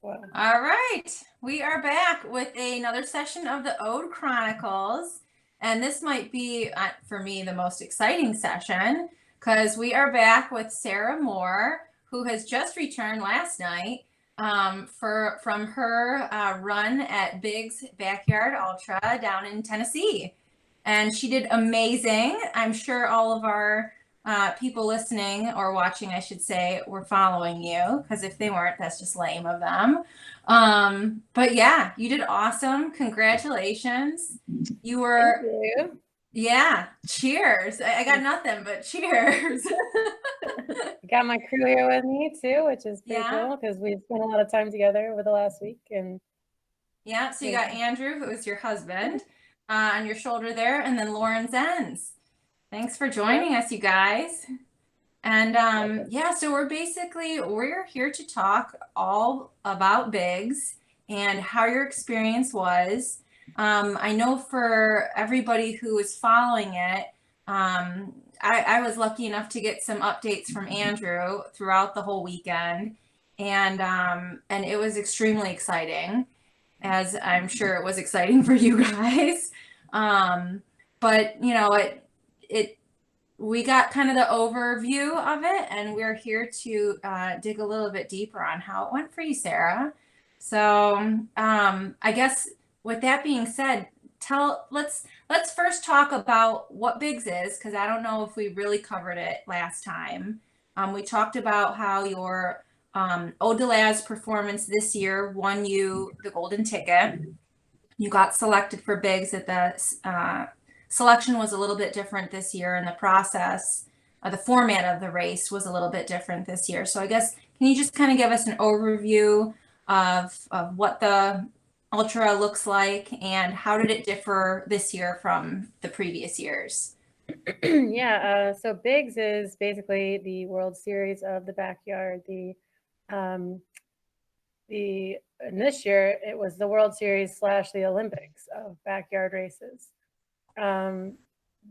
Wow. All right, we are back with another session of the Ode Chronicles. And this might be, for me, the most exciting session because we are back with Sarah Moore, who has just returned last night from her run at Big's Backyard Ultra down in Tennessee. And she did amazing. I'm sure all of our people listening or watching, I should say, were following you because if they weren't, that's just lame of them. But yeah, you did awesome. Congratulations. You Thank were, you. yeah, cheers. I got nothing but cheers. Got my crew here with me too, which is pretty Yeah, cool because we've spent a lot of time together over the last week. And yeah. So you yeah, got Andrew, who is your husband, on your shoulder there, and then Lauren Zenz. Thanks for yep, joining us, you guys. And welcome. yeah, so we're here to talk all about Bigs and how your experience was. I know for everybody who is following it, I was lucky enough to get some updates from Andrew throughout the whole weekend, and it was extremely exciting, as I'm sure it was exciting for you guys. Um, but it we got kind of the overview of it, and we're here to dig a little bit deeper on how it went for you, Sarah. So, I guess with that being said, let's first talk about what Bigs is, because I don't know if we really covered it last time. We talked about how your Eau de Laz performance this year won you the golden ticket. You got selected for Bigs at the selection was a little bit different this year, and the process, the format of the race was a little bit different this year. So I guess can you just kind of give us an overview of what the ultra looks like and how did it differ this year from the previous years? Yeah, so Bigs is basically the World Series of the backyard. Um, the and this year it was the World Series slash the Olympics of backyard races. Um,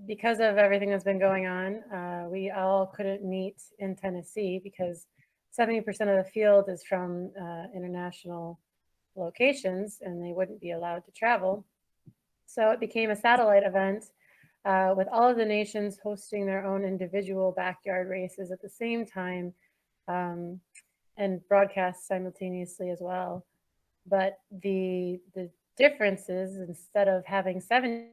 because of everything that's been going on, we all couldn't meet in Tennessee because 70% of the field is from international locations and they wouldn't be allowed to travel. So it became a satellite event with all of the nations hosting their own individual backyard races at the same time um, and broadcast simultaneously as well. But the difference is instead of having 70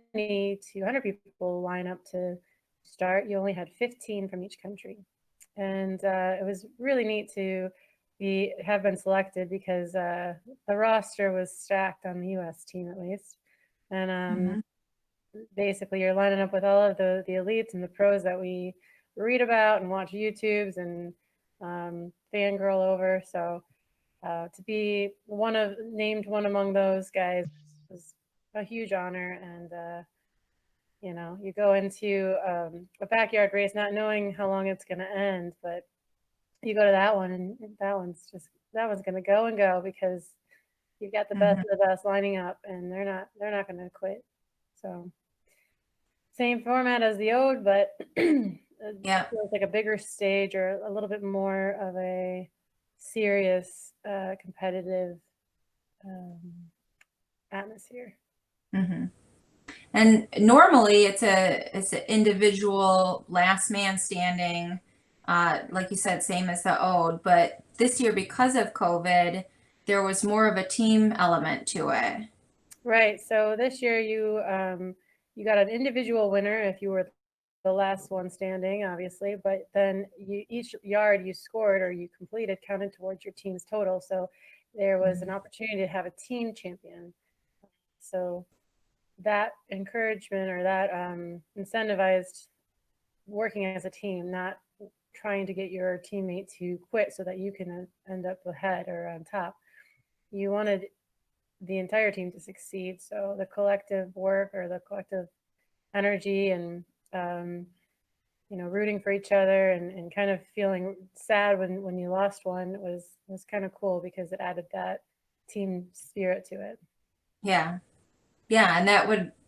to 100 people line up to start, you only had 15 from each country. And it was really neat to have been selected because the roster was stacked on the U.S. team at least. And Mm-hmm. basically, you're lining up with all of the elites and the pros that we read about and watch YouTubes and fangirl over. So to be named one among those guys was a huge honor. And you go into a backyard race not knowing how long it's going to end, but you go to that one, and that one's going to go and go because you've got the best Mm-hmm. of the best lining up, and they're not going to quit. So same format as the Ode, but it Yeah. feels like a bigger stage or a little bit more of a serious competitive um, atmosphere. Mm-hmm. And normally it's an individual last man standing, like you said, same as the ode. But this year, because of COVID, there was more of a team element to it. Right. So this year you got an individual winner if you were the last one standing, obviously, but then each yard you scored or you completed counted towards your team's total. So there was an opportunity to have a team champion. So that encouragement or that incentivized working as a team, not trying to get your teammate to quit so that you can end up ahead or on top. You wanted the entire team to succeed. So the collective work or the collective energy and rooting for each other and kind of feeling sad when you lost one was kind of cool because it added that team spirit to it. Yeah, yeah, and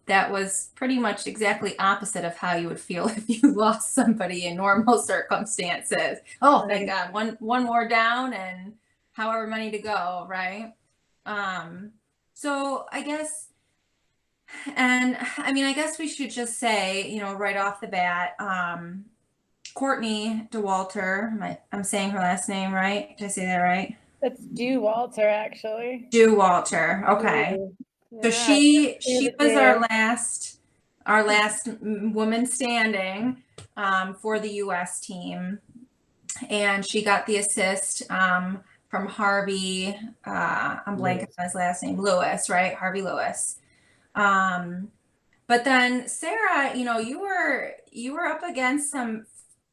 that was pretty much exactly opposite of how you would feel if you lost somebody in normal circumstances. Oh, thank Right. God, one more down, and however many to go, right? So I guess, and I mean, I guess we should just say, you know, right off the bat, Courtney DeWalter, I'm saying her last name right? Did I say that right? It's Dew Walter, actually. DeWalter. Okay. Dew. So Yeah, she the was Dew. our last woman standing for the U.S. team, and she got the assist from Harvey. I'm blanking Lewis. on his last name, Lewis, right? Harvey Lewis. Um, but then Sarah, you know, you were up against some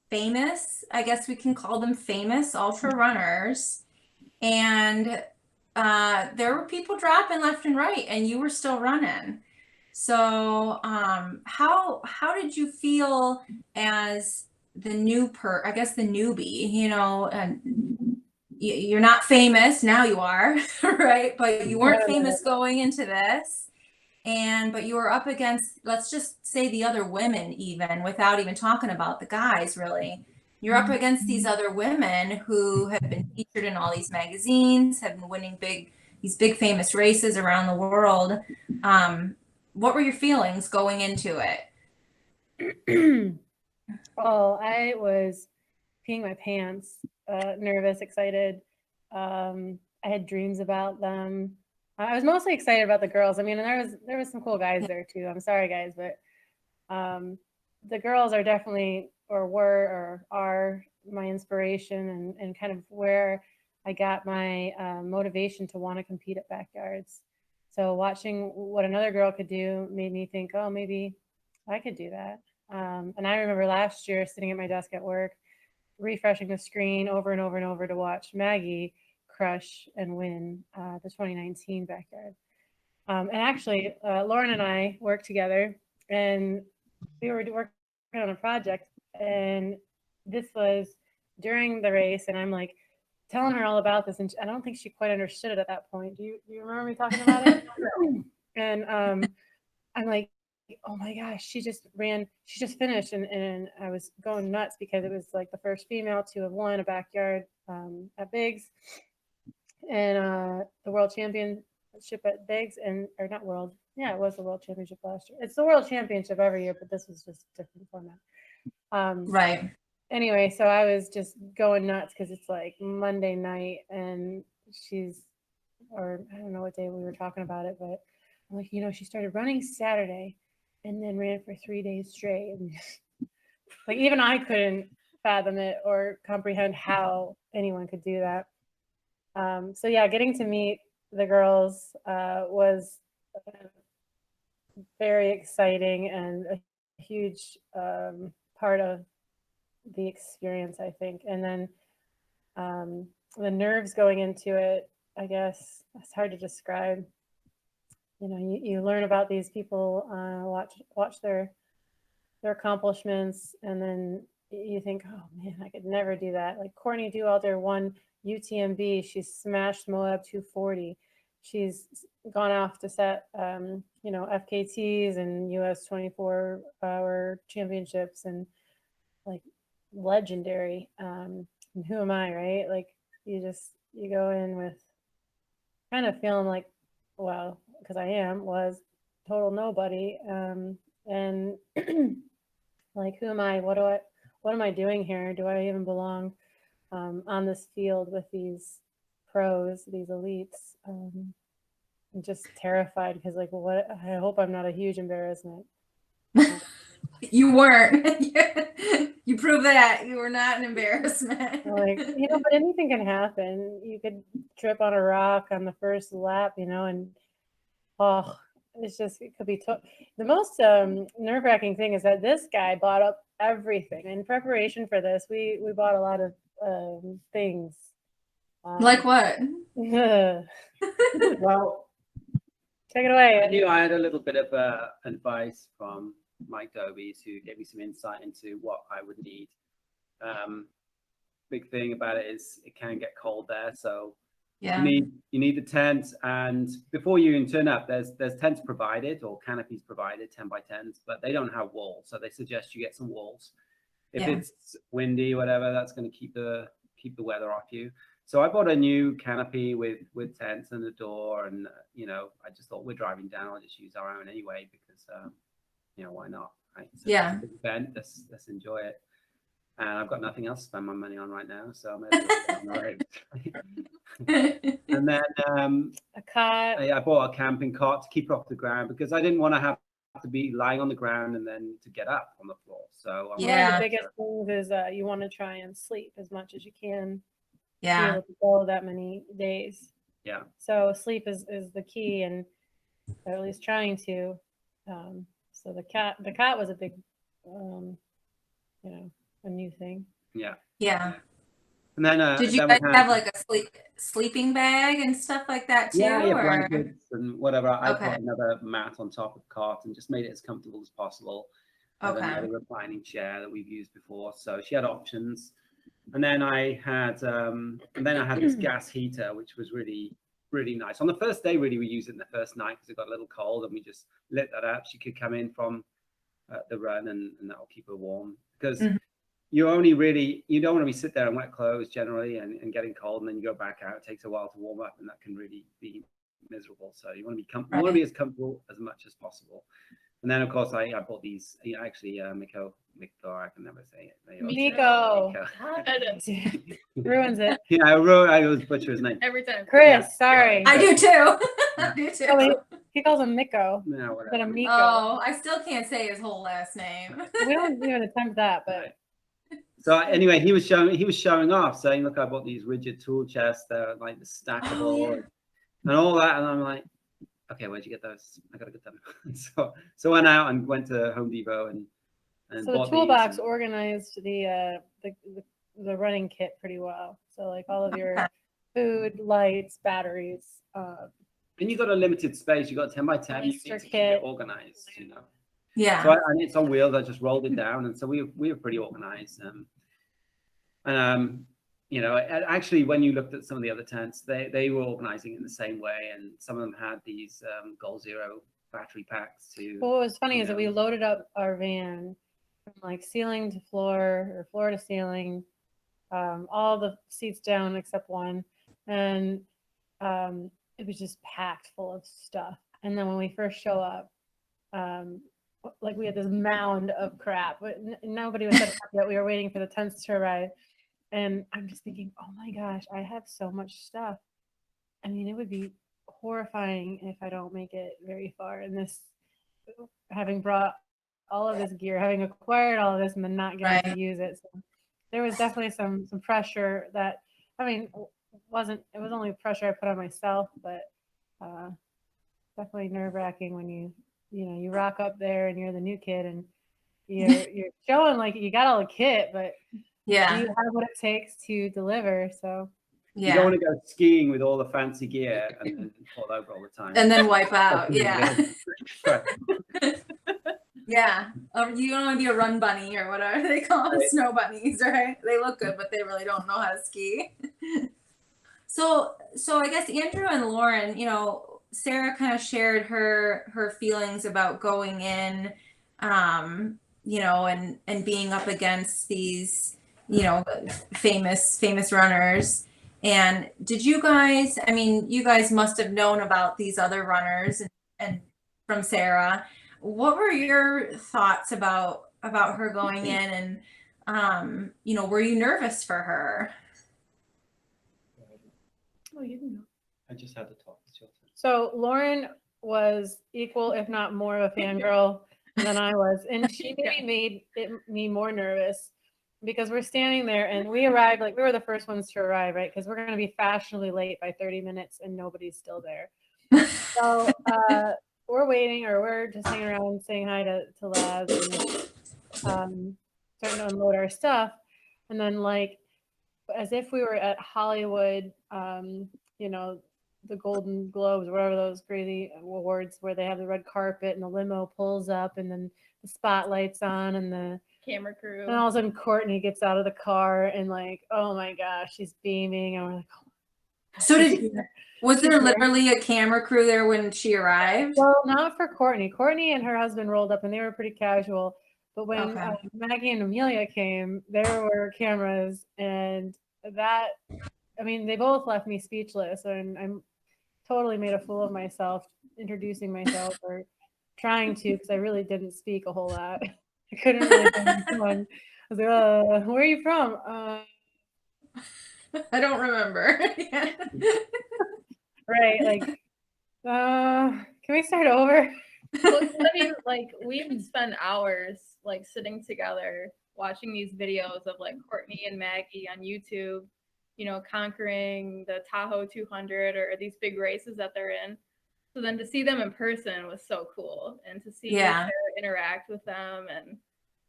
famous, I guess we can call them famous ultra runners, and there were people dropping left and right, and you were still running. So, how did you feel as the I guess the newbie, you know, and you're not famous, now you are, right? But you weren't famous going into this. But you were up against, let's just say, the other women, even without even talking about the guys, really. You're up against these other women who have been featured in all these magazines, have been winning these big famous races around the world. What were your feelings going into it? Oh, I was peeing my pants, nervous, excited. I had dreams about them. I was mostly excited about the girls. I mean, and there was some cool guys there too. I'm sorry, guys, but the girls are definitely, or were, or are my inspiration, and kind of where I got my motivation to want to compete at backyards. So watching what another girl could do made me think, oh, maybe I could do that. And I remember last year sitting at my desk at work, refreshing the screen over and over and over to watch Maggie crush and win the 2019 backyard. And actually, Lauren and I worked together, and we were working on a project, and this was during the race, and I'm like telling her all about this, and I don't think she quite understood it at that point. Do you remember me talking about it? And I'm like, oh my gosh, she just finished, and I was going nuts because it was like the first female to have won a backyard at Biggs, and the world championship at Biggs, or not world, yeah, it was the world championship last year. It's the world championship every year, but this was just a different format. Right. Anyway, so I was just going nuts because it's like Monday night, and or I don't know what day we were talking about it, but I'm like, she started running Saturday and then ran for 3 days straight. And like, even I couldn't fathom it or comprehend how anyone could do that. So yeah, getting to meet the girls was very exciting and a huge part of the experience, I think. And then the nerves going into it, I guess it's hard to describe. You learn about these people, watch their accomplishments, and then you think, oh man, I could never do that. Like Courtney Dauwalter won UTMB. She smashed Moab 240. She's gone off to set, FKTs and US 24-hour championships, and like legendary. And who am I, right? Like you go in with kind of feeling like, well, because was total nobody. And like, who am I? What am I doing here? Do I even belong on this field with these pros, these elites? I'm just terrified because, like, what? I hope I'm not a huge embarrassment. You weren't. You proved that you were not an embarrassment. Like, but anything can happen. You could trip on a rock on the first lap, and it could be the most nerve-wracking thing is that this guy bought up everything in preparation for this. We bought a lot of things. Like what? Well, take it away. I knew I had a little bit of advice from Mike Dobies, who gave me some insight into what I would need. Big thing about it is it can get cold there, so yeah, you need the tent. And before you even turn up, there's tents provided, or canopies provided, 10 by 10s, but they don't have walls, so they suggest you get some walls. If it's windy, whatever, that's going to keep the weather off you. So I bought a new canopy with tents and a door, and I just thought, we're driving down, I'll just use our own anyway, because why not, right? So Yeah. it's a big event, let's enjoy it. And I've got nothing else to spend my money on right now, so I may as well get on the road. And then A cot. I bought a camping cot to keep her off the ground, because I didn't want to have to be lying on the ground and then to get up on the floor. So One Yeah. of the biggest things is you want to try and sleep as much as you can to be Yeah. able to go that many days. Yeah. So sleep is the key, and or at least trying to. So the cot was a big, a new thing. Yeah. Yeah. And then Did you then guys we had, have like a sleeping bag and stuff like that too? yeah, or? blankets and whatever. I Okay. put another mat on top of the cot and just made it as comfortable as possible. And Okay. another reclining chair that we've used before, so she had options. And then I had this gas heater, which was really, really nice. On the first day, really, we used it in the first night because it got a little cold, and we just lit that up. She could come in from the run, and that'll keep her warm, because you don't want to be sit there in wet clothes generally and getting cold, and then you go back out. It takes a while to warm up, and that can really be miserable. So you want to be you want to be as comfortable as much as possible. And then, of course, I bought these. Actually, Miko, I can never say it. Miko. Ruins it. Yeah, I always butcher his name. Every time. Chris, Yeah. sorry. I do too. I do too. Oh, he calls him Miko No, instead of whatever. Miko. Oh, I still can't say his whole last name. We don't even attempt that, but So anyway, he was showing off, saying, "Look, I bought these rigid tool chests. They're like the stackable and all that." And I'm like, "Okay, where'd you get those? I gotta get them." so went out and went to Home Depot and so the bought toolbox these. organized the running kit pretty well. So like all of your food, lights, batteries. And you got a limited space. You got 10 by 10. You need Blister to keep kit. it organized, Yeah. So and it's on wheels. I just rolled it down, and so we were pretty organized. Actually, when you looked at some of the other tents, they were organizing in the same way, and some of them had these Goal Zero battery packs too. What was funny is that we loaded up our van from like ceiling to floor or floor to ceiling, all the seats down except one, and it was just packed full of stuff. And then when we first show up, like we had this mound of crap, but nobody was set up yet. We were waiting for the tents to arrive, and I'm just thinking, oh my gosh, I have so much stuff. I mean, it would be horrifying if I don't make it very far. And this, having brought all of this gear, having acquired all of this, and then not getting to use it, so there was definitely some pressure that, I mean, it was only pressure I put on myself, but definitely nerve-wracking when you rock up there and you're the new kid and you're showing like you got all the kit, but do you have what it takes to deliver? So you don't want to go skiing with all the fancy gear and then fall over all the time and then wipe out. Yeah. Yeah. Or you don't want to be a run bunny or whatever they call them, snow bunnies, right? They look good, but they really don't know how to ski. So I guess Andrew and Lauren, Sarah kind of shared her feelings about going in, and being up against these, famous runners. And did you guys, you guys must have known about these other runners and from Sarah. What were your thoughts about her going in, and were you nervous for her? Oh, you can go. I just had to talk. So Lauren was equal, if not more, of a fangirl than I was, and she maybe made me more nervous because we're standing there and we arrived, like we were the first ones to arrive, right? Because we're going to be fashionably late by 30 minutes and nobody's still there. So we're waiting, or we're just hanging around saying hi to Laz and starting to unload our stuff. And then like, as if we were at Hollywood, the Golden Globes, whatever those crazy awards where they have the red carpet and the limo pulls up and then the spotlight's on and the camera crew. And all of a sudden Courtney gets out of the car and like, oh my gosh, she's beaming. And we're like, oh. So was there literally a camera crew there when she arrived? Well, not for Courtney. Courtney and her husband rolled up and they were pretty casual. But when Maggie and Amelia came, there were cameras, and that I mean, they both left me speechless, and I'm totally made a fool of myself introducing myself or trying to, because I really didn't speak a whole lot. I couldn't really find my tongue. I was like, where are you from? I don't remember. Right, like, can we start over? Well, I mean, like we would spend hours like sitting together watching these videos of like Courtney and Maggie on YouTube, you know, conquering the Tahoe 200 or these big races that they're in. So then to see them in person was so cool, and to see Yeah. Sarah interact with them and,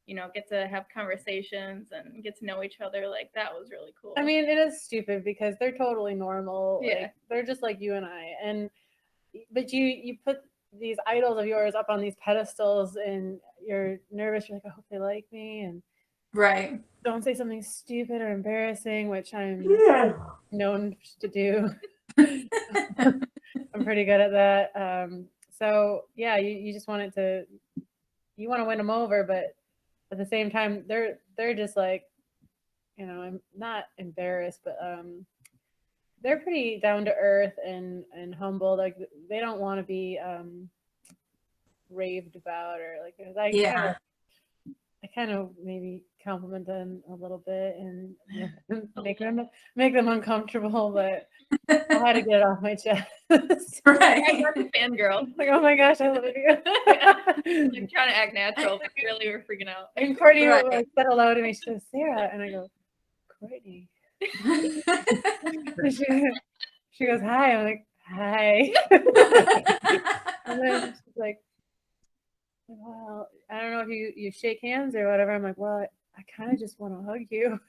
you know, get to have conversations and get to know each other, like that was really cool. I mean, it is stupid because they're totally normal. Yeah. Like, they're just like you and I. But you put these idols of yours up on these pedestals, and you're nervous. You're like, I hope they like me, and Right. don't say something stupid or embarrassing, which I'm known to do. I'm pretty good at that. So yeah, you just want to win them over, but at the same time, they're just like, you know, I'm not embarrassed, but they're pretty down to earth and humble. Like, they don't want to be raved about, or like, Yeah. I kind of maybe compliment them a little bit and make them uncomfortable, but I had to get it off my chest. Right. I'm a fangirl. Like, oh my gosh, I love you. Like trying to act natural, but really we're freaking out. And Courtney Right. said hello to me. She goes, Sarah, and I go, Courtney. And she goes, hi. I'm like, hi. And then she's like, well, I don't know if you shake hands or whatever. I'm like, well, I kind of just want to hug you.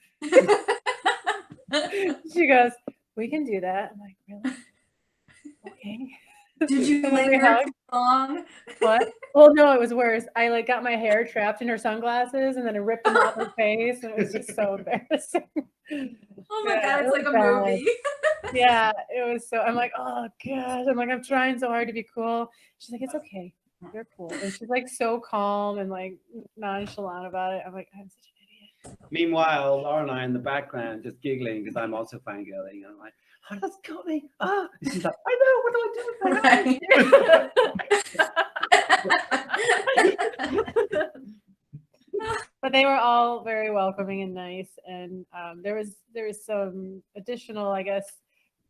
She goes, we can do that. I'm like, really? Okay. Did you And then we linger hugged. too long? What? Well, no, it was worse. I like got my hair trapped in her sunglasses, and then I ripped them off her face, and it was just so embarrassing. Oh my Yeah, God, it it's like was a bad. movie. Yeah, it was so. I'm like, oh gosh. I'm like, I'm trying so hard to be cool. She's like, it's okay. You're cool. And she's like so calm and like nonchalant about it. I'm like, I'm such an idiot. Meanwhile, Laura and I in the background just giggling because I'm also fangirling. I'm like, oh, that's got me. Ah, and she's like, I know. What do I do with my Right. But they were all very welcoming and nice, and there was some additional, I guess,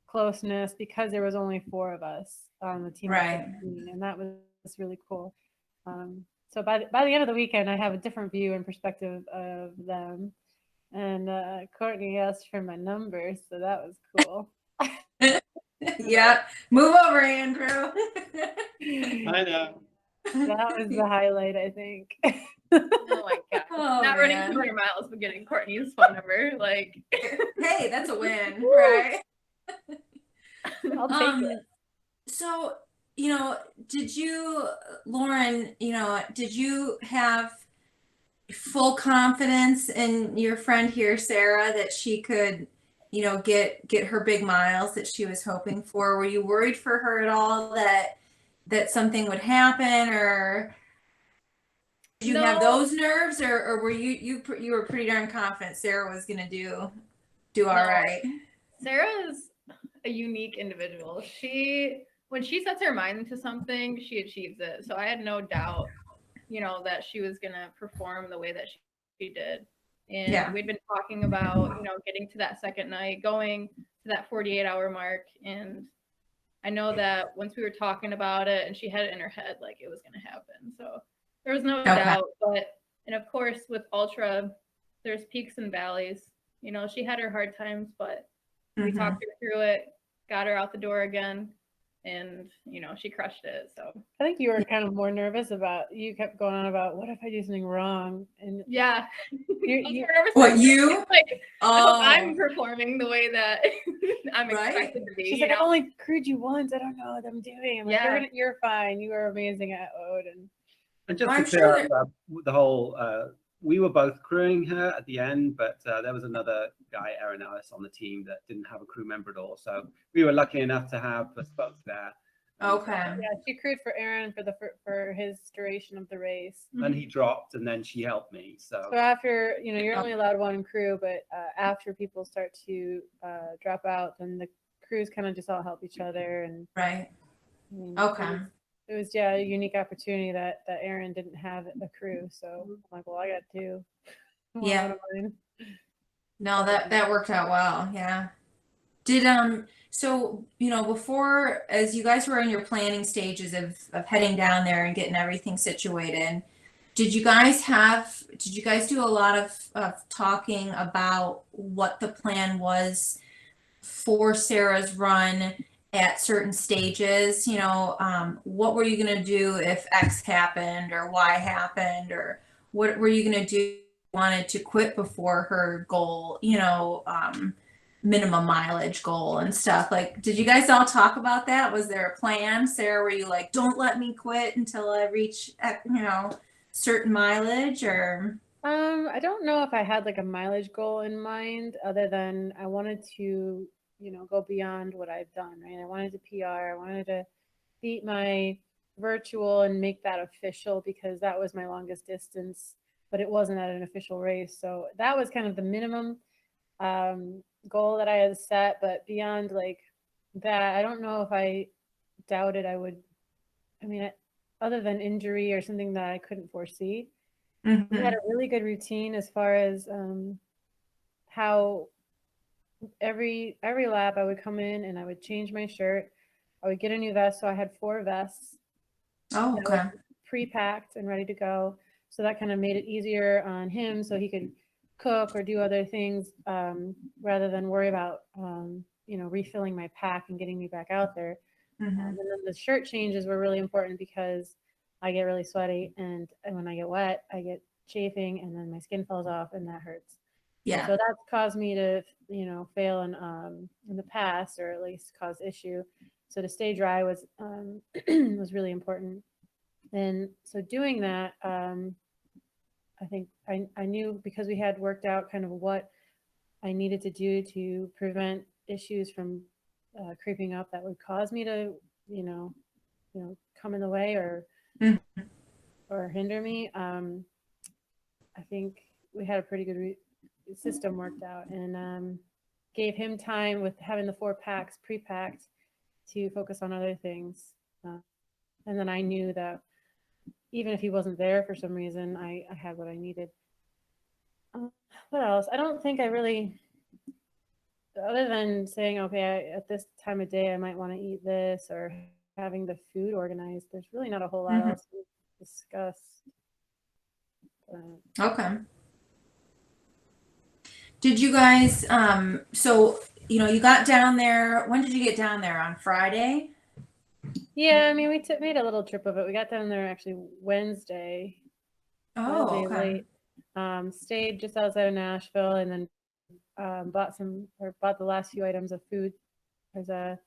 closeness because there was only 4 of us on the team, of Right. 15, and that was really cool. So by the end of the weekend, I have a different view and perspective of them, and Courtney asked for my number, so that was cool. Yeah. Move over, Andrew. I know. That was the highlight, I think. Oh my god. Oh, Not running man. 200 miles, but getting Courtney's phone number. Like, Hey, that's a win, right? I'll take it. So, you know, did you, Lauren, you know, did you have full confidence in your friend here, Sarah, that she could, you know, get her big miles that she was hoping for? Were you worried for her at all that something would happen, or did you have No. those nerves, or were you were pretty darn confident Sarah was gonna do all No. right? Sarah's a unique individual. When she sets her mind to something, she achieves it. So I had no doubt, you know, that she was gonna perform the way that she did. And Yeah. we'd been talking about, you know, getting to that second night, going to that 48-hour mark. And I know that once we were talking about it and she had it in her head, like it was gonna happen. So there was no Okay. doubt. And of course with ultra, there's peaks and valleys. You know, she had her hard times, but we Mhm. talked her through it, got her out the door again, and you know, she crushed it. So I think you were kind of more nervous about. You kept going on about, what if I do something wrong? And yeah. you, I was you nervous What, about you? it. Like, I hope Oh, I'm performing the way that I'm Right? expected to be. she's you like, I've know? only crewed you once. I don't know what I'm doing. I'm like, Yeah. you're fine. You were amazing at Odin. And just I'm to sure clear up the whole, we were both crewing her at the end, but there was another guy, Aaron Ellis, on the team that didn't have a crew member at all. So we were lucky enough to have us both there. Okay. Yeah, she crewed for Aaron for his duration of the race. Then he dropped, and then she helped me. So So after, you're only allowed one crew, but after people start to drop out, then the crews kind of just all help each other. And Right. I mean, Okay. it was a unique opportunity that Aaron didn't have a crew. So I'm like, well, I got two. Yeah. One of mine. No, that worked out well. Yeah. Did so before, as you guys were in your planning stages of heading down there and getting everything situated, did you guys do a lot of talking about what the plan was for Sarah's run at certain stages? What were you going to do if X happened or Y happened, or what were you going to do if you wanted to quit before her goal, minimum mileage goal and stuff? Like, did you guys all talk about that? Was there a plan? Sarah, were you like, don't let me quit until I reach, certain mileage? Or I don't know if I had like a mileage goal in mind, other than I wanted to, go beyond what I've done, right? I wanted to PR, I wanted to beat my virtual and make that official, because that was my longest distance, but it wasn't at an official race. So that was kind of the minimum goal that I had set. But beyond like that, I don't know if I doubted I would. I mean, other than injury or something that I couldn't foresee, we had a really good routine as far as how every lap I would come in and I would change my shirt. I would get a new vest. So I had 4 vests oh, okay. pre-packed and ready to go. So that kind of made it easier on him, so he could cook or do other things rather than worry about refilling my pack and getting me back out there. Mhm. And then the shirt changes were really important, because I get really sweaty, and when I get wet, I get chafing, and then my skin falls off, and that hurts. And Yeah. so that's caused me to, fail in the past, or at least cause issue. So to stay dry was was really important. And so doing that, I think I knew, because we had worked out kind of what I needed to do to prevent issues from creeping up that would cause me to, come in the way or Mhm. or hinder me. I think we had a pretty good system worked out, and gave him time with having the 4 packs pre-packed to focus on other things. And then I knew that even if he wasn't there for some reason, I had what I needed. What else? I don't think I really, other than saying, okay, at this time of day, I might want to eat this, or having the food organized, there's really not a whole lot else to discuss. Okay. Did you guys, so, you got down there, when did you get down there? On Friday? Yeah, I mean, we made a little trip of it. We got down there actually Wednesday Oh, okay. late. Stayed just outside of Nashville, and then bought the last few items of food. There's I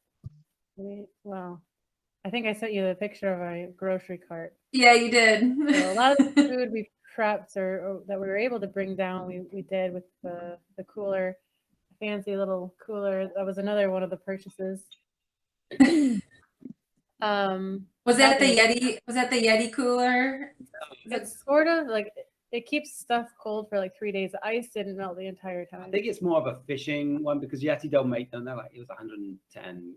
think I sent you the picture of a grocery cart. Yeah, you did. So a lot of the food we prepped or that we were able to bring down, we did with the cooler, fancy little cooler. That was another one of the purchases. Was that the Yeti? Was that the Yeti cooler? It's sort of like, it keeps stuff cold for like 3 days. The ice didn't melt the entire time. I think it's more of a fishing one, because Yeti don't make them. They're like, it was 110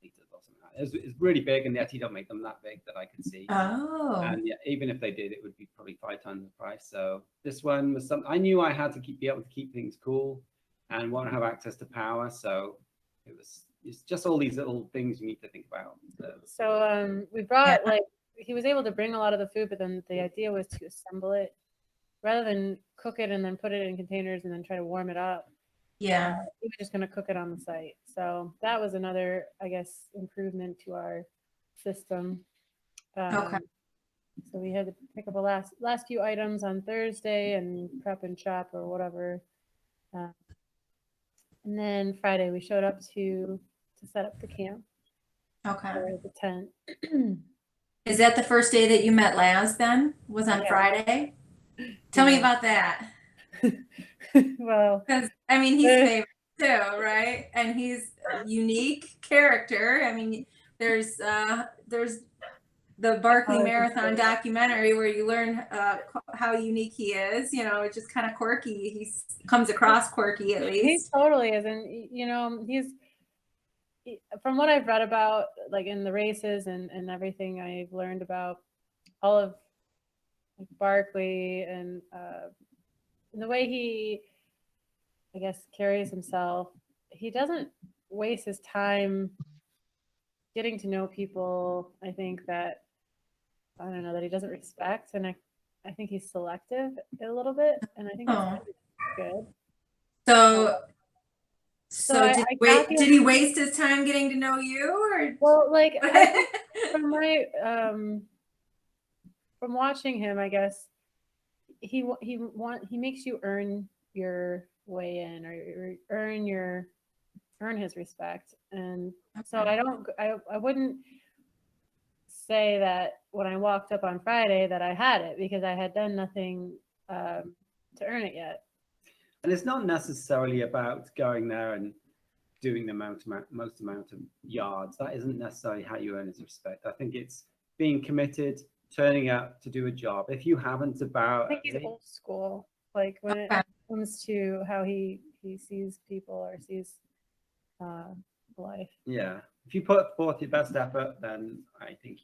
liters or something. It's really big, and Yeti don't make them that big that I could see. Oh. And yeah, even if they did, it would be probably 5 times the price. So this one was something I knew I had to be able to keep things cool, and won't have access to power. So it's just all these little things you need to think about. So we brought he was able to bring a lot of the food, but then the idea was to assemble it rather than cook it and then put it in containers and then try to warm it up. Yeah. We were just going to cook it on the site. So that was another, I guess, improvement to our system. Okay. So we had to pick up a last few items on Thursday and prep and shop or whatever. And then Friday we showed up to set up the camp. Okay. Or the tent. Is that the first day that you met Laz then? Was on Friday? Tell me about that. Well, because I mean, he's famous too, right? And he's a unique character. I mean, there's the Barkley Oh, Marathon yeah. documentary where you learn how unique he is. You know, it's just kind of quirky. He comes across quirky, at He least. totally is, and from what I've read about, like in the races and everything I've learned about all of like, Barkley and the way he, I guess, carries himself, he doesn't waste his time getting to know people. I think that I don't know that he doesn't respect, and I think he's selective a little bit, and I think that's good. So I did he waste his time getting to know you, or? Well, like from my from watching him, I guess he makes you earn your way in or earn his respect, and so I wouldn't say that when I walked up on Friday that I had it because I had done nothing to earn it yet. And it's not necessarily about going there and doing the most amount of yards. That isn't necessarily how you earn his respect. I think it's being committed, turning up to do a job. If you haven't I think he's old school, like when it comes to how he sees people or sees life. Yeah. If you put forth your best effort, then I think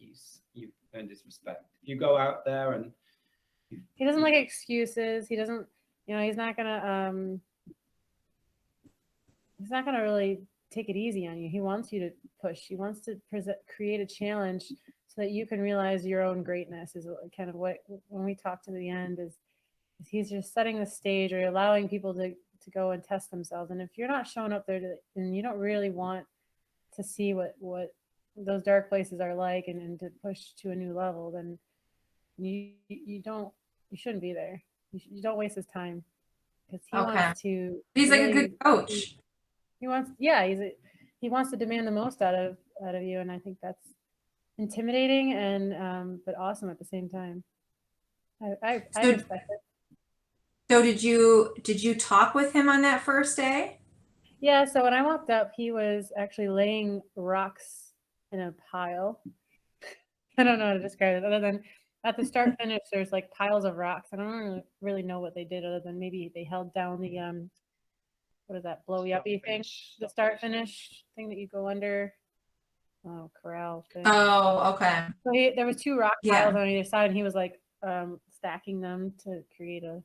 you've earned his respect. If you go out there and he doesn't like excuses. He doesn't, he's not gonna really take it easy on you. He wants you to push. He wants to create a challenge so that you can realize your own greatness. Is kind of what when we talk to the end is he's just setting the stage or allowing people to go and test themselves. And if you're not showing up there and you don't really want to see what those dark places are like and to push to a new level, then you shouldn't be there. You don't waste his time because he wants to. He's like a good coach. He wants to demand the most out of you, and I think that's intimidating and but awesome at the same time. I respect it. So did you talk with him on that first day? Yeah, so when I walked up, he was actually laying rocks in a pile. I don't know how to describe it other than at the start finish, there's like piles of rocks. I don't really know what they did other than maybe they held down the what is that blowy uppy thing? The start finish thing that you go under. Oh, corral thing. Oh, okay. So there was 2 rock piles on either side, and he was like stacking them to create a,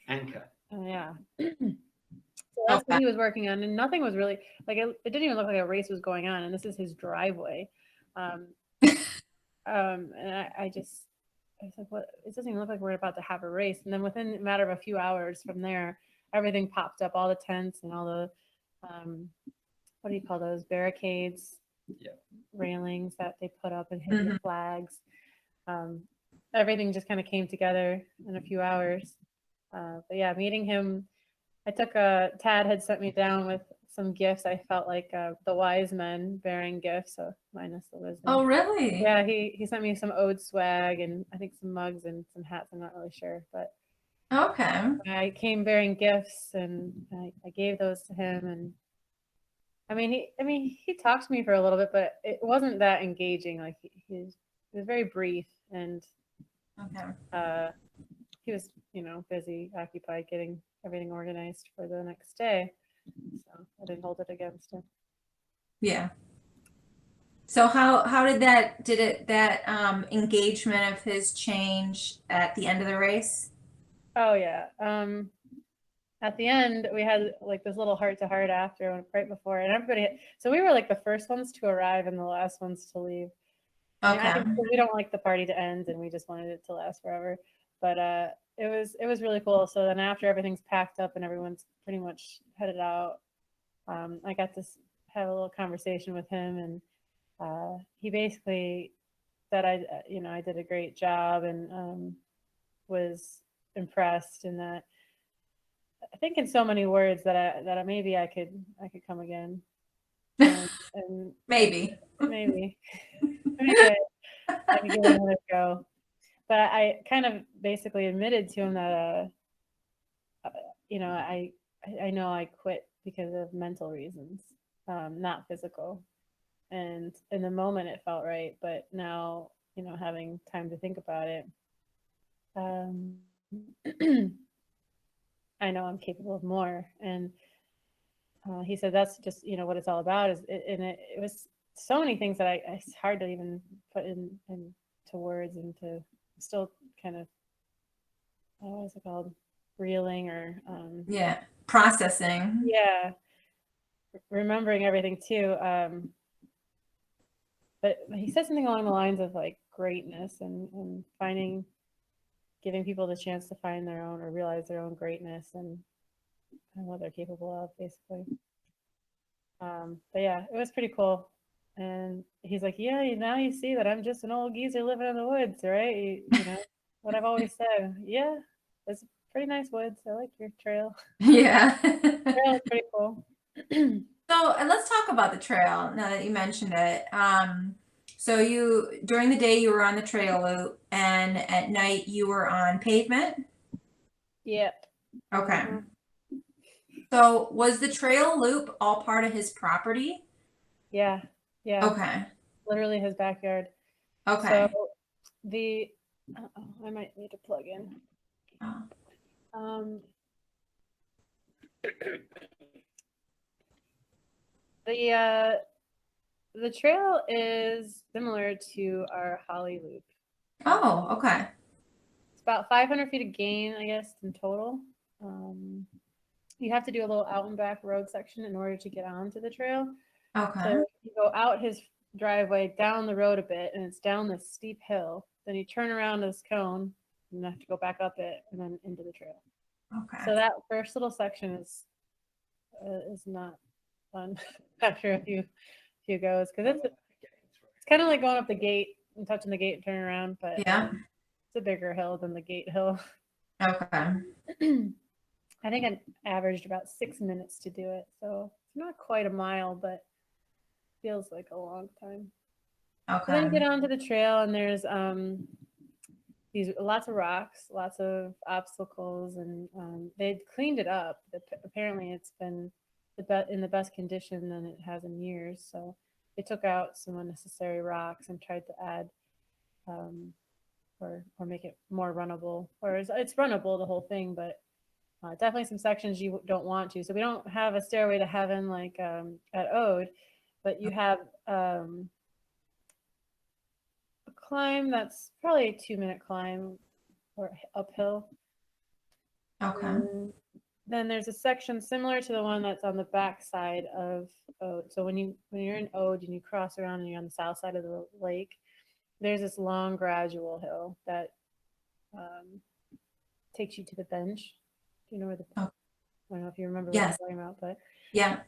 anchor. Yeah. So that's what he was working on, and nothing was really like it didn't even look like a race was going on, and this is his driveway. And I was like, what? It doesn't even look like we're about to have a race. And then within a matter of a few hours from there, everything popped up, all the tents and all the what do you call those barricades? Yeah. Railings that they put up and hid the flags. Everything just kind of came together in a few hours. But yeah, meeting him, I took Tad had sent me down with some gifts. I felt like the wise men bearing gifts, so minus the wisdom. Oh, really? Yeah, he sent me some ode swag and I think some mugs and some hats. I'm not really sure, but okay. I came bearing gifts and I gave those to him. And he talked to me for a little bit, but it wasn't that engaging. Like he was very brief and he was busy, occupied getting everything organized for the next day. So I didn't hold it against him. Yeah. So how did that engagement of his change at the end of the race? Oh yeah. At the end we had like this little heart to heart after right before, and everybody. So we were like the first ones to arrive and the last ones to leave. Okay. We don't like the party to end, and we just wanted it to last forever. But it was really cool. So then after everything's packed up and everyone's pretty much headed out, I got to have a little conversation with him, and he basically said I did a great job and was impressed, and that I think in so many words that maybe I could come again. And maybe maybe I could give it another go. But I kind of basically admitted to him that I know I quit because of mental reasons, not physical. And in the moment it felt right, but now, having time to think about it, I know I'm capable of more. And he said that's just what it's all about. And it was so many things that it's hard to even put into words, and to still kind of, what is it called, reeling, or processing. yeah, remembering everything too. But he said something along the lines of like greatness, and giving people the chance to find their own, or realize their own greatness, and what they're capable of, basically. But yeah, it was pretty cool. And he's like, yeah, now you see that I'm just an old geezer living in the woods, right? What I've always said. Yeah, it's pretty nice woods. I like your trail. Yeah. Trail is pretty cool. So let's talk about the trail now that you mentioned it. So during the day you were on the trail loop, and at night you were on pavement? Yep. Okay. Mhm. So was the trail loop all part of his property? Yeah. Yeah. Okay. Literally his backyard. Okay. So I might need to plug in. Oh. The trail is similar to our Holly Loop. Oh, okay. It's about 500 feet of gain, I guess, in total. You have to do a little out and back road section in order to get onto the trail. Okay. So you go out his driveway, down the road a bit, and it's down this steep hill. Then you turn around this cone, and you have to go back up it, and then into the trail. Okay. So that first little section is not fun after a few goes, because it's kind of like going up the gate and touching the gate and turning around, but Yeah. it's a bigger hill than the gate hill. Okay. I think I averaged about 6 minutes to do it, so it's not quite a mile, but feels like a long time. Okay. So then you get onto the trail, and there's these lots of rocks, lots of obstacles, and they'd cleaned it up. Apparently, it's been in the best condition than it has in years. So they took out some unnecessary rocks and tried to add or make it more runnable. Or it's runnable, the whole thing, but definitely some sections you don't want to. So we don't have a stairway to heaven like at Ode, but you have a climb that's probably a 2-minute climb or uphill. Okay. And then there's a section similar to the one that's on the back side of Ode. So when you're in Ode and you cross around and you're on the south side of the lake, there's this long gradual hill that takes you to the bench. Do you know where I don't know if you remember what I'm talking about, but yeah,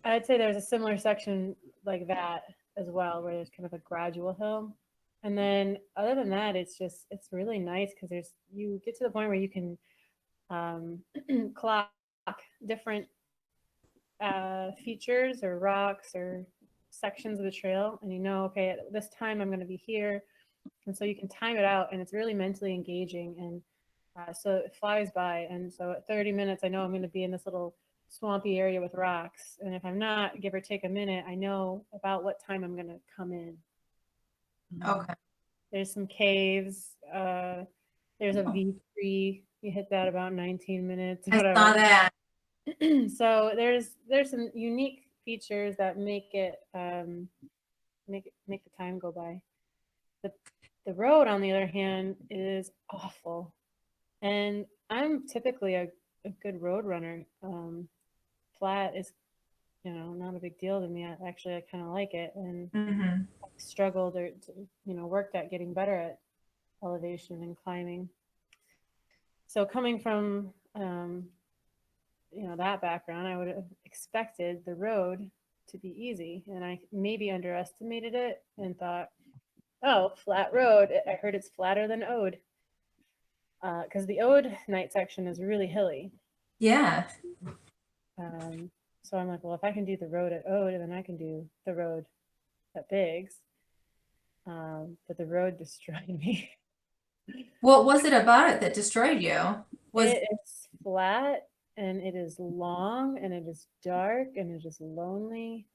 I'd say there's a similar section like that as well, where there's kind of a gradual hill. And then other than that, it's really nice because you get to the point where you can clock different features or rocks or sections of the trail, and okay, at this time I'm going to be here, and so you can time it out, and it's really mentally engaging, and so it flies by. And so at 30 minutes I know I'm going to be in this little swampy area with rocks, and if I'm not, give or take a minute, I know about what time I'm going to come in. okay. There's some caves, there's a V3, you hit that about 19 minutes, whatever. I saw that. So there's some unique features that make it make the time go by. The road, on the other hand, is awful, and I'm typically a good road runner. Flat is not a big deal to me. I kind of like it, and Mm-hmm. I struggled or worked at getting better at elevation and climbing. So coming from that background, I would have expected the road to be easy, and I maybe underestimated it and thought, oh, flat road. I heard it's flatter than Ode, because the Ode night section is really hilly. Yeah. So I'm like, well, if I can do the road at Ode, then I can do the road at Biggs. But the road destroyed me. What was it about it that destroyed you? It's flat, and it is long, and it is dark, and it is lonely.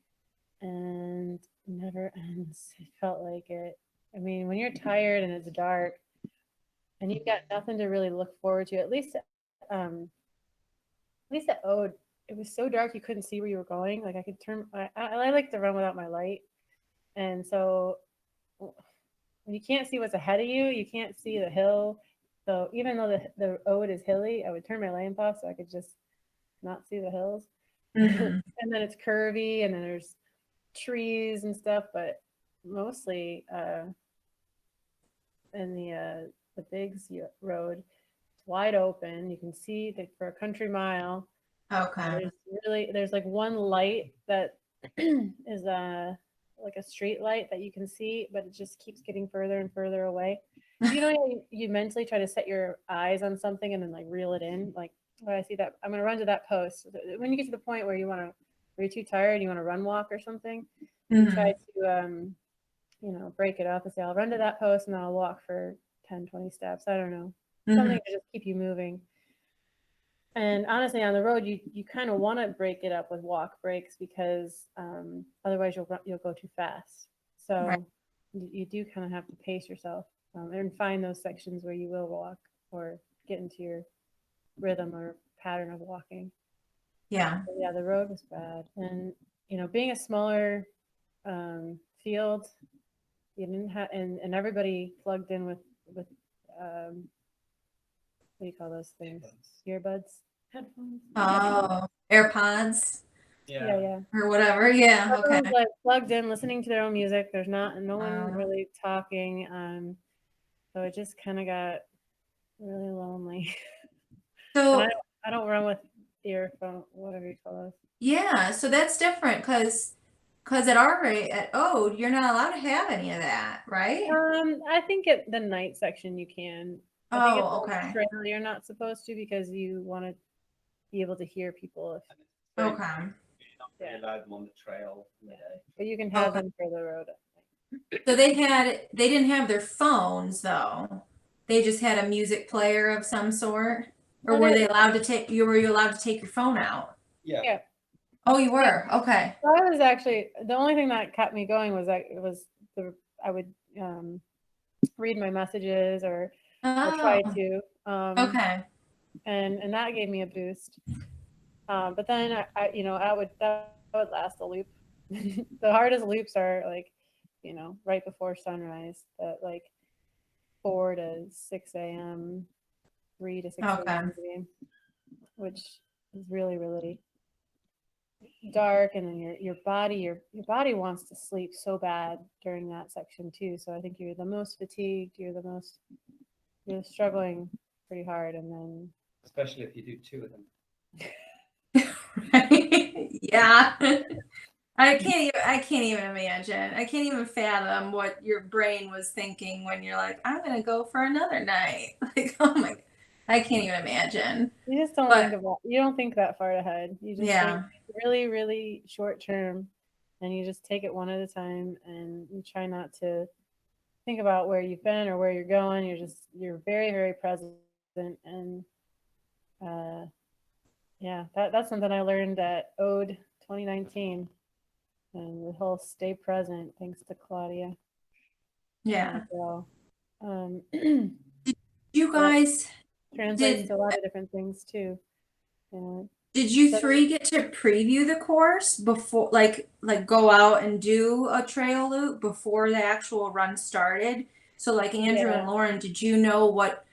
and never ends. It felt like it. I mean, when you're tired and it's dark and you've got nothing to really look forward to, at least at Ode, it was so dark you couldn't see where you were going. Like I could turn. I like to run without my light, and so when you can't see what's ahead of you, you can't see the hill. So even though the Ode is hilly, I would turn my lamp off so I could just not see the hills. Mhm. And then it's curvy, and then there's trees and stuff, but mostly in the Biggs Road, it's wide open. You can see that for a country mile. Okay. There's like one light that is like a street light that you can see, but it just keeps getting further and further away. You know, you mentally try to set your eyes on something and then like reel it in. Like, oh, I see that. I'm gonna run to that post. When you get to the point where where you're too tired and you want to run walk or something, you try to break it up and say, I'll run to that post and then I'll walk for 10, 20 steps. I don't know. Something to just keep you moving. And honestly, on the road, you kind of want to break it up with walk breaks because otherwise you'll go too fast. So Right. you do kind of have to pace yourself and find those sections where you will walk or get into your rhythm or pattern of walking. Yeah. But yeah, the road was bad, and being a smaller field, you didn't have, and everybody plugged in with what do you call those things? Earbuds, headphones. Oh, AirPods Yeah. or whatever. Yeah. Okay. Everyone's like plugged in, listening to their own music. There's no one Wow. really talking. So it just kind of got really lonely. And So I don't run with earphone, whatever you call those. yeah, so that's different because at our rate at Ode, you're not allowed to have any of that, right? I think at the night section you can. I think at Oh, the okay. trail you're not supposed to because you want to be able to hear people. Okay. You're not really allowed them on the trail in the day. But you can have Okay. them for the road. So they didn't have their phones though. They just had a music player of some sort. Or Oh, were they allowed to take were you allowed to take your phone out? Yeah. Oh, you were. Okay. So I was actually the only thing that kept me going was that it was I would read my messages or try Oh, to okay. and that gave me a boost. But then that would last a loop. The hardest loops are like right before sunrise, that like 4 to 6 a.m., 3 to 6 Okay. a.m. maybe, which is really dark, and then your body wants to sleep so bad during that section too. So I think you're the most fatigued, you're struggling pretty hard, and then Especially if you do two of them. Right? Yeah. I can't even imagine. I can't even fathom what your brain was thinking when you're like, I'm gonna go for another night. Like, oh my, I can't even imagine. you just don't But you don't think that far ahead. You just yeah, think really short term, and you just take it one at a time, and you try not to think about where you've been or where you're going. You're very present, and yeah, that's something I learned at Ode 2019, and the whole stay present, thanks to Claudia. yeah. So You that guys translates did to a lot of different things too. You know, did you so three get to preview the course before like go out and do a trail loop before the actual run started? So like Andrew and yeah, Lauren, did you know what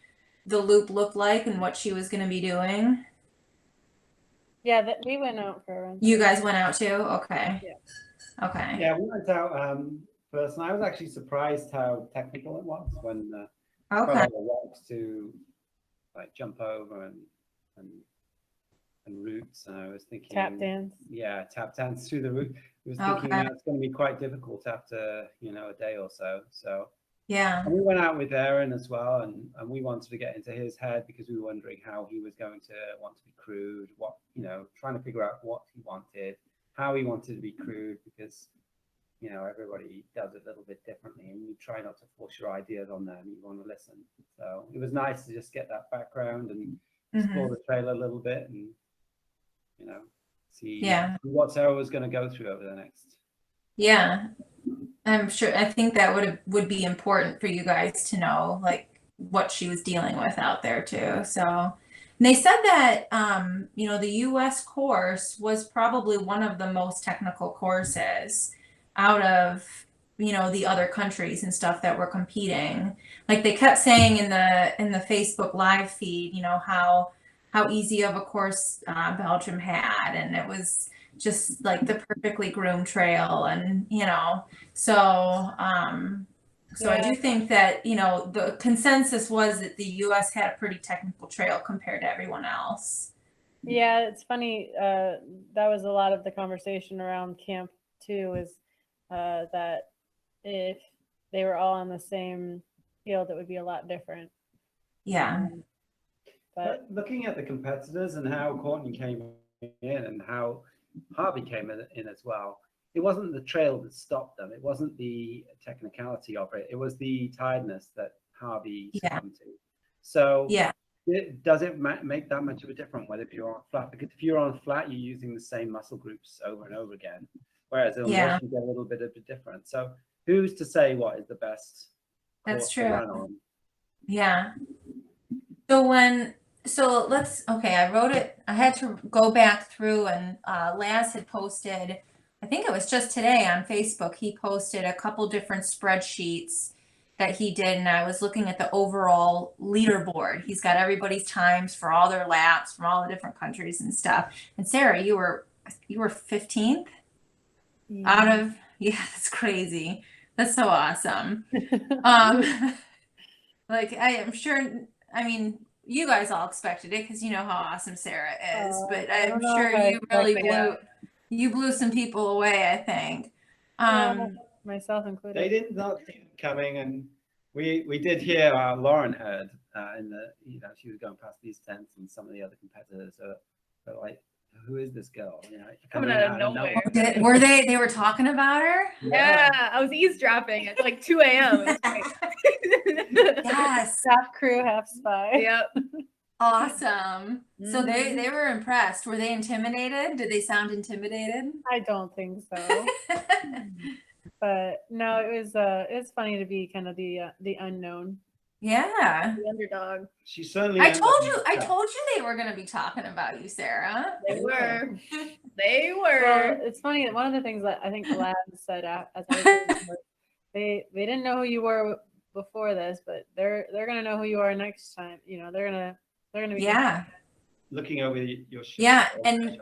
the loop looked like and what she was gonna be doing? that we went out for a run. You guys went out too? Okay. Yeah. Okay. Yeah, we went out first, and I was actually surprised how technical it was when quite a Okay. lot of rocks to like jump over and roots. And I was thinking Tap dance. Yeah, tap dance through the root. I was thinking Okay. that's going to be quite difficult after a day or so. So Yeah. and we went out with Aaron as well, and we wanted to get into his head because we were wondering how he was going to want to be crewed, trying to figure out what he wanted, how he wanted to be crewed, because everybody does it a little bit differently, and you try not to force your ideas on them. You want to listen. So it was nice to just get that background and explore the trail a little bit, and see Yeah. what Sarah was going to go through over the next Yeah, I'm sure. I think that would be important for you guys to know, like what she was dealing with out there too. So, and they said that the U.S. course was probably one of the most technical courses out of the other countries and stuff that were competing. Like they kept saying in the Facebook live feed, how easy of a course Belgium had, and it was just like the perfectly groomed trail, and so I Yeah. do think that, the consensus was that the US had a pretty technical trail compared to everyone else. Yeah, it's funny. That was a lot of the conversation around camp too, is that if they were all on the same field, it would be a lot different. Yeah. But looking at the competitors and how Courtney came in and how Harvey came in as well, it wasn't the trail that stopped them. It wasn't the technicality of it. It was the tiredness that Harvey succumbed to. So Yeah. does it make that much of a difference whether you're on flat? Because if you're on flat, you're using the same muscle groups over and over again. Whereas on Yeah. this, you get a little bit of a difference. So who's to say what is the best That's course to true. run on? Yeah. I wrote it. I had to go back through, and Laz had posted, I think it was just today on Facebook, he posted a couple different spreadsheets that he did, and I was looking at the overall leaderboard. He's got everybody's times for all their laps from all the different countries and stuff. And Sarah, you were 15th out of, yeah, that's crazy. That's so awesome. Like I am sure, I mean, you guys all expected it because you know how awesome Sarah is, but I I'm don't know sure if I you really expected you blew some people away, I think. Yeah, myself included. They did not see it coming, and we did hear Lauren heard in the she was going past these tents, and some of the other competitors are like, who is this girl? Coming out of nowhere. Were they were talking about her? Yeah, I was eavesdropping at like 2 a.m. It was great. Yes. Half crew, half spy. Yep. Awesome. So they were impressed. Were they intimidated? Did they sound intimidated? I don't think so. But no, it was funny to be kind of the unknown. Yeah. The underdog. She certainly. I told you they were going to be talking about you, Sarah. They were. They were. Well, it's funny that one of the things that I think the lads said as I was was they didn't know who you were before this, but they're gonna know who you are next time. They're gonna be looking over your shoulder. Yeah, and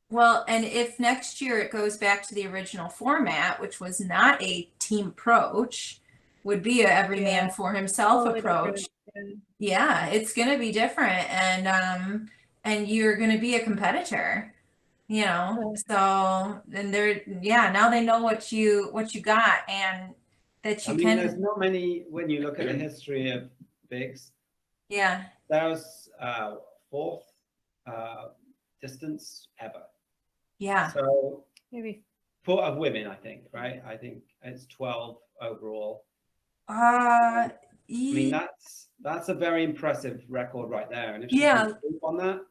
well, and if next year it goes back to the original format, which was not a team approach, would be a every man for himself totally approach. different. Yeah, it's gonna be different, and you're gonna be a competitor, so and now they know what you got, and that you can. There's not many when you look at the history of bigs. Yeah. That was fourth distance ever. Yeah. So Maybe of women, I think, right? I think it's 12 overall. I mean, that's a very impressive record right there. And if she Yeah. can improve on that,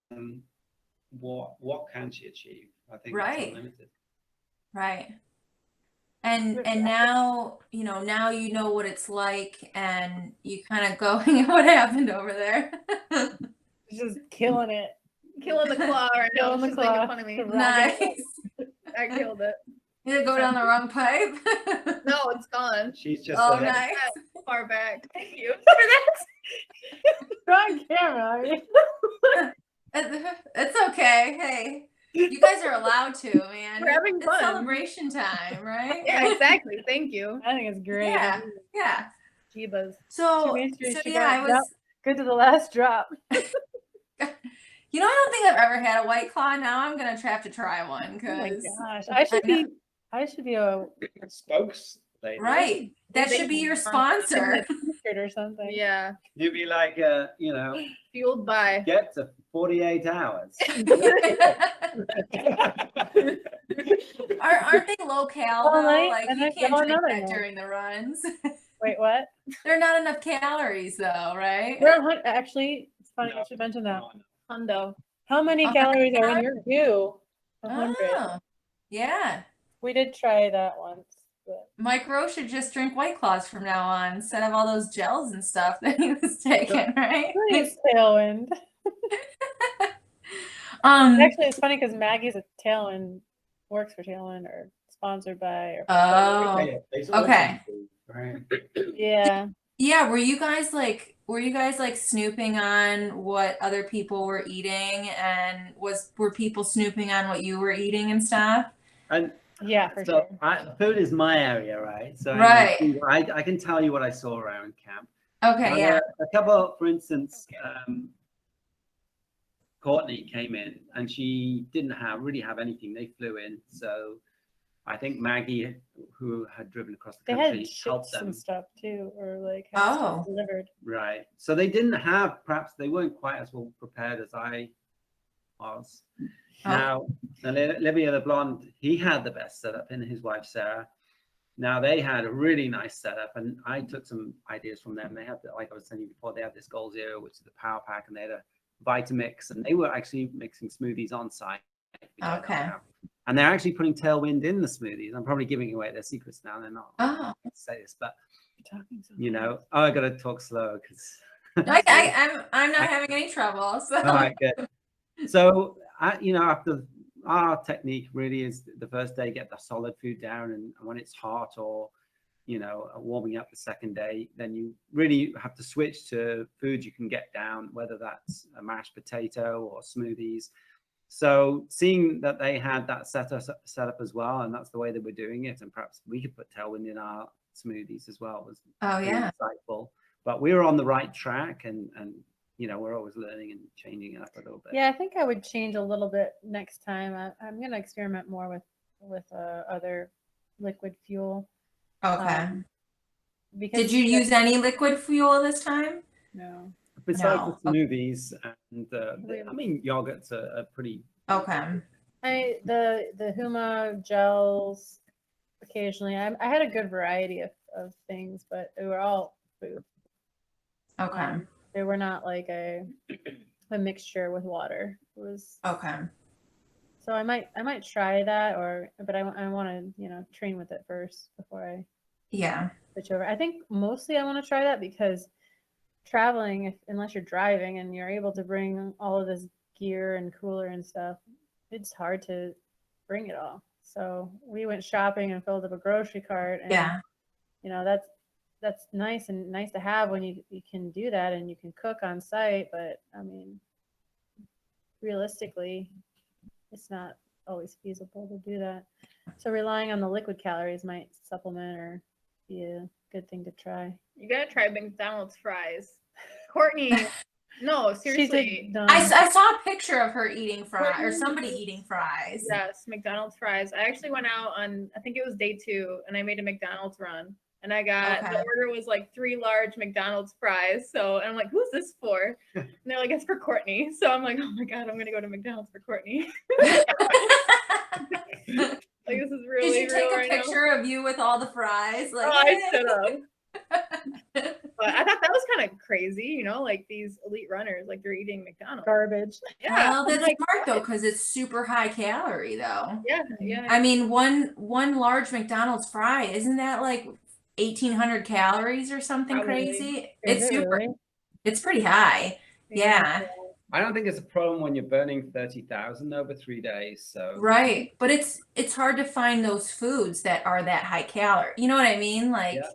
then what can she achieve? I think Right. it's unlimited. Right. And now now you know what it's like, and you kind of go, what happened over there? just killing it. Killing the claw right now. Killing the She's claw. making fun of me. Nice. I killed it. Did it go down the wrong pipe? No, it's gone. She's just Nice. Far back. Thank you for You're on camera. It's okay. Hey, you guys are allowed to, man. We're having It's fun. celebration time, right? Yeah, exactly. Thank you. I think it's great. Yeah. Yeah. Jeebas. So yeah, I was good to the last drop. I don't think I've ever had a White Claw. Now I'm gonna have to try one Oh my because gosh, I should be a spokes lady. right. That should be your sponsor. or something. Yeah. You'd be like, Fueled by. get to 48 hours. Aren't they low cal All though? night, Like and you then can't go drink another that night. during the runs. Wait, what? There are not enough calories though, right? Actually, it's funny No. you should mention that. Hundo. How many 100 calories are in your queue? 100. Oh, Yeah. We did try that once, but Mike Rowe should just drink White Claws from now on instead of all those gels and stuff that he was taking, right? it's Tailwind. Actually, it's funny because Maggie's a Tailwind, works for Tailwind or sponsored by. Or Oh, Yeah, they sort of okay. improve, right? yeah. Yeah, were you guys like snooping on what other people were eating, and were people snooping on what you were eating and stuff? And Yeah, for so sure. food is my area, right? So Right. I can tell you what I saw around camp. Okay, Now, yeah. a couple, for instance, Courtney came in and she didn't really have anything. They flew in, so I think Maggie, who had driven across the They country, had helped chips them. and stuff too, or like had stuff Oh. delivered. Right. So they didn't have, perhaps they weren't quite as well prepared as I was. Oh. Now, Olivia the blonde, he had the best setup, and his wife Sarah. Now they had a really nice setup, and I took some ideas from them. They had, like I was telling you before, they had this Goal Zero, which is the power pack, and they had a Vitamix, and they were actually mixing smoothies on site. which I don't Okay. have. And they're actually putting Tailwind in the smoothies. I'm probably giving away their secrets now. They're not. Oh. I can't say this, but Talking so you know, I got to talk slow because. I'm not having any trouble. So. All right, good. So, after our technique really is the first day, get the solid food down, and when it's hot or, warming up the second day, then you really have to switch to foods you can get down, whether that's a mashed potato or smoothies. So seeing that they had that set up as well, and that's the way they were doing it, and perhaps we could put Tailwind in our smoothies as well, was Oh yeah. insightful. But we were on the right track, and we're always learning and changing it up a little bit. Yeah, I think I would change a little bit next time. I'm going to experiment more with other liquid fuel. Okay. Because Did you use any liquid fuel this time? No. Besides No. the smoothies and yogurts are pretty. Okay. The Huma gels occasionally. I had a good variety of things, but they were all food. Okay. They were not like a mixture with water. It was Okay. so I might try that, but I want to train with it first before I Yeah. switch over. I think mostly I want to try that because traveling, unless you're driving and you're able to bring all of this gear and cooler and stuff, it's hard to bring it all. So we went shopping and filled up a grocery cart, and Yeah. that's nice to have when you can do that and you can cook on site. But I mean, realistically, it's not always feasible to do that. So relying on the liquid calories might supplement or be a good thing to try. You gotta try McDonald's fries. Courtney, no, seriously. I saw a picture of her eating fries, or somebody eating fries. Yes, McDonald's fries. I actually went out on, I think it was day 2, and I made a McDonald's run. And I got, Okay. the order was like 3 large McDonald's fries. So, and I'm like, who's this for? And they're like, it's for Courtney. So I'm like, oh my God, I'm going to go to McDonald's for Courtney. Like, this is really Did you take real a right now. picture of you with all the fries? Like, Oh, I should have. But I thought that was kind of crazy, like these elite runners, like they're eating McDonald's. Garbage. Yeah. Well, that's like, smart though, because it's super high calorie though. Yeah. I mean, one large McDonald's fry, isn't that like 1,800 calories or something Probably. crazy? Is It's it super. really? It's pretty high. Yeah. I don't think it's a problem when you're burning 30,000 over 3 days. So Right. But it's hard to find those foods that are that high calorie. You know what I mean? Like, Yeah.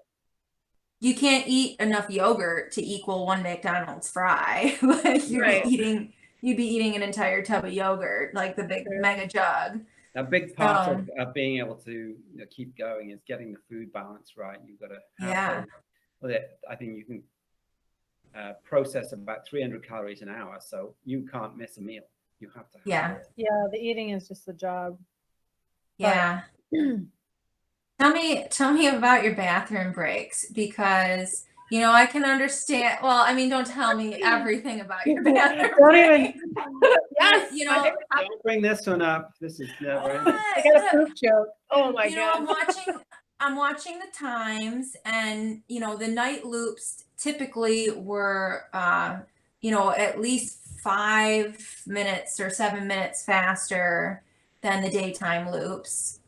you can't eat enough yogurt to equal one McDonald's fry. Like Right. you'd be eating an entire tub of yogurt, like the big mega jug. a big part of being able to keep going is getting the food balance right. You've got to have I think you can process about 300 calories an hour, so you can't miss a meal. You have to have it. Yeah, the eating is just the job. Yeah. Tell me about your bathroom breaks, because I can understand. Well, I mean, don't tell me everything about your bathroom Don't break. even. Yes. Don't bring this one up. This is never ending. I got a poop joke. Oh my God. I'm watching the times, and the night loops typically were at least 5 minutes or 7 minutes faster than the daytime loops.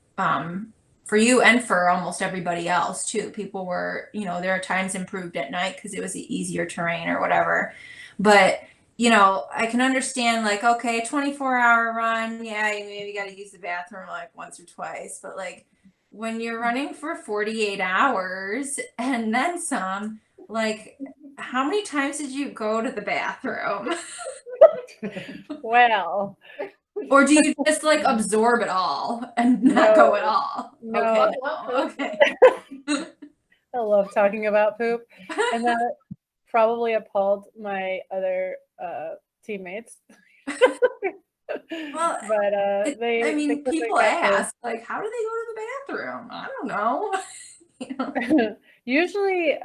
For you and for almost everybody else too. People were, there are times improved at night because it was easier terrain or whatever. But I can understand like, okay, 24-hour run, yeah, you maybe got to use the bathroom like once or twice, but like when you're running for 48 hours and then some, like how many times did you go to the bathroom? Well, Or do you just like absorb it all and not go at all? No. Okay. No. Okay. I love talking about poop, and that probably appalled my other teammates. Well, but they people ask, like, how do they go to the bathroom? I don't know. Usually,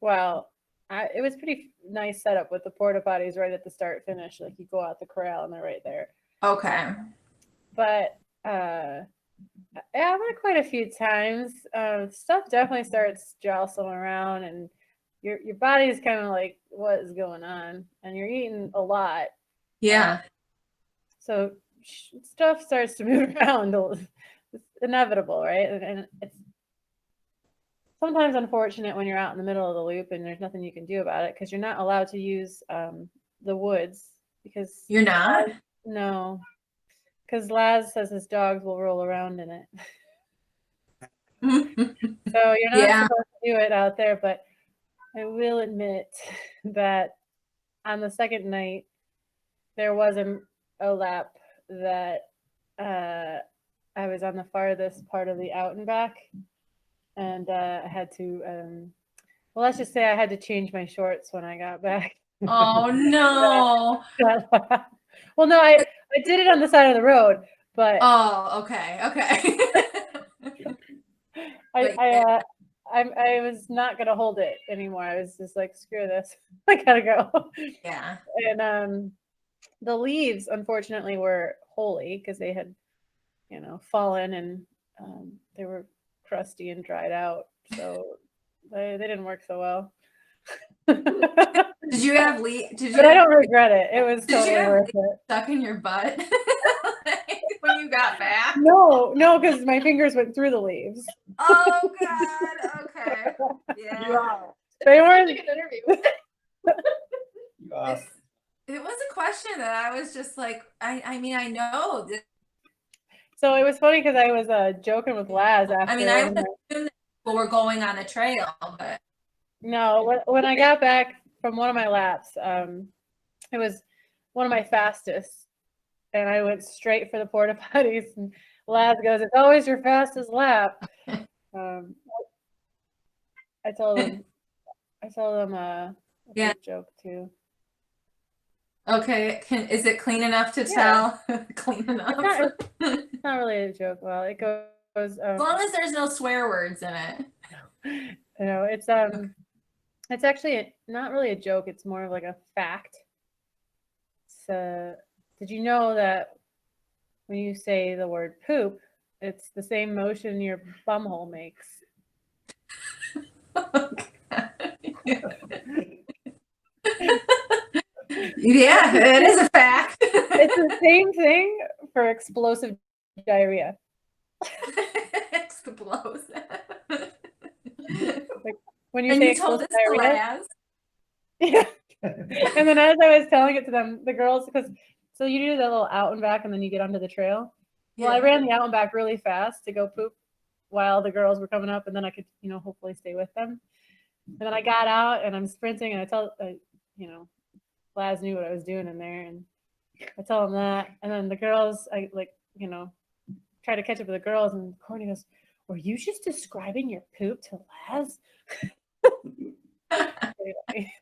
well, it was pretty nice setup with the porta potties right at the start finish. Like you go out the corral and they're right there. Okay. But yeah, I went quite a few times. Stuff definitely starts jostling around, and your body's kind of like, what is going on? And you're eating a lot. Yeah. So stuff starts to move around. It's inevitable, right? And it's sometimes unfortunate when you're out in the middle of the loop and there's nothing you can do about it because you're not allowed to use the woods because You're not? No, because Laz says his dogs will roll around in it. So you're not supposed to do it out there, but I will admit that on the second night, there was a lap that I was on the farthest part of the out and back, and I had to, well, let's just say I had to change my shorts when I got back. Oh, no. Well, no, I did it on the side of the road, but Oh, okay. Okay. I was not gonna hold it anymore. I was just like, screw this, I gotta go. Yeah. And the leaves, unfortunately, were holy because they had, fallen and they were crusty and dried out, so they didn't work so well. Did you have But I don't regret it. It was totally worth it. Stuck in your butt when you got back? No, because my fingers went through the leaves. Oh God. Okay. Yeah. They weren't. Like an interview. It was a question that I was just like, I mean, I know that. So it was funny because I was joking with Laz after. I mean, I would assume that people were going on a trail, but no, when I got back from one of my laps, it was one of my fastest, and I went straight for the porta potties. And Laz goes, "It's always your fastest lap." I told him a joke too. Okay, is it clean enough to tell? Clean enough. It's not really a joke. Well, it goes. As long as there's no swear words in it. It's actually not really a joke. It's more of like a fact. So, did you know that when you say the word poop, it's the same motion your bumhole makes? Yeah, it is a fact. It's the same thing for explosive diarrhea. Explosive. Like when you and say you told explosive this diarrhea. to Laz? Yeah. And then as I was telling it to them, the girls, because so you do that little out and back and then you get onto the trail. Well, I ran the out and back really fast to go poop while the girls were coming up, and then I could, hopefully stay with them. And then I got out and I'm sprinting, and I tell, Laz knew what I was doing in there, and I tell him that. And then the girls, I try to catch up with the girls, and Courtney goes, "Were you just describing your poop to Laz?" Anyway.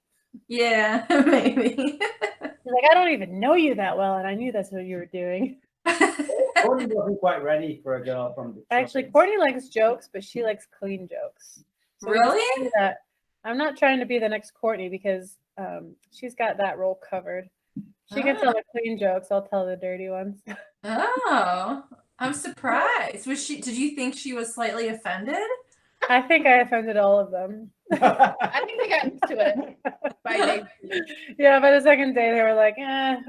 Yeah, maybe. She's like, "I don't even know you that well, and I knew that's what you were doing." Courtney wasn't quite ready for a girl from the Actually, tropics. Courtney likes jokes, but she likes clean jokes. So Really? that I'm not trying to be the next Courtney because she's got that role covered. She can tell the clean jokes. I'll tell the dirty ones. Oh, I'm surprised. Did you think she was slightly offended? I think I offended all of them. I think they got used to it by day 2. Yeah, by the second day they were like,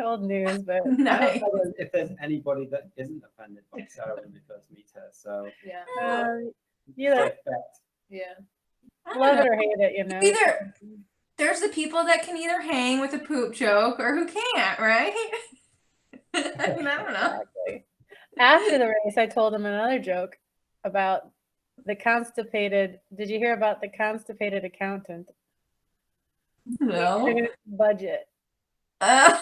old news, but I don't Nice. know if there's anybody that isn't offended by Sarah when we first meet her. So Yeah. you either effect. Yeah. I don't love know. it or hate it, you know. Either there's the people that can either hang with a poop joke or who can't, right? I mean, I don't know. Exactly. After the race, I told him another joke about the constipated. Did you hear about the constipated accountant? No. Budget. That's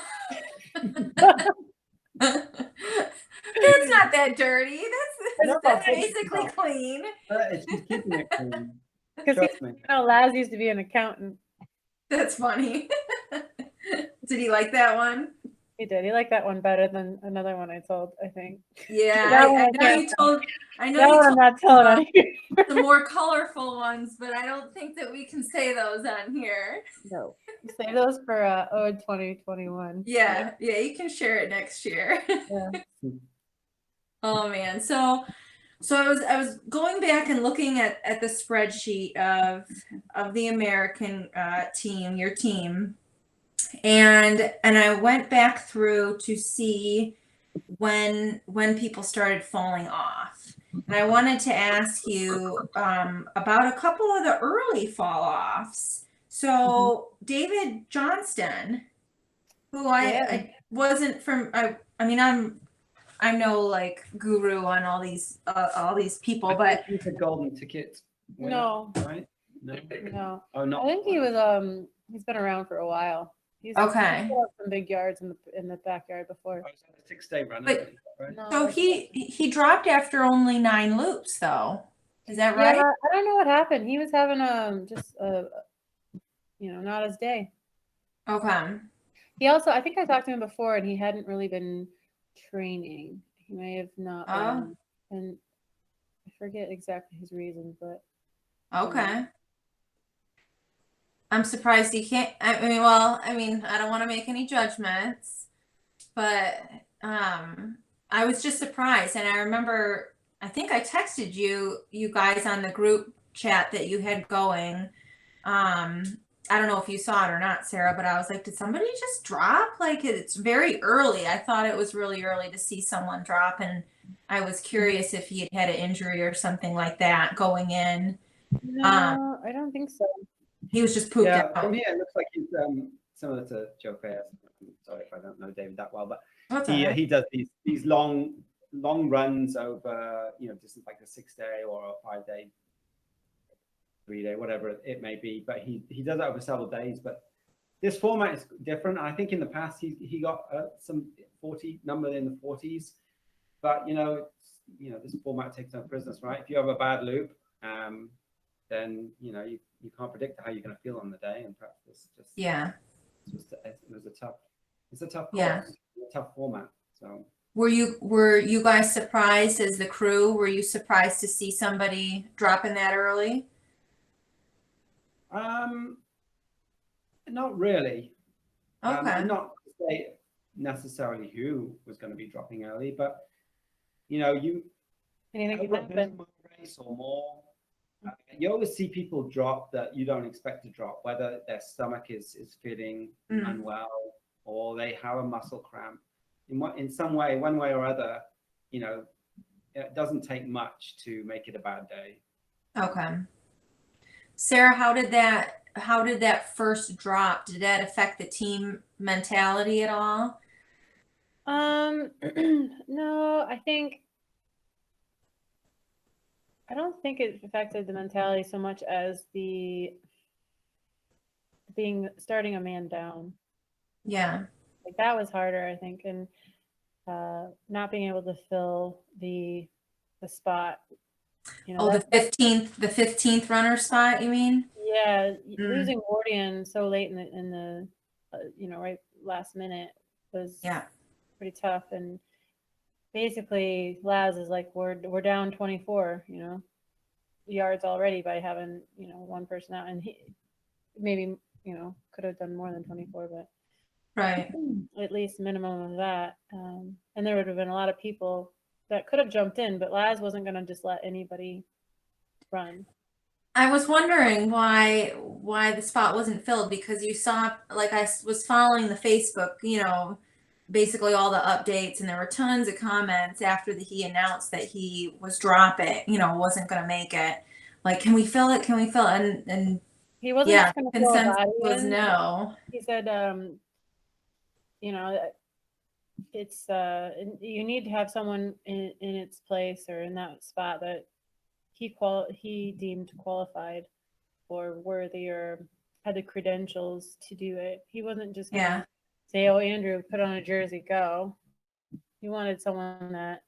not that dirty. No, That's it's basically not. clean. It's just keeping it clean. Because Trust me. Laz used to be an accountant. That's funny. Did he like that one? He did. He liked that one better than another one I told, I think. Yeah, That I one I know can't you told. I know That you one I'm told not telling on here. the more colorful ones, but I don't think that we can say those on here. No. Save those for Ode 2021. Yeah, you can share it next year. Yeah. Oh man, so I was going back and looking at the spreadsheet of the American team, your team, and I went back through to see when people started falling off. And I wanted to ask you about a couple of the early fall offs. So David Johnston, who I wasn't from, I mean I'm no like guru on all these people, I but think he's a golden ticket winner, No. right? No. No. Oh, not. I think he was he's been around for a while. He's Okay. He's put up some big yards in the backyard before. Oh, it's a 6-day run, But- isn't it? Right? No, so he dropped after only 9 loops though. Is that yeah, right? I don't know what happened. He was having just not his day. Okay. He also, I think I talked to him before, and he hadn't really been training. He may have not been, and I forget exactly his reason, but Okay. I'm surprised he can't. I mean, well, I mean, I don't want to make any judgments, but I was just surprised, and I remember, I think I texted you guys on the group chat that you had going. I don't know if you saw it or not, Sarah, but I was like, did somebody just drop? Like, it's very early. I thought it was really early to see someone drop, and I was curious if he had an injury or something like that going in. no, I don't think so. He was just pooped Yeah, out. from here it looks like he's similar to Joe Fair. I'm sorry if I don't know David that well, but What's that? he does these long runs over distance like a 6-day or a 5-day, 3-day, whatever it may be. But he does it over several days. But this format is different. I think in the past he got some 40 number in the 40s, but this format takes no prisoners, right? If you have a bad loop, then you can't predict how you're going to feel on the day, and perhaps this just it's a tough course, a tough format. So Were you guys surprised as the crew? Were you surprised to see somebody dropping that early? not really. Okay. Not to say necessarily who was going to be dropping early, but Anything could over a happen. race or more, you always see people drop that you don't expect to drop, whether their stomach is feeling unwell or they have a muscle cramp. In some way, one way or other, it doesn't take much to make it a bad day. Okay. Sarah, how did that first drop? Did that affect the team mentality at all? No, I don't think it affected the mentality so much as starting a man down. Yeah. Like that was harder, I think, and not being able to fill the spot. The 15th runner spot, you mean? Yeah, losing Wardian so late in the right last minute was pretty tough, and basically Laz is like we're down 24 yards already by having one person out, and he maybe could have done more than 24, but right, at least minimum of that, and there would have been a lot of people that could have jumped in, but Laz wasn't going to just let anybody run. I was wondering why the spot wasn't filled, because you saw, like, was following the Facebook, basically all the updates, and there were tons of comments after he announced that he was dropping, wasn't going to make it. Like, can we fill it? Can we fill it? And He wasn't yeah, just going to throw a consensus body was in. no. He said, you know, it's you need to have someone in its place or in that spot that he deemed qualified or worthy or had the credentials to do it. He wasn't just going to Yeah. say, "Oh, Andrew, put on a jersey, go." He wanted someone that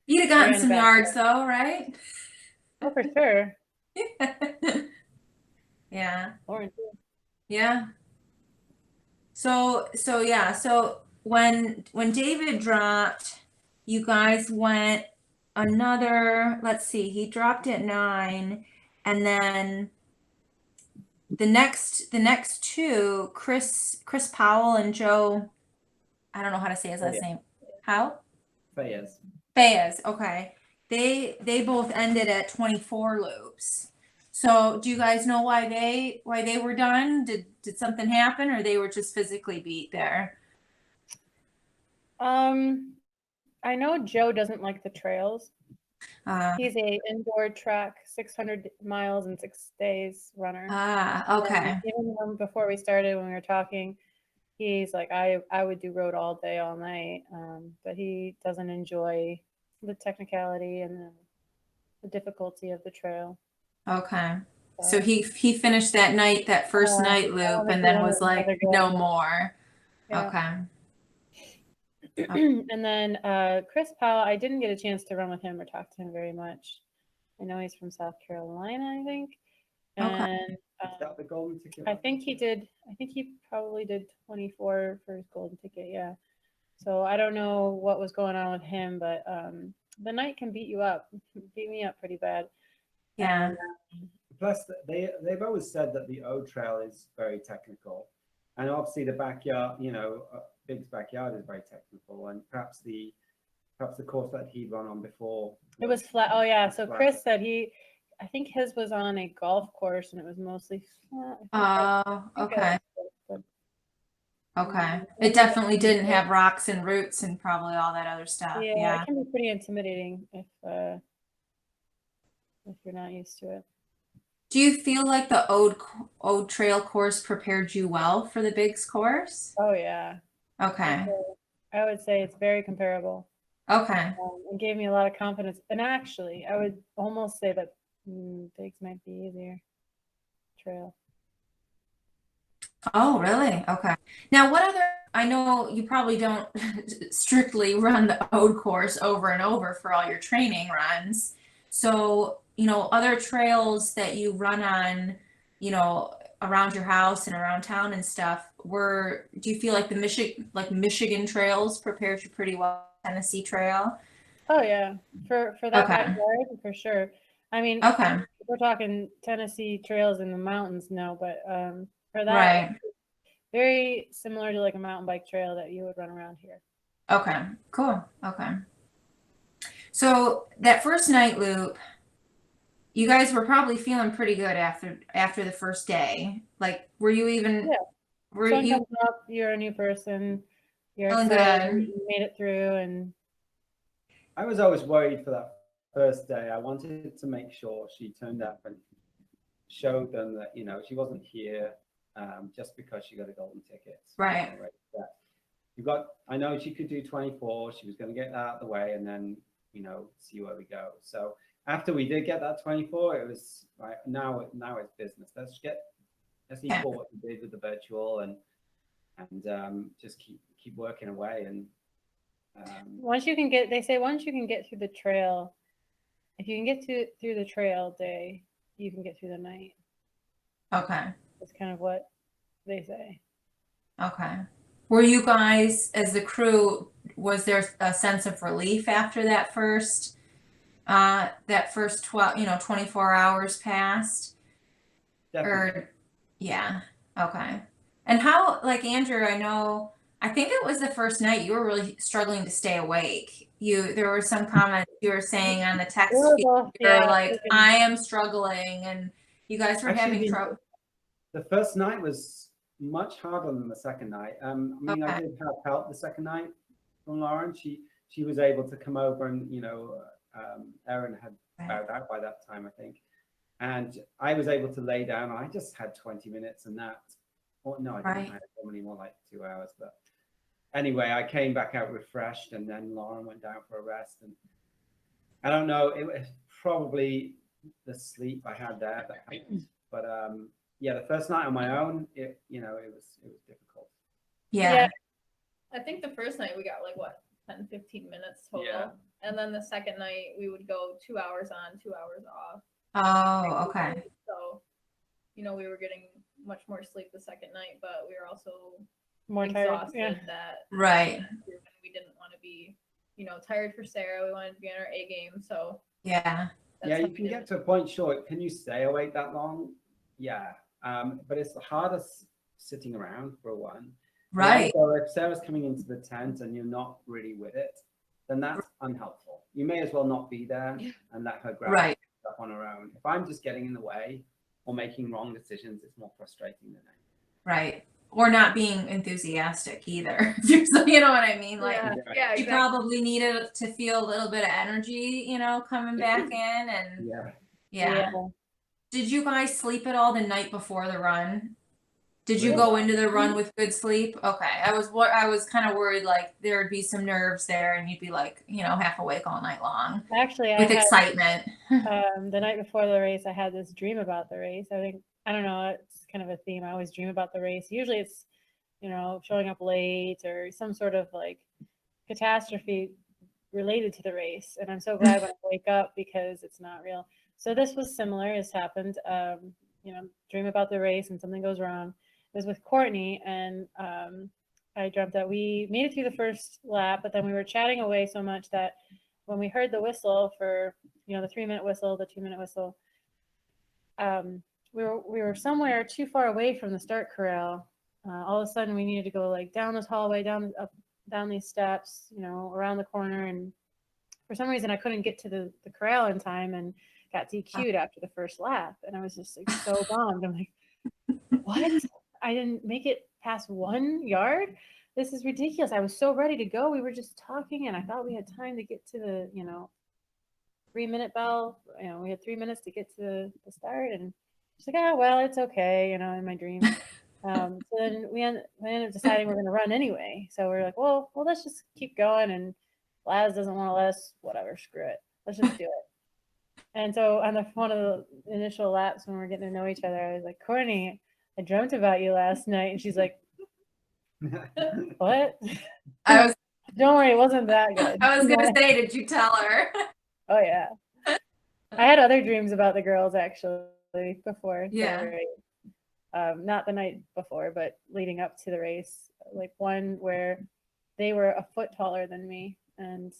You'd have gotten ran some back yards though, right? Oh, for sure. Yeah. Orange. Yeah. So yeah, so when David dropped, you guys went another, let's see, he dropped at 9, and then the next two, Chris Powell and Joe, I don't know how to say his last name. How? Fayez. Fayez, okay. They both ended at 24 loops. So do you guys know why they were done? Did something happen, or they were just physically beat there? I know Joe doesn't like the trails. Uh, He's a indoor track, 600 miles in 6 days runner. okay. Even before we started, when we were talking, he's like, I would do road all day, all night, but he doesn't enjoy the technicality and the difficulty of the trail. Okay. So he finished that first night loop, and then was like, no more. Yeah. Okay. And then Chris Powell, I didn't get a chance to run with him or talk to him very much. I know he's from South Carolina, I think. Okay. And Is that the golden ticket? I think he probably did 24 for his golden ticket. Yeah. So I don't know what was going on with him, but the night can beat you up. Beat me up pretty bad. Yeah. Plus, they've always said that the O Trail is very technical, and obviously the backyard, Big's backyard is very technical, and perhaps the course that he'd run on before. It was flat. Oh yeah. So flat. Chris said I think his was on a golf course and it was mostly flat. Okay. But, Okay. It definitely didn't have rocks and roots and probably all that other stuff. yeah, it can be pretty intimidating if you're not used to it. Do you feel like the Ode Trail course prepared you well for the Bigs course? Oh yeah. Okay. I would say it's very comparable. Okay. It gave me a lot of confidence. And actually, I would almost say that Bigs might be easier trail. Oh, really? Okay. Now, what other, I know you probably don't strictly run the Ode course over and over for all your training runs. So, other trails that you run on, around your house and around town and stuff, do you feel like the Michigan trails prepared you pretty well? Tennessee Trail? Oh yeah. For that Okay. backyard, for sure. I mean, Okay. if we're talking Tennessee trails in the mountains, no, but for that, Right. very similar to like a mountain bike trail that you would run around here. Okay, cool. Okay. So that first night loop, you guys were probably feeling pretty good after the first day. Like, were you even? Yeah. Were Sun you comes up, you're a new person, you're feeling excited, good? you made it through, and I was always worried for that first day. I wanted to make sure she turned up and showed them that she wasn't here just because she got a golden ticket. Right. I know she could do 24. She was going to get that out of the way and then see where we go. So after we did get that 24, it was right now it's business. Let's see what we did with the virtual and just keep working away. And once you can get through the trail, if you can get through the trail day, you can get through the night. Okay. That's kind of what they say. Okay. Were you guys, as the crew, was there a sense of relief after that first 24 hours passed? definitely. Yeah. Okay. And how, like, Andrew, I think it was the first night you were really struggling to stay awake. There were some comments you were saying on the text feed. You're like, I am struggling, and You guys were Actually, having trouble. the first night was much harder than the second night. I mean, I Okay. did have help the second night from Lauren. She was able to come over, and Erin had bowed out by that time, I think, and I was able to lay down. I just had 20 minutes, and that. Or no, I didn't. Right. I had probably more like 2 hours, but anyway, I came back out refreshed, and then Lauren went down for a rest, and I don't know. It was probably the sleep I had there that helped. But yeah, the first night on my own, it was difficult. Yeah. I think the first night we got like what 10, 15 minutes total. Yeah. And then the second night we would go 2 hours on, 2 hours off. Oh, okay. So, we were getting much more sleep the second night, but we were also More tired. exhausted Yeah. that Right. we didn't want to be, tired for Sarah. We wanted to be on our A game. So Yeah. that's Yeah, how you we can did get it. to a point, sure. Can you stay awake that long? Yeah. But it's the hardest sitting around for one. Right. So if Sarah's coming into the tent and you're not really with it, then that's unhelpful. You may as well not be there and let her grab Right. stuff on her own. If I'm just getting in the way or making wrong decisions, it's more frustrating than anything. Right. Or not being enthusiastic either. You know what I mean? Like Yeah, Exactly. yeah, you exactly. probably needed to feel a little bit of energy, coming back in and Yeah. yeah. Did you guys sleep at all the night before the run? Did you Really? go into the run with good sleep? Okay. I was kind of worried like there would be some nerves there and you'd be like, half awake all night long Actually, with I had excitement. the night before the race, I had this dream about the race. I don't know, it's kind of a theme. I always dream about the race. Usually it's, showing up late or some sort of like catastrophe related to the race. And I'm so glad when I wake up because it's not real. So this was similar. It's happened. Dream about the race and something goes wrong. It was with Courtney, and I dreamt that we made it through the first lap, but then we were chatting away so much that when we heard the whistle for the 3-minute whistle, the 2-minute whistle, we were somewhere too far away from the start corral. All of a sudden, we needed to go like down this hallway, down these steps, around the corner, and for some reason, I couldn't get to the corral in time and got DQ'd after the first lap, and I was just like so bummed. I'm like, what? I didn't make it past 1 yard. This is ridiculous. I was so ready to go. We were just talking, and I thought we had time to get to the 3-minute bell. We had 3 minutes to get to the start, and she's like, oh well, it's okay. In my dream. So then we ended up deciding we're going to run anyway. So we're like, well, let's just keep going. And Laz doesn't want to let us. Whatever, screw it. Let's just do it. And so on one of the initial laps when we're getting to know each other, I was like, Courtney, I dreamt about you last night. And she's like, what? I was Don't worry, it wasn't that good. I was gonna say, did you tell her? Oh yeah. I had other dreams about the girls actually before Yeah. the race. Not the night before, but leading up to the race. Like one where they were a foot taller than me, and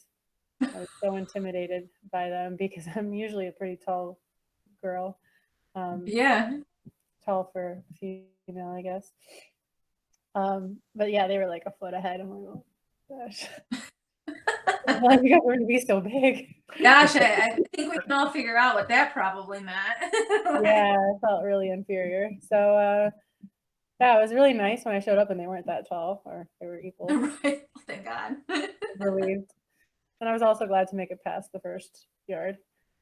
I was so intimidated by them because I'm usually a pretty tall girl. Yeah. Tall for a female, I guess. But yeah, they were like a foot ahead. I'm like, oh gosh. Why you going to be so big? Gosh, I think we can all figure out what that probably meant. Yeah, I felt really inferior. So yeah, it was really nice when I showed up and they weren't that tall, or they were equal. Right. Thank God. Relieved. And I was also glad to make it past the first yard.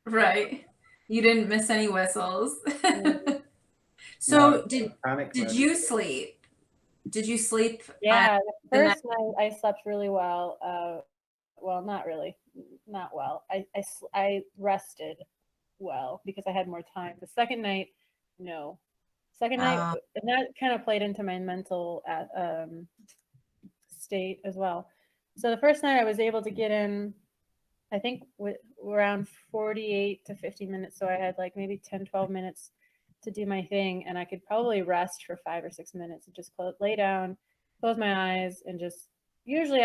Right. You didn't miss any whistles. Mm. So No, did panic mode. you sleep? Did you sleep? Yeah, the the night- first night I slept really well. Well, not really, not well. I rested well because I had more time. The second night, no. Second night, and that kind of played into my mental state as well. So the first night I was able to get in, I think with around 48 to 50 minutes. So I had like maybe 10, 12 minutes to do my thing, and I could probably rest for 5 or 6 minutes and just lay down, close my eyes, and just usually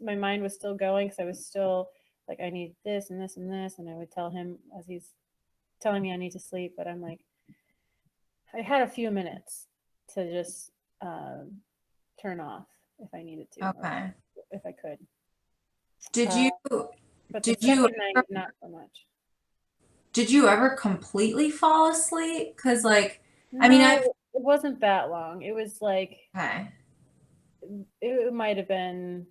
my mind was still going because I was still like, I need this and this and this, and I would tell him as he's telling me I need to sleep, but I'm like, I had a few minutes to just turn off if I needed to. Okay. If I could. Did you But Did the you second night, not so much. did you ever completely fall asleep? Because like, I mean, No, it wasn't that long. It was like, okay. it might have been,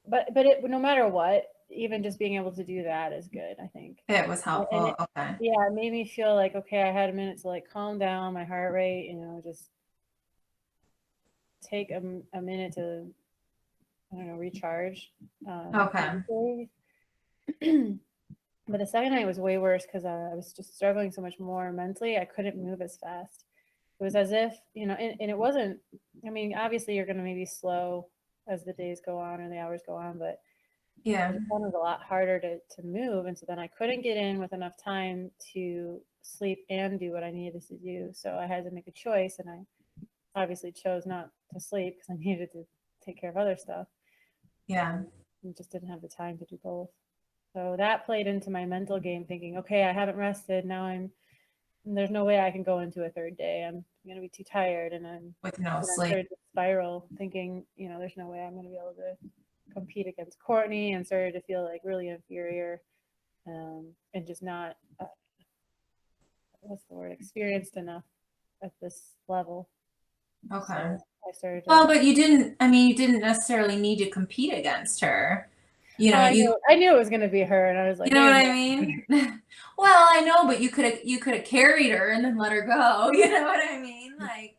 but it, no matter what, even just being able to do that is good, I think. It was And helpful. it, Okay. yeah, it made me feel like, okay, I had a minute to like calm down my heart rate, you know, just take a minute to, I don't know, recharge. Okay. Physically. But the second night was way worse because I was just struggling so much more mentally. I couldn't move as fast. It was as if, you know, and it wasn't, I mean, obviously you're going to maybe slow as the days go on or the hours go on, but Yeah. I just found it a lot harder to move. And so then I couldn't get in with enough time to sleep and do what I needed to do. So I had to make a choice, and I obviously chose not to sleep because I needed to take care of other stuff. Yeah. And just didn't have the time to do both. So that played into my mental game, thinking, okay, I haven't rested. Now there's no way I can go into a third day. I'm going to be too tired. And With no I sleep. started to spiral, thinking, you know, there's no way I'm going to be able to compete against Courtney, and started to feel like really inferior, and just not, what's the word, experienced enough at this level. Okay. So I started to, Well, but you didn't necessarily need to compete against her. You know, I knew it was going to be her, and I was like, you know what "There's I mean? Well, I know, but you could have carried her and then let her go. You know what I mean? Like,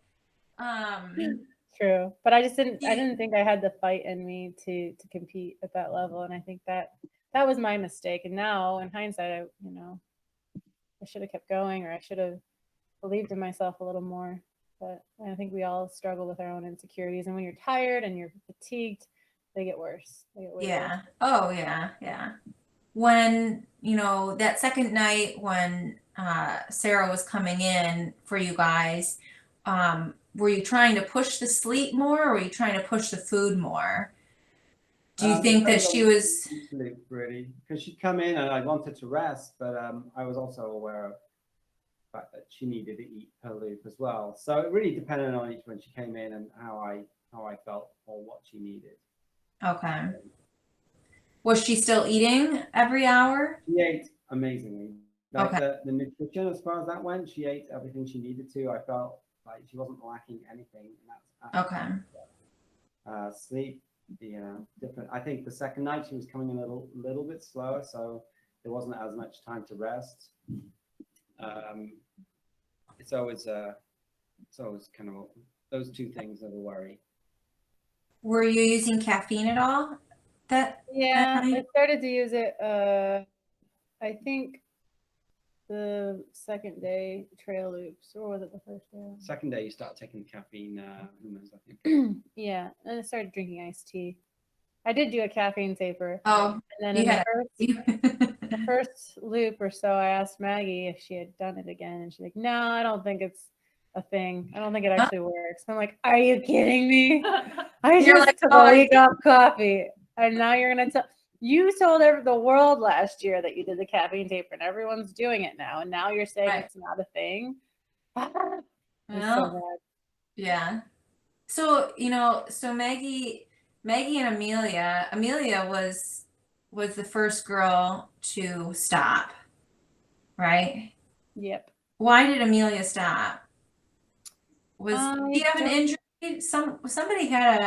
true, but I just didn't. I Yeah. didn't think I had the fight in me to compete at that level, and I think that was my mistake. And now, in hindsight, I should have kept going, or I should have believed in myself a little more. But I think we all struggle with our own insecurities, and when you're tired and you're fatigued, they get worse. They get way yeah. worse. Oh, yeah, yeah. When, you know, that second night when Sarah was coming in for you guys, were you trying to push the sleep more, or were you trying to push the food more? Do you think that she was? Sleep really, because she'd come in and I wanted to rest, but I was also aware of the fact that she needed to eat her loop as well. So it really depended on each when she came in and how I felt or what she needed. Okay. Was she still eating every hour? She ate amazingly. Like Okay. the nutrition, as far as that went, she ate everything she needed to. I felt like she wasn't lacking anything. And that's Okay. sleep, different. I think the second night she was coming in a little bit slower, so there wasn't as much time to rest. It's always kind of those two things that are a worry. Were you using caffeine at all? Yeah, I night? started to use it. I think the second day trail loops, or was it the first day? Second day you start taking caffeine hormones, I think. Yeah, and I started drinking iced tea. I did do a caffeine taper. Oh, And then you in had the first loop or so, I asked Maggie if she had done it again, and she's like, "No, I don't think it's a thing. I don't think it actually works." I'm like, "Are you kidding me? I You're just like, took "Oh, a I week off coffee, and now you're gonna tell." You told the world last year that you did the caffeine taper, and everyone's doing it now, and now you're saying Right. it's not a thing. It's Well, so bad. yeah. So, you know, so Maggie and Amelia was the first girl to stop, right? Yep. Why did Amelia stop? Did I she have an don't injury? Somebody had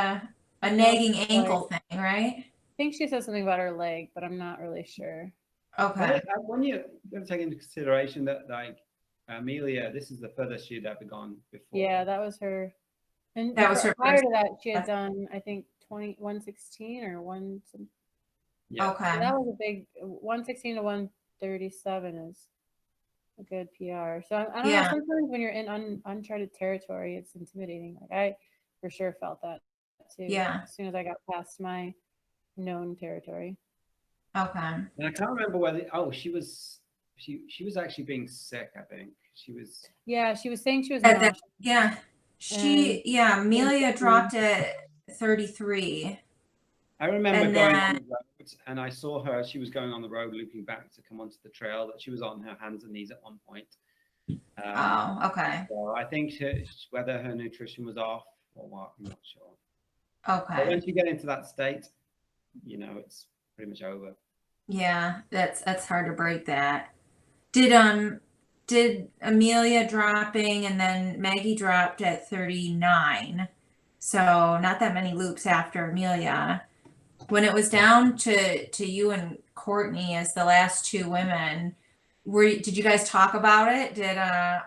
a nagging ankle thing, right? think she said something about her leg, but I'm not really sure. Okay. When you take into consideration that like Amelia, this is the furthest she'd ever gone before. Yeah, that was her. And That was her prior first. to that, she had done, I think, 116 or one. Yeah. Okay. So that was a big 116 to 137 is a good PR. So I don't know. Yeah. Sometimes when you're in uncharted territory, it's intimidating. Like I for sure felt that too. Yeah. As soon as I got past my known territory. Okay. And I can't remember whether she was actually being sick, I think. She was Yeah, she was saying she was Yeah. nauseous. Amelia dropped at 33. I remember And going then- on the road and I saw her, she was going on the road looping back to come onto the trail, that she was on her hands and knees at one point. Oh, okay. So I think whether her nutrition was off or what, I'm not sure. Okay. But once you get into that state, you know, it's pretty much over. Yeah, that's hard to break that. Did Amelia dropping and then Maggie dropped at 39. So not that many loops after Amelia. When it was down to you and Courtney as the last two women, did you guys talk about it?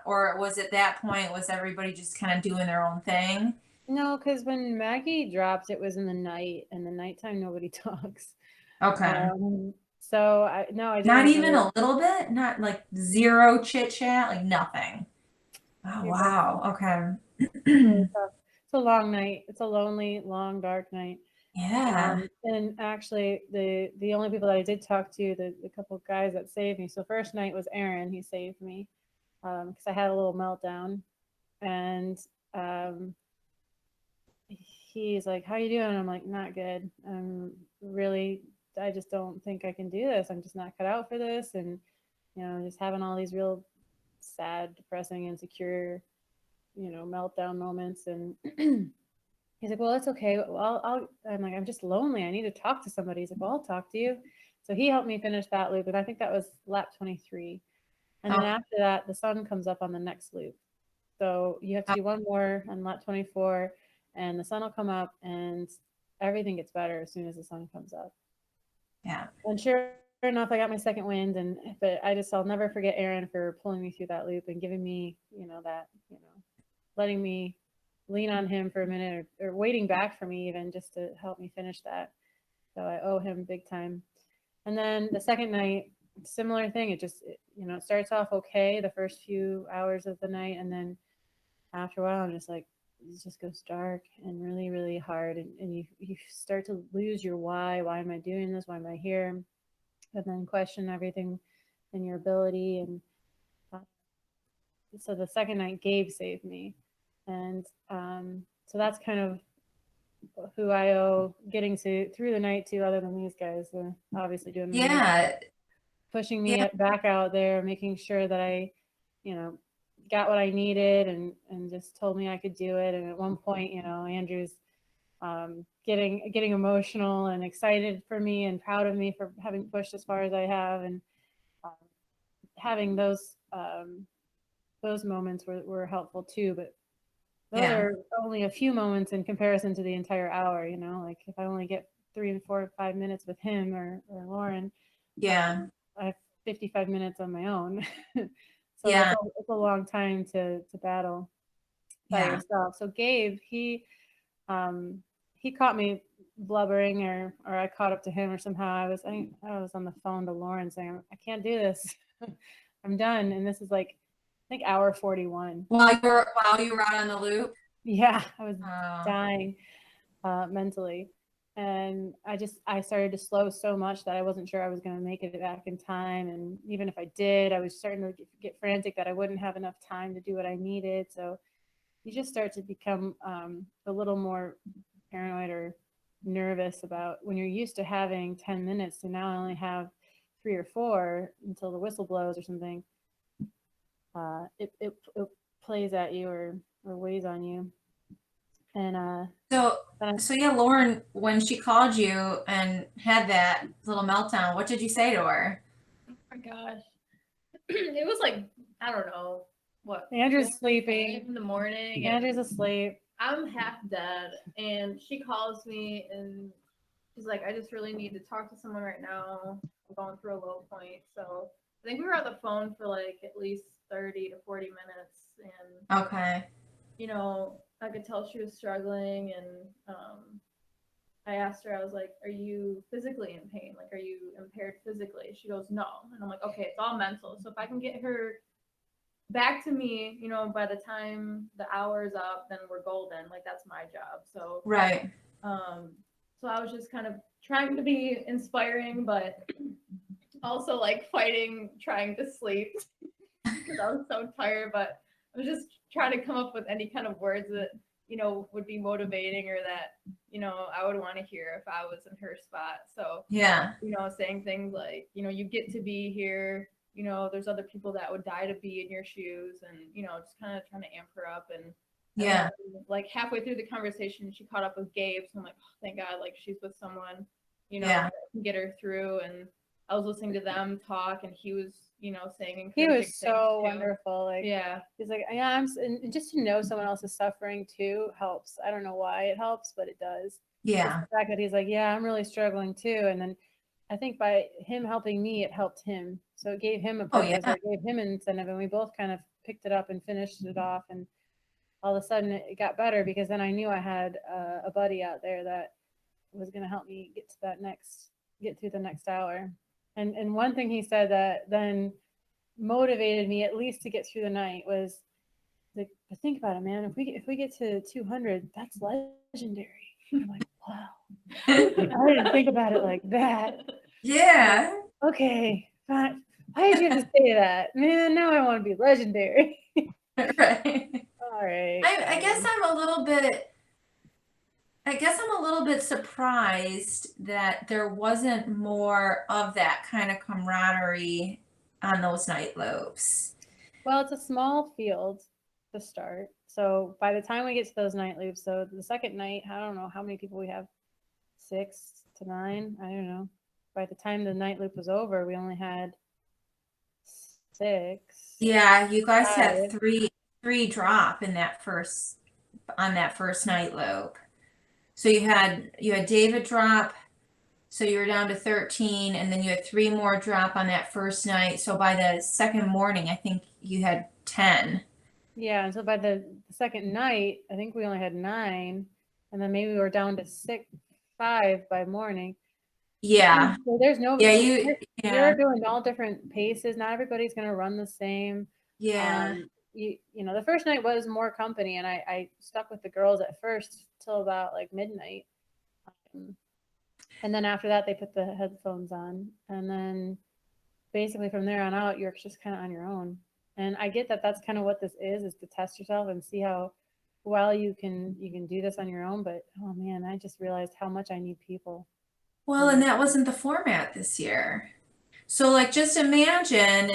Or was at that point was everybody just kind of doing their own thing? No, because when Maggie dropped, it was in the night, and the nighttime nobody talks. Okay. So I no, I didn't Not even really. a little bit? Not like zero chit chat, like nothing. Oh Yeah, wow. Okay. it's really tough. It's a long night. It's a lonely, long, dark night. Yeah. And actually, the only people that I did talk to, the couple of guys that saved me. So first night was Aaron. He saved me because I had a little meltdown, and um, he's like, "How you doing?" I'm like, "Not good. I'm really. I just don't think I can do this. I'm just not cut out for this." And just having all these real sad, depressing, insecure, meltdown moments. And he's like, "Well, it's okay. Well, I'm like, I'm just lonely. I need to talk to somebody." He's like, "Well, I'll talk to you." So he helped me finish that loop, and I think that was lap 23. And then Oh, after that, the sun comes up on the next loop. So you have to do one more on lap 24, and the sun will come up, and everything gets better as soon as the sun comes up. yeah. And sure enough, I got my second wind, but I'll never forget Aaron for pulling me through that loop and giving me, letting me lean on him for a minute, or waiting back for me even just to help me finish that. So I owe him big time. And then the second night, similar thing. It starts off okay the first few hours of the night, and then after a while, I'm just like, it just goes dark and really, really hard, and you start to lose your why. Why am I doing this? Why am I here? And then question everything and your ability. And uh, so the second night, Gabe saved me, and so that's kind of who I owe getting to through the night to, other than these guys. They're obviously doing amazing, Yeah. pushing Yeah. me back out there, making sure that I, you know, got what I needed, and just told me I could do it. And at one point, Andrew's getting emotional and excited for me and proud of me for having pushed as far as I have, and um, having those moments were helpful too. But those Yeah. are only a few moments in comparison to the entire hour. Like if I only get 3 and 4 or 5 minutes with him or Lauren, Yeah. I have 55 minutes on my own. So Yeah. it's a long time to battle by Yeah. yourself. So Gabe, he caught me blubbering, or I caught up to him, or somehow I was on the phone to Lauren saying, "I can't do this. I'm done." And this is like, I think, hour 41. While you were out on the loop. Yeah, I was Oh. dying mentally. And I started to slow so much that I wasn't sure I was going to make it back in time. And even if I did, I was starting to get frantic that I wouldn't have enough time to do what I needed. So you just start to become a little more paranoid or nervous about, when you're used to having 10 minutes to now I only have 3 or 4 until the whistle blows or something. It plays at you, or weighs on you. And So yeah, Lauren, when she called you and had that little meltdown, what did you say to her? Oh my gosh. It was like, I don't know, what, Andrew's 5 sleeping. in the morning, and Andrew's asleep. I'm half dead, and she calls me and she's like, I just really need to talk to someone right now. I'm going through a low point. So I think we were on the phone for like at least 30 to 40 minutes, and Okay. I could tell she was struggling, and I asked her, I was like, are you physically in pain? Like, are you impaired physically? She goes, no. And I'm like, okay, it's all mental. So if I can get her back to me, by the time the hour's up, then we're golden. Like, that's my job. So, Right. so I was just kind of trying to be inspiring, but also like fighting, trying to sleep because I was so tired. But I was just trying to come up with any kind of words that, would be motivating, or that, I would want to hear if I was in her spot. So, Yeah. saying things like, you get to be here, there's other people that would die to be in your shoes, and, just kind of trying to amp her up. And Yeah. then, like halfway through the conversation, she caught up with Gabe. So I'm like, oh, thank God, like she's with someone, Yeah. that can get her through. And I was listening to them talk, and he was, you know, saying He encouraging was so things, too. wonderful. Like, Yeah. he's like, yeah, and just to know someone else is suffering too helps. I don't know why it helps, but it does. Just Yeah. the fact that he's like, yeah, I'm really struggling too. And then I think by him helping me, it helped him. So it gave him a Oh, purpose, yeah. or it gave him an incentive, and we both kind of picked it up and finished it off. And all of a sudden, it got better because then I knew I had a buddy out there that was going to help me get through the next hour. And one thing he said that then motivated me at least to get through the night was like, but think about it, man. If we get to 200, that's legendary. I'm like, wow. I didn't think about it like that. Yeah. Okay, fine. Why did you have to say that, man? Now I want to be legendary. Right. All right. I guess I'm a little bit. I guess I'm a little bit surprised that there wasn't more of that kind of camaraderie on those night loops. Well, it's a small field to start. So by the time we get to those night loops, so the second night, I don't know how many people we have, 6 to 9. I don't know. By the time the night loop was over, we only had 6. Yeah, you guys had 5. three drop in that first night loop. So you had David drop, so you were down to 13, and then you had 3 more drop on that first night. So by the second morning, I think you had 10. Yeah, and so by the second night, I think we only had 9, and then maybe we were down to 5 by morning. Yeah. So there's no. Yeah, You're doing all different paces. Not everybody's gonna run the same. Yeah. You know, the first night was more company, and I stuck with the girls at first till about like midnight. And then after that, they put the headphones on, and then basically from there on out, you're just kind of on your own. And I get that that's kind of what this is to test yourself and see how well you can do this on your own. But oh man, I just realized how much I need people. Well, and that wasn't the format this year. So like just imagine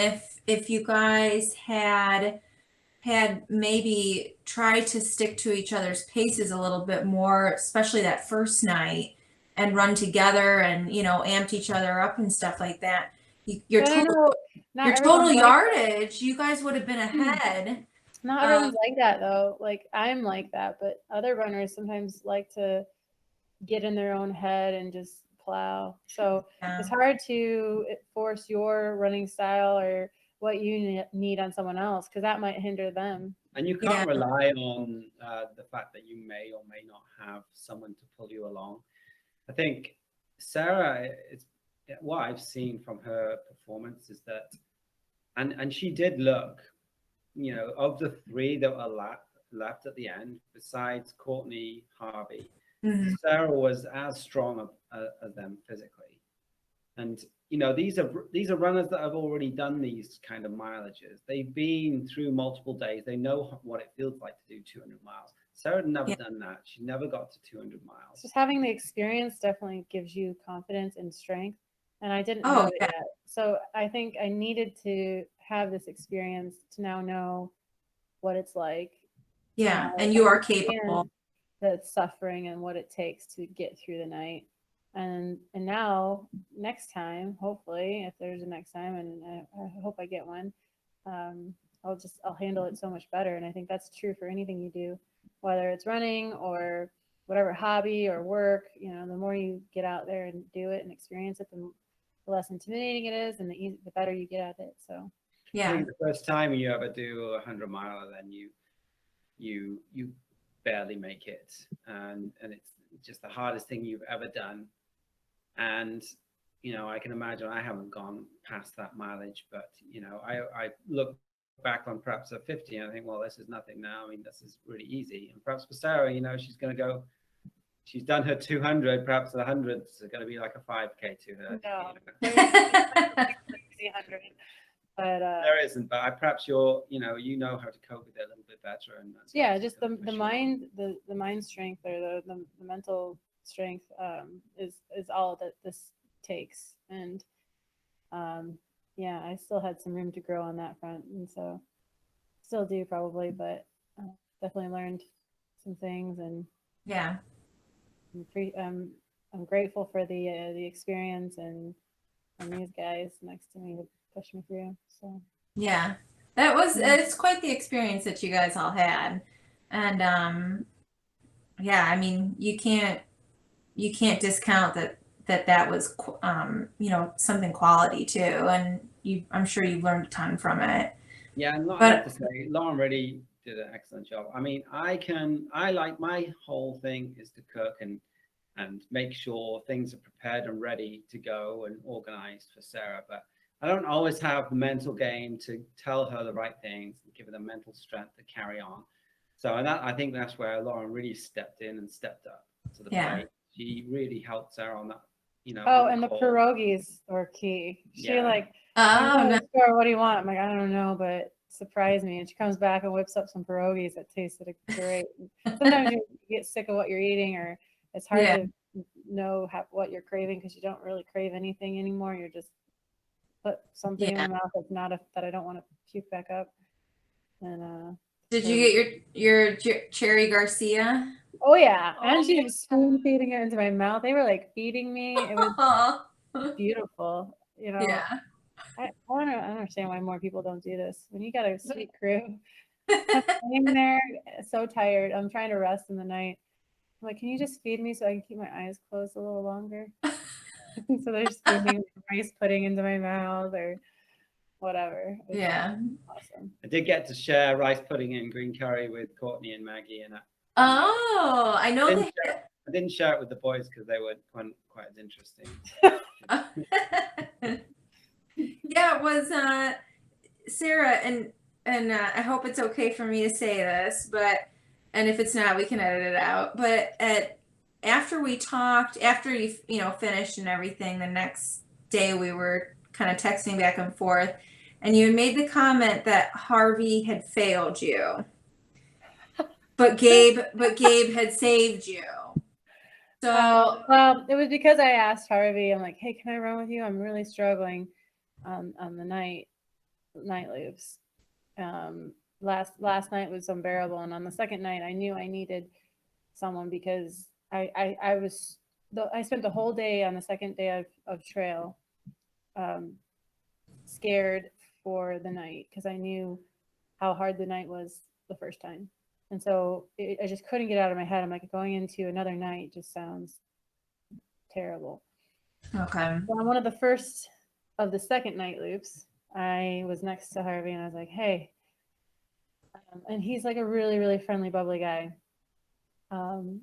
if you guys had maybe tried to stick to each other's paces a little bit more, especially that first night, and run together and, you know, amped each other up and stuff like that. Your But I total know not your everyone's total like yardage, you guys would have been ahead. not everyone's like that though. Like I'm like that, but other runners sometimes like to get in their own head and just plow. So it's hard to force your running style or what you need on someone else because that might hinder them. And you can't rely on the fact that you may or may not have someone to pull you along. I think Sarah, what I've seen from her performance is that, and she did look, you know, of the 3 that were left at the end, besides Courtney, Harvey, Sarah was as strong as them physically. And you know, these are runners that have already done these kind of mileages. They've been through multiple days. They know what it feels like to do 200 miles. Sarah had never done that. She never got to 200 miles. Just having the experience definitely gives you confidence and strength. And I didn't have it yet. So I think I needed to have this experience to now know what it's like. Yeah, and you are capable. The suffering and what it takes to get through the night. And now next time, hopefully, if there's a next time, and I hope I get one, I'll handle it so much better. And I think that's true for anything you do, whether it's running or whatever hobby or work. You know, the more you get out there and do it and experience it, the less intimidating it is, and the better you get at it. So yeah, I think the first time you ever do a 100-miler, then you barely make it, and it's just the hardest thing you've ever done. And you know, I can imagine I haven't gone past that mileage, but you know, I look back on perhaps a 50 and I think, well, this is nothing now. I mean, this is really easy. And perhaps for Sarah, you know, she's done her 200, perhaps the 100s are going to be like a 5K to her. no, you know? easy 100. But there isn't, but perhaps you know how to cope with it a little bit better. And yeah, just the mind, the mind strength or the mental strength is all that this takes. And yeah, I still had some room to grow on that front, and so still do probably, but definitely learned some things. And yeah, I'm grateful for the experience, and and these guys next to me to push me through. So Yeah, that was Yeah. it's quite the experience that you guys all had, and yeah, I mean you can't discount that was something quality too, and I'm sure you learned a ton from it. Yeah, and I have But to say, Lauren really did an excellent job. I mean, I like, my whole thing is to cook and make sure things are prepared and ready to go and organized for Sarah. But I don't always have the mental game to tell her the right things and give her the mental strength to carry on. So, and I think that's where Lauren really stepped in and stepped up to the Yeah. plate. She really helped Sarah on that, Oh, on and the call. pierogies were key. She Yeah. like, I'm oh going no, to the store, what do you want? I'm like, I don't know, but surprise me. And she comes back and whips up some pierogies that tasted great. Sometimes you get sick of what you're eating, or it's hard Yeah. to know what you're craving because you don't really crave anything anymore. You're just put something in Yeah. my mouth that's not that I don't want to puke back up. And Did you get your Cherry Garcia? oh yeah, and Oh, she was spoon feeding it into my mouth. They were like feeding me. It was beautiful. Yeah. I don't understand why more people don't do this. When you got a sweet crew, I'm sitting there so tired. I'm trying to rest in the night. I'm like, can you just feed me so I can keep my eyes closed a little longer? So they're spooning rice pudding into my mouth or whatever. It was Yeah. awesome. I did get to share rice pudding and green curry with Courtney and Maggie, and Oh, I know didn't they. I didn't share it with the boys because they weren't quite as interesting. Yeah, it was Sarah, and I hope it's okay for me to say this, but and if it's not, we can edit it out. But after we talked, after you finished and everything, the next day we were kind of texting back and forth, and you made the comment that Harvey had failed you, but Gabe had saved you. So Well, it was because I asked Harvey. I'm like, hey, can I run with you? I'm really struggling on the night loops. Last night was unbearable, and on the second night, I knew I needed someone because I spent the whole day on the second day of trail, scared for the night because I knew how hard the night was the first time, and so I just couldn't get out of my head. I'm like, going into another night just sounds terrible. okay. So on one of the first of the second night loops, I was next to Harvey and I was like, hey, and he's like a really, really friendly, bubbly guy. Can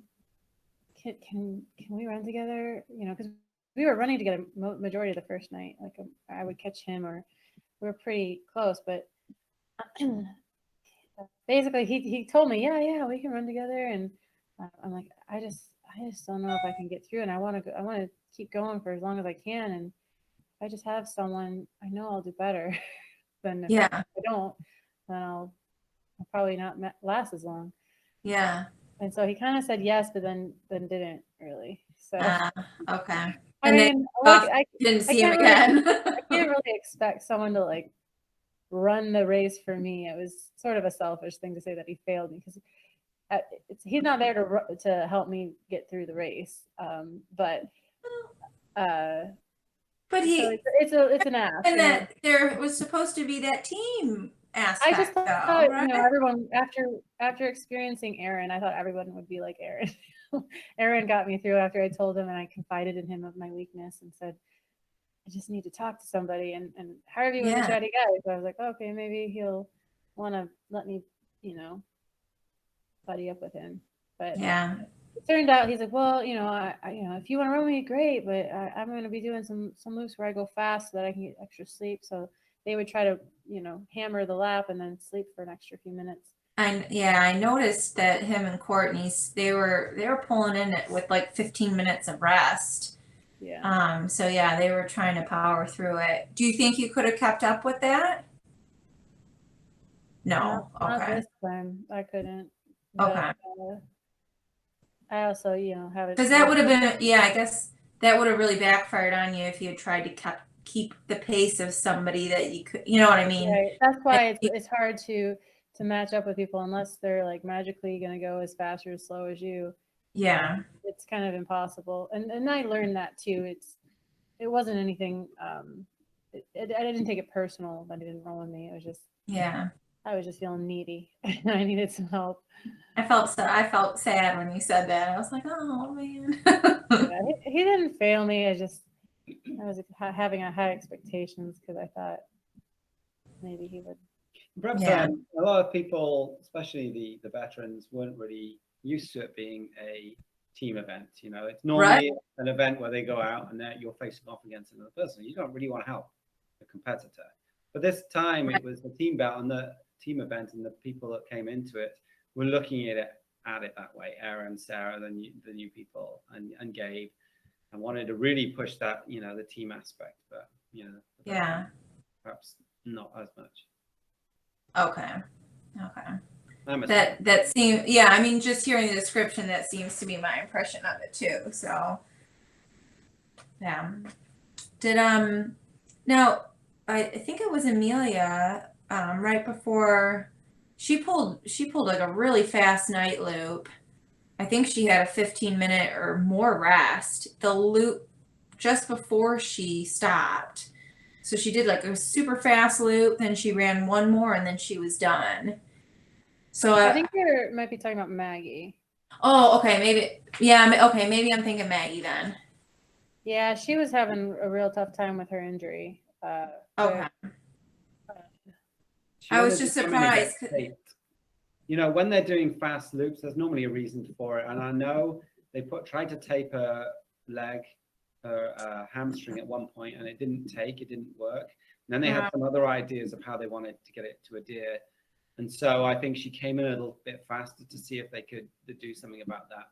we run together? Because we were running together majority of the first night. Like I would catch him, or we were pretty close. But basically, he told me, yeah, we can run together. And I'm like, I just don't know if I can get through. And I want to keep going for as long as I can. And if I just have someone, I know I'll do better than if I don't. Then I'll probably not last as long. Yeah. And so he kind of said yes, but then didn't really. So Okay. I And mean, then look, I didn't see him can't again. I can't really expect someone to like run the race for me. It was sort of a selfish thing to say that he failed me because he's not there to help me get through the race. But he it's an ask. and that there was supposed to be that team aspect. I just thought, right? everyone after experiencing Aaron, I thought everyone would be like Aaron. Aaron got me through after I told him and I confided in him of my weakness and said, I just need to talk to somebody. And Harvey was a chatty guy. So I was like, okay, maybe he'll want to let me, buddy up with him. But it turned out he's like, well, I if you want to run with me, great. But I'm going to be doing some loops where I go fast so that I can get extra sleep. So they would try to, hammer the lap and then sleep for an extra few minutes. And I noticed that him and Courtney's they were pulling in it with like 15 minutes of rest. Yeah. So they were trying to power through it. Do you think you could have kept up with that? No. Not this time. I couldn't. But, I also, have it. Because that would have been, I guess that would have really backfired on you if you had tried to keep the pace of somebody that you could, you know what I mean? Right. That's why it's hard to match up with people unless they're like magically going to go as fast or as slow as you. Yeah. It's kind of impossible. And I learned that too. it wasn't anything. I didn't take it personal that he didn't roll with me. It was just Yeah. I was just feeling needy. I needed some help. I felt sad when you said that. I was like, oh man. Yeah, he didn't fail me. I was having a high expectations because I thought maybe he would. Perhaps Yeah. a lot of people, especially the veterans, weren't really used to it being a team event. You know, it's normally an event where they go out and you're facing off against another person. You don't really want to help the competitor. But this time it was the team belt and the team event, and the people that came into it were looking at it that way. Aaron, Sarah, the new people, and Gabe, and wanted to really push that, you know, the team aspect. But you know, Yeah. perhaps not as much. Okay. That seems, yeah, I mean, just hearing the description, that seems to be my impression of it too. So yeah. Did now I think it was Amelia right before she pulled like a really fast night loop. I think she had a 15-minute or more rest. The loop just before she stopped. So she did like a super fast loop, then she ran one more, and then she was done. So I think you might be talking about Maggie. oh, okay, maybe, yeah, okay, maybe I'm thinking Maggie then. Yeah, she was having a real tough time with her injury. Okay. She I was wanted just to come in and get surprised. taped. You know, when they're doing fast loops, there's normally a reason for it. And I know they tried to tape her leg, her hamstring at one point, and it didn't work. And then they had some other ideas of how they wanted to get it to adhere. And so I think she came in a little bit faster to see if they could do something about that.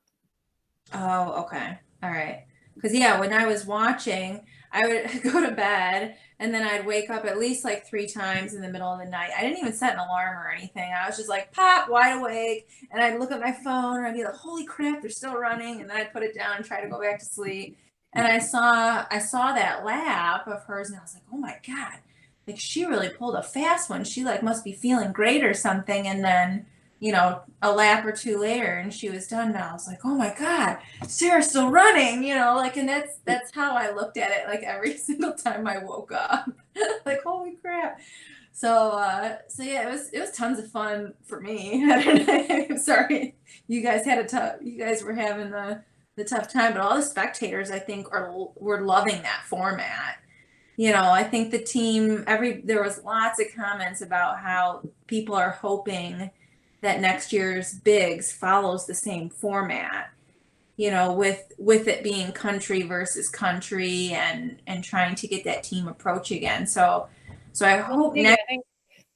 Oh, okay. All right. Because, yeah, when I was watching, I would go to bed and then I'd wake up at least like 3 times in the middle of the night. I didn't even set an alarm or anything. I was just like, pop, wide awake. And I'd look at my phone and I'd be like, holy crap, they're still running. And then I'd put it down and try to go back to sleep. And I saw that lap of hers and I was like, oh my God, like she really pulled a fast one. She like must be feeling great or something. And then, you know, a lap or 2 later and she was done. Now I was like, oh my God, Sarah's still running, you know, like, and that's how I looked at it, like every single time I woke up, like, holy crap. So yeah, it was tons of fun for me. I'm sorry you guys were having the tough time, but all the spectators I think were loving that format. You know, I think the team, there was lots of comments about how people are hoping that next year's Bigs follows the same format, you know, with it being country versus country and trying to get that team approach again. So I hope I think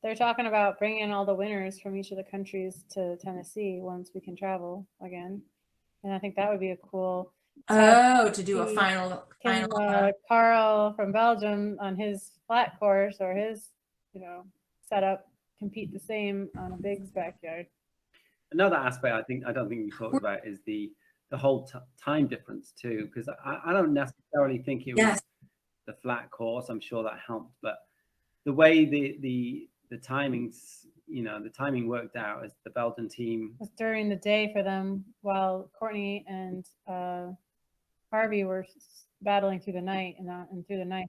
they're talking about bringing all the winners from each of the countries to Tennessee once we can travel again. And I think that would be a cool to do a final Carl from Belgium on his flat course or his, you know, setup compete the same on a Big's backyard. Another aspect I don't think we talked about is the whole time difference too, because I don't necessarily think it was the flat course. I'm sure that helped, but the way the timings, you know, the timing worked out as the Belgian team. It was during the day for them while Courtney and Harvey were battling through the night, and through the night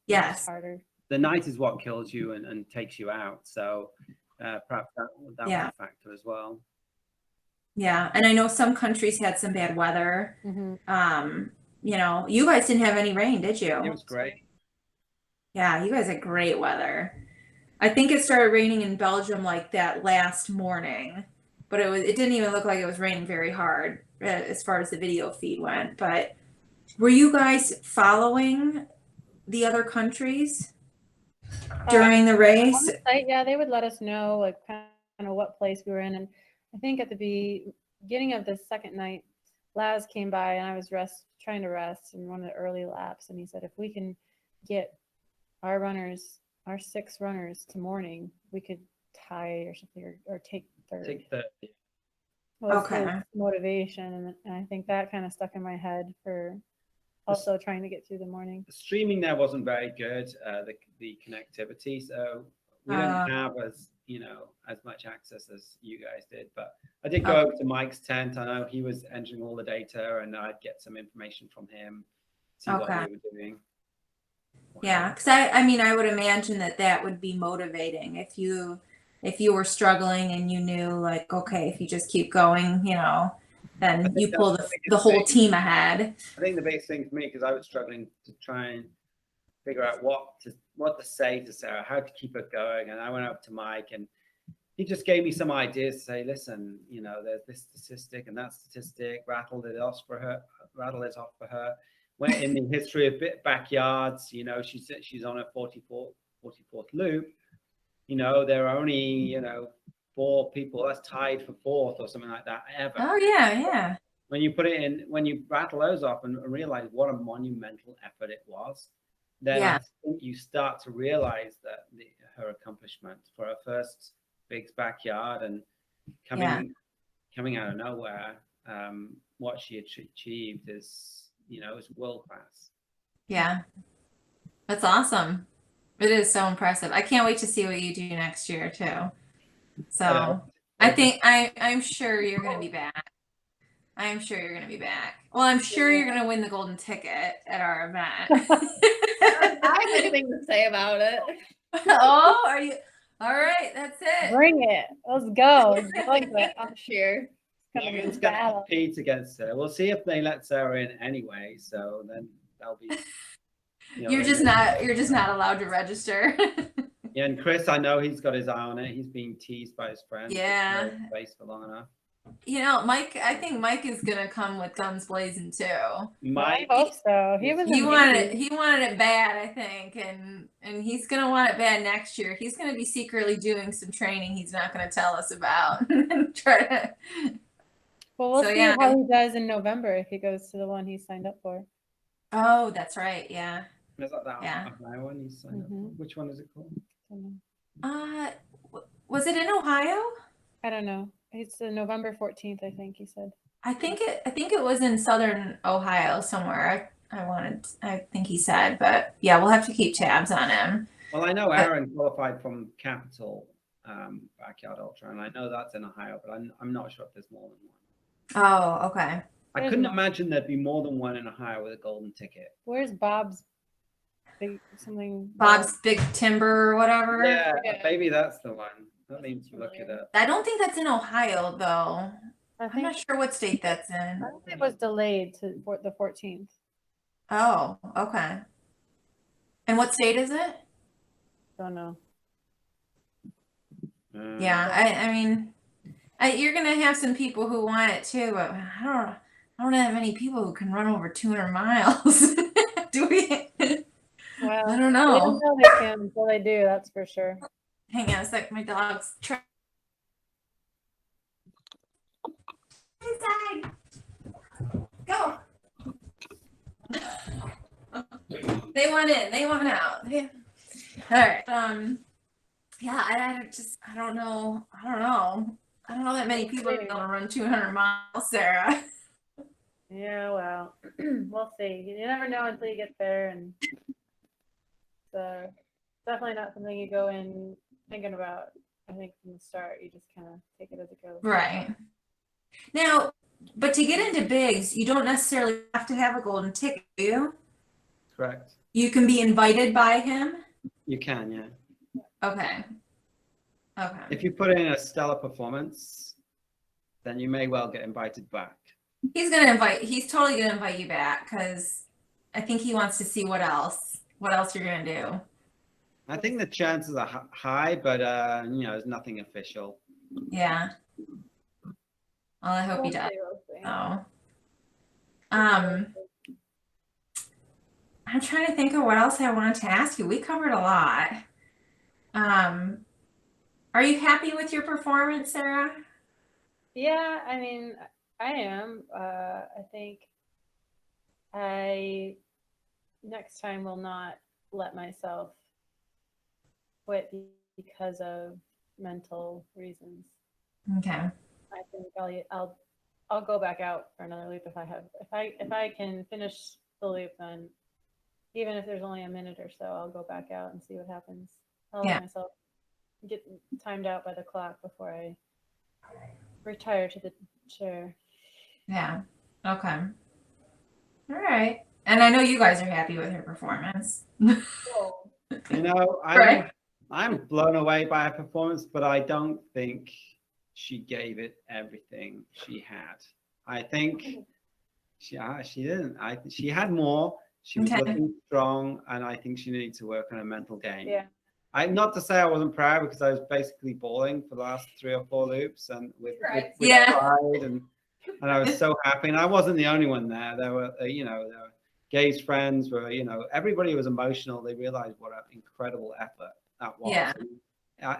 it's harder. The night is what kills you and takes you out. So perhaps that was a factor as well. Yeah, and I know some countries had some bad weather. Mm-hmm. You know, you guys didn't have any rain, did you? It was great. Yeah, you guys had great weather. I think it started raining in Belgium like that last morning, but it didn't even look like it was raining very hard as far as the video feed went. But were you guys following the other countries during the race? On the site, yeah, they would let us know like kind of what place we were in, and I think at the beginning of the second night, Laz came by and I was trying to rest in one of the early laps, and he said if we can get our 6 runners to morning, we could tie or something or take third. Take third. Okay. His motivation, and I think that kind of stuck in my head for also trying to get through the morning. The streaming there wasn't very good, the connectivity, so we didn't have as much access as you guys did. But I did go over to Mike's tent. I know he was entering all the data, and I'd get some information from him, see what they were doing. Yeah, because I mean, I would imagine that would be motivating if you were struggling and you knew like, okay, if you just keep going, I then think you that's pull the the biggest whole thing. team ahead. I think the biggest thing for me, because I was struggling to try and figure out what to say to Sarah, how to keep her going, and I went up to Mike, and he just gave me some ideas to say, listen, there's this statistic and that statistic, rattled it off for her. Went in the history of backyards, she's on her 44th loop. There are only, 4 people that's tied for 4th or something like that ever. Oh yeah. When you rattle those off and realize what a monumental effort it was, then I think you start to realize that her accomplishment for her first Big's backyard and coming out of nowhere, what she achieved is world class. Yeah, that's awesome. It is so impressive. I can't wait to see what you do next year too. So I'm sure you're gonna be back. I'm sure you're gonna be back. Well, I'm sure you're gonna win the golden ticket at our event. I have anything to say about it. Oh, are you? All right, that's it. Bring it. Let's go. I like that. I'm sure. Megan's going to compete against her. We'll see if they let Sarah in anyway. So then that'll be. You're just not allowed to register. Yeah, and Chris, I know he's got his eye on it. He's being teased by his friends. Yeah. Face for long enough. Mike. I think Mike is gonna come with guns blazing too. Mike, I hope so. He wanted it bad, I think, and he's gonna want it bad next year. He's gonna be secretly doing some training he's not gonna tell us about and try to. Well, we'll see how he does in November if he goes to the one he signed up for. Oh, that's right. Yeah. Is that one he signed up for? Which one is it called? Was it in Ohio? I don't know. It's November 14th, I think he said. I think it was in southern Ohio somewhere. I think he said, but yeah, we'll have to keep tabs on him. Well, I know Aaron qualified from Capital Backyard Ultra, and I know that's in Ohio, but I'm not sure if there's more than one. Oh, okay. I couldn't imagine there'd be more than one in Ohio with a golden ticket. Where's Bob's Bob's Big Timber or whatever? Yeah, maybe that's the one. Let me look it up. I don't think that's in Ohio, though. I'm not sure what state that's in. I think it was delayed to the 14th. Oh, okay. And what state is it? Don't know. Yeah, I mean, you're gonna have some people who want it too, but I don't have many people who can run over 200 miles. Do we? Well, I don't know. They don't know they can until they do. That's for sure. Hang on a sec. My dog's trying. Inside. Go. They want in. They want out. All right. Yeah. I don't know. I don't know that many people are gonna run 200 miles, Sarah. Yeah. Well, we'll see. You never know until you get there, and so definitely not something you go in thinking about. I think from the start, you just kind of take it as it goes. Right. Now, but to get into Biggs, you don't necessarily have to have a golden ticket, do you? Correct. You can be invited by him? You can, yeah. Okay. If you put in a stellar performance, then you may well get invited back. He's totally gonna invite you back because I think he wants to see what else you're gonna do. I think the chances are high, but there's nothing official. Yeah. Well, I hope he does. Oh. I'm trying to think of what else I wanted to ask you. We covered a lot. Are you happy with your performance, Sarah? Yeah, I mean, I am. I think next time will not let myself quit because of mental reasons. Okay. I think I'll go back out for another loop if I can finish the loop, then even if there's only a minute or so, I'll go back out and see what happens. I'll let myself get timed out by the clock before I retire to the chair. Yeah. Okay. All right. And I know you guys are happy with her performance. Cool. You know, Right. I'm blown away by her performance, but I don't think she gave it everything she had. I think she didn't. She had more. She was Okay. looking strong, and I think she needed to work on her mental game. Yeah. I'm not to say I wasn't proud because I was basically bawling for the last 3 or 4 loops and with Yeah. pride and I was so happy. And I wasn't the only one there. There were, there were Gabe's friends were, everybody was emotional. They realized what an incredible effort that was. Yeah.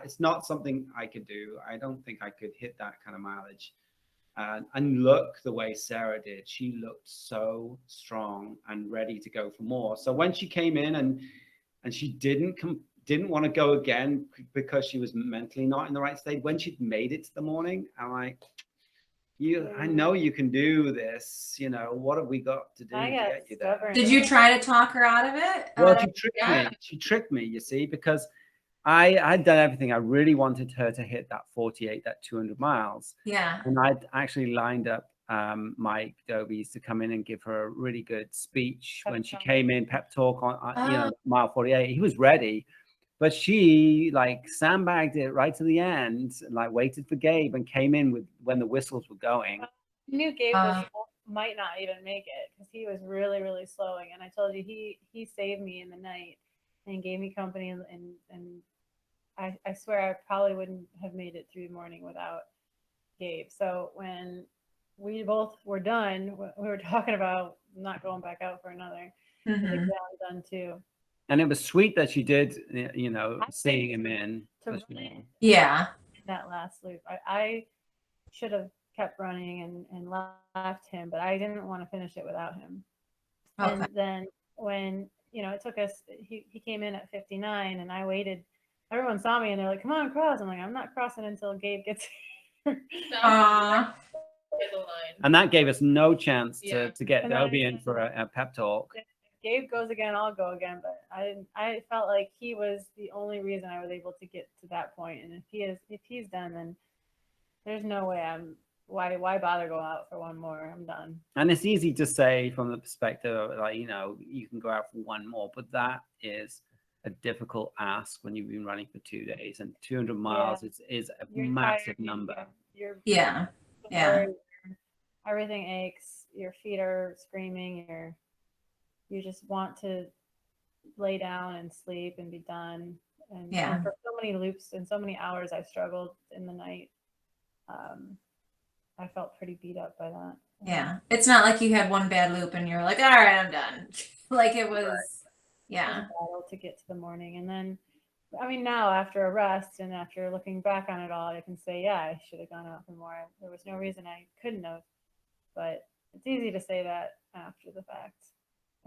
It's not something I could do. I don't think I could hit that kind of mileage. And look the way Sarah did. She looked so strong and ready to go for more. So when she came in and she didn't want to go again because she was mentally not in the right state. When she'd made it to the morning, I'm like, I know you can do this. What have we got to do to get you there? stubborn. Did you try to talk her out of it? Well, she tricked yeah. me. She tricked me, you see, because I'd done everything. I really wanted her to hit that 48, that 200 miles. Yeah. And I'd actually lined up Mike Dobies to come in and give her a really good speech when she came in, pep talk on mile 48. He was ready, but she like sandbagged it right to the end, like waited for Gabe and came in with when the whistles were going. I knew Gabe might not even make it because he was really, really slowing. And I told you he saved me in the night and gave me company. And I swear I probably wouldn't have made it through the morning without Gabe. So when we both were done, we were talking about not going back out for another. Mhm. Like, yeah, I'm done too. And it was sweet that she did, seeing him in. Yeah. That last loop, I should have kept running and left him, but I didn't want to finish it without him. Okay. And then when it took us, he came in at 59, and I waited. Everyone saw me, and they're like, "Come on, cross!" I'm like, "I'm not crossing until Gabe gets here." And that gave us no chance to get And Dobie in for a pep talk. If Gabe goes again, I'll go again. But I felt like he was the only reason I was able to get to that point. And if he's done, then there's no way why bother go out for one more? I'm done. And it's easy to say from the perspective of like, you can go out for one more, but that is a difficult ask when you've been running for 2 days, and 200 miles is a massive number. Yeah. Everything aches. Your feet are screaming. You just want to lay down and sleep and be done. And for so many loops and so many hours, I struggled in the night. I felt pretty beat up by that. Yeah. It's not like you had one bad loop and you're like, all right, I'm done. Like it was, yeah. It was a battle to get to the morning. And then, I mean, now after a rest and after looking back on it all, I can say, yeah, I should have gone out for more. There was no reason I couldn't have, but it's easy to say that after the fact.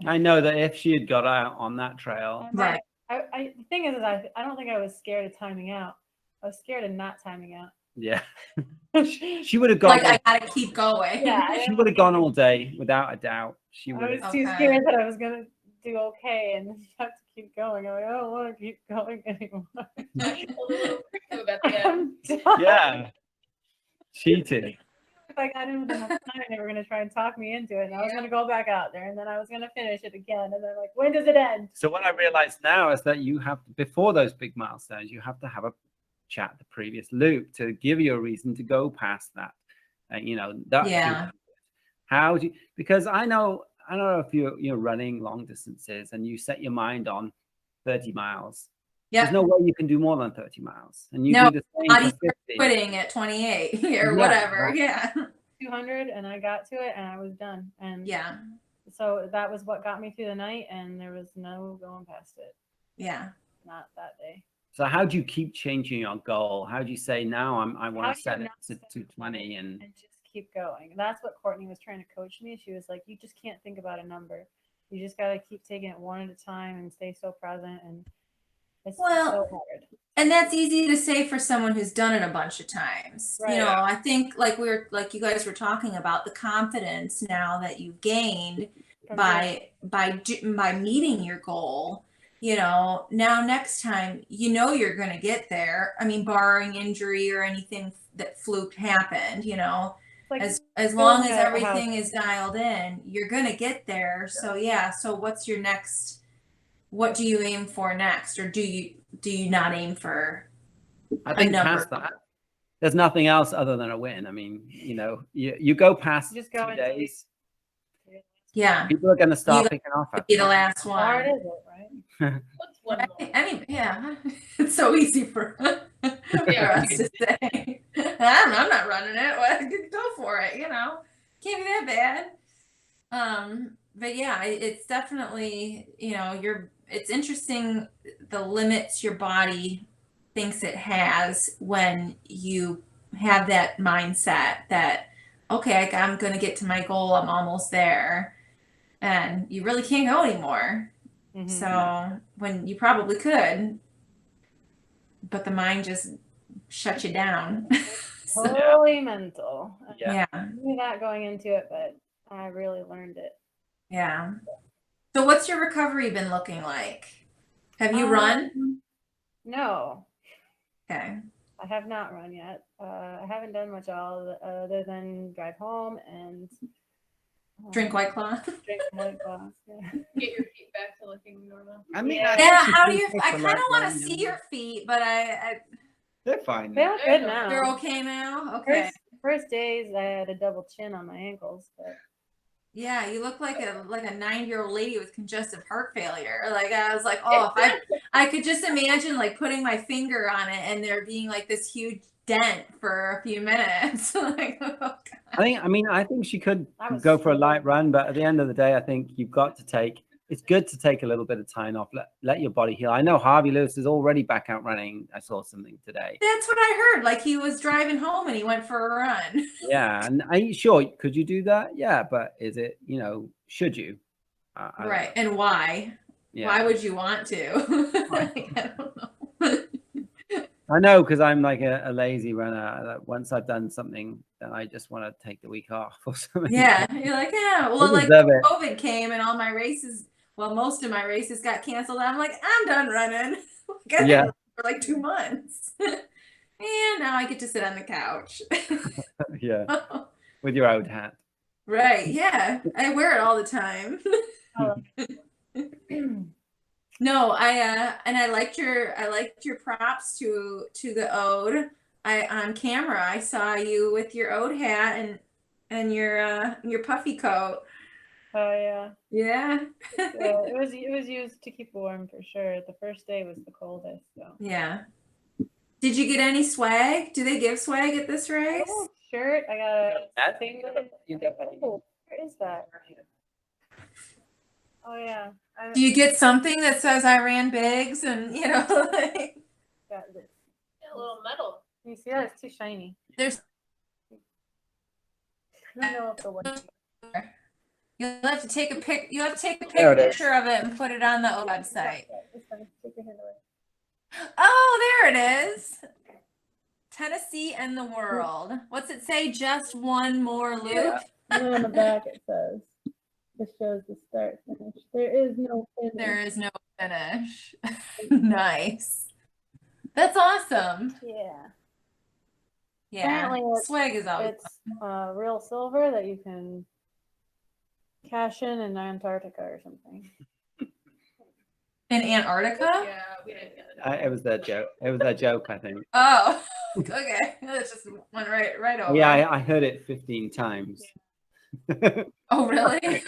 I know that if she had got out on that trail, right. The thing is I don't think I was scared of timing out. I was scared of not timing out. Yeah. She would have gone. Like, I gotta keep going. Yeah, she would have gone all day without a doubt. She would. I was too scared that I was gonna do okay and have to keep going. I'm like, I don't want to keep going anymore. I'm done. Yeah. Cheated. If I got in with enough time, they were gonna try and talk me into it, and I was gonna go back out there, and then I was gonna finish it again, and then like, when does it end? So what I realize now is that you have to, before those big milestones, you have to have a chat the previous loop to give you a reason to go past that. That how do you, because I know if you're running long distances and you set your mind on 30 miles. There's no way you can do more than 30 miles. And you do the same for 50. Quitting at 28 or whatever. Yeah. 200 and I got to it and I was done. And yeah. So that was what got me through the night, and there was no going past it. Yeah. Not that day. So how do you keep changing your goal? How do you say now I want to set it to 220 and just keep going? And that's what Courtney was trying to coach me. She was like, you just can't think about a number. You just got to keep taking it one at a time and stay so present. And it's so hard. And that's easy to say for someone who's done it a bunch of times. Right. I think like you guys were talking about the confidence now that you've gained by meeting your goal. Now next time, you're going to get there. I mean, barring injury or anything that fluke happened, It's like as long as building a house. everything is dialed in, you're gonna get there. So yeah. So what's your next? What do you aim for next, or do you not aim for? I think number. past that, there's nothing else other than a win. I mean, you go past Just go 2 into days, Yeah, people are going to start You picking off. after be the that. last How hard one. is it, right? What's one Right? more? I mean, yeah, it's so easy for us to say. I'm not running it. Well, go for it. Can't be that bad. But yeah, it's definitely it's interesting the limits your body thinks it has when you have that mindset that okay, I'm gonna get to my goal. I'm almost there, and you really can't go anymore. Mhm. So when you probably could, but the mind just shuts you down. Totally mental. Yeah. I knew that going into it, but I really learned it. Yeah. So what's your recovery been looking like? Have you run? No, Okay. I have not run yet. I haven't done much other than drive home and Drink White Claw. drink White Claws. Yeah. Get your feet back to looking normal. I mean, Yeah. I Yeah, actually how do think you it's I a kind light of want to run, see your feet, but They're fine. They now. look good now. they're okay now. Okay. First days I had a double chin on my ankles, but Yeah, you look like a 9-year-old lady with congestive heart failure. Like I was like, oh, if I could just imagine like putting my finger on it and there being like this huge dent for a few minutes. Like, oh, God. I think she could I was go for a so- light run, but at the end of the day, I think you've got to it's good to take a little bit of time off, let your body heal. I know Harvey Lewis is already back out running. I saw something today. That's what I heard. Like he was driving home and he went for a run. Yeah. And are you sure? Could you do that? Yeah. But is it, should you? I don't Right. know. And why? Yeah. Why would you want to? Like, I don't know. I know, because I'm like a lazy runner. Like, once I've done something, then I just want to take the week off or something. Yeah. You're like, yeah. Well, I like deserve it. COVID came and all my races, most of my races got canceled. I'm like, I'm done running. Like, I Yeah. didn't run for like 2 months. And now I get to sit on the couch. Yeah. With your old hat. Right. Yeah. I wear it all the time. No, I liked your props to the ode. On camera I saw you with your ode hat and your puffy coat. Oh yeah. Yeah. It was used to keep warm for sure. The first day was the coldest, so. Yeah. Did you get any swag? Do they give swag at this race? Oh, shirt. I got a That- singlet. Oh, where is that? Oh yeah. I Do you get something that says I ran bigs and like got this. A little metal. Can you see that? It's too shiny. there's I don't know if the one. you'll have to take a There it is. picture of it and put it on the website. This one, take your hand away. Oh, there it is. Tennessee and the world. What's it say? Just one more loop. Yeah. And then on the back it says, it shows the start finish. There is no finish. There is no finish. Nice. That's awesome. Yeah. Yeah. Apparently it's- Swag is always It's real silver that you can cash in Antarctica or something. in Antarctica. Yeah, we didn't get it. It was their joke. It was their joke, I think. Oh, okay. That just went right over. Yeah, I heard it 15 times. Oh, really?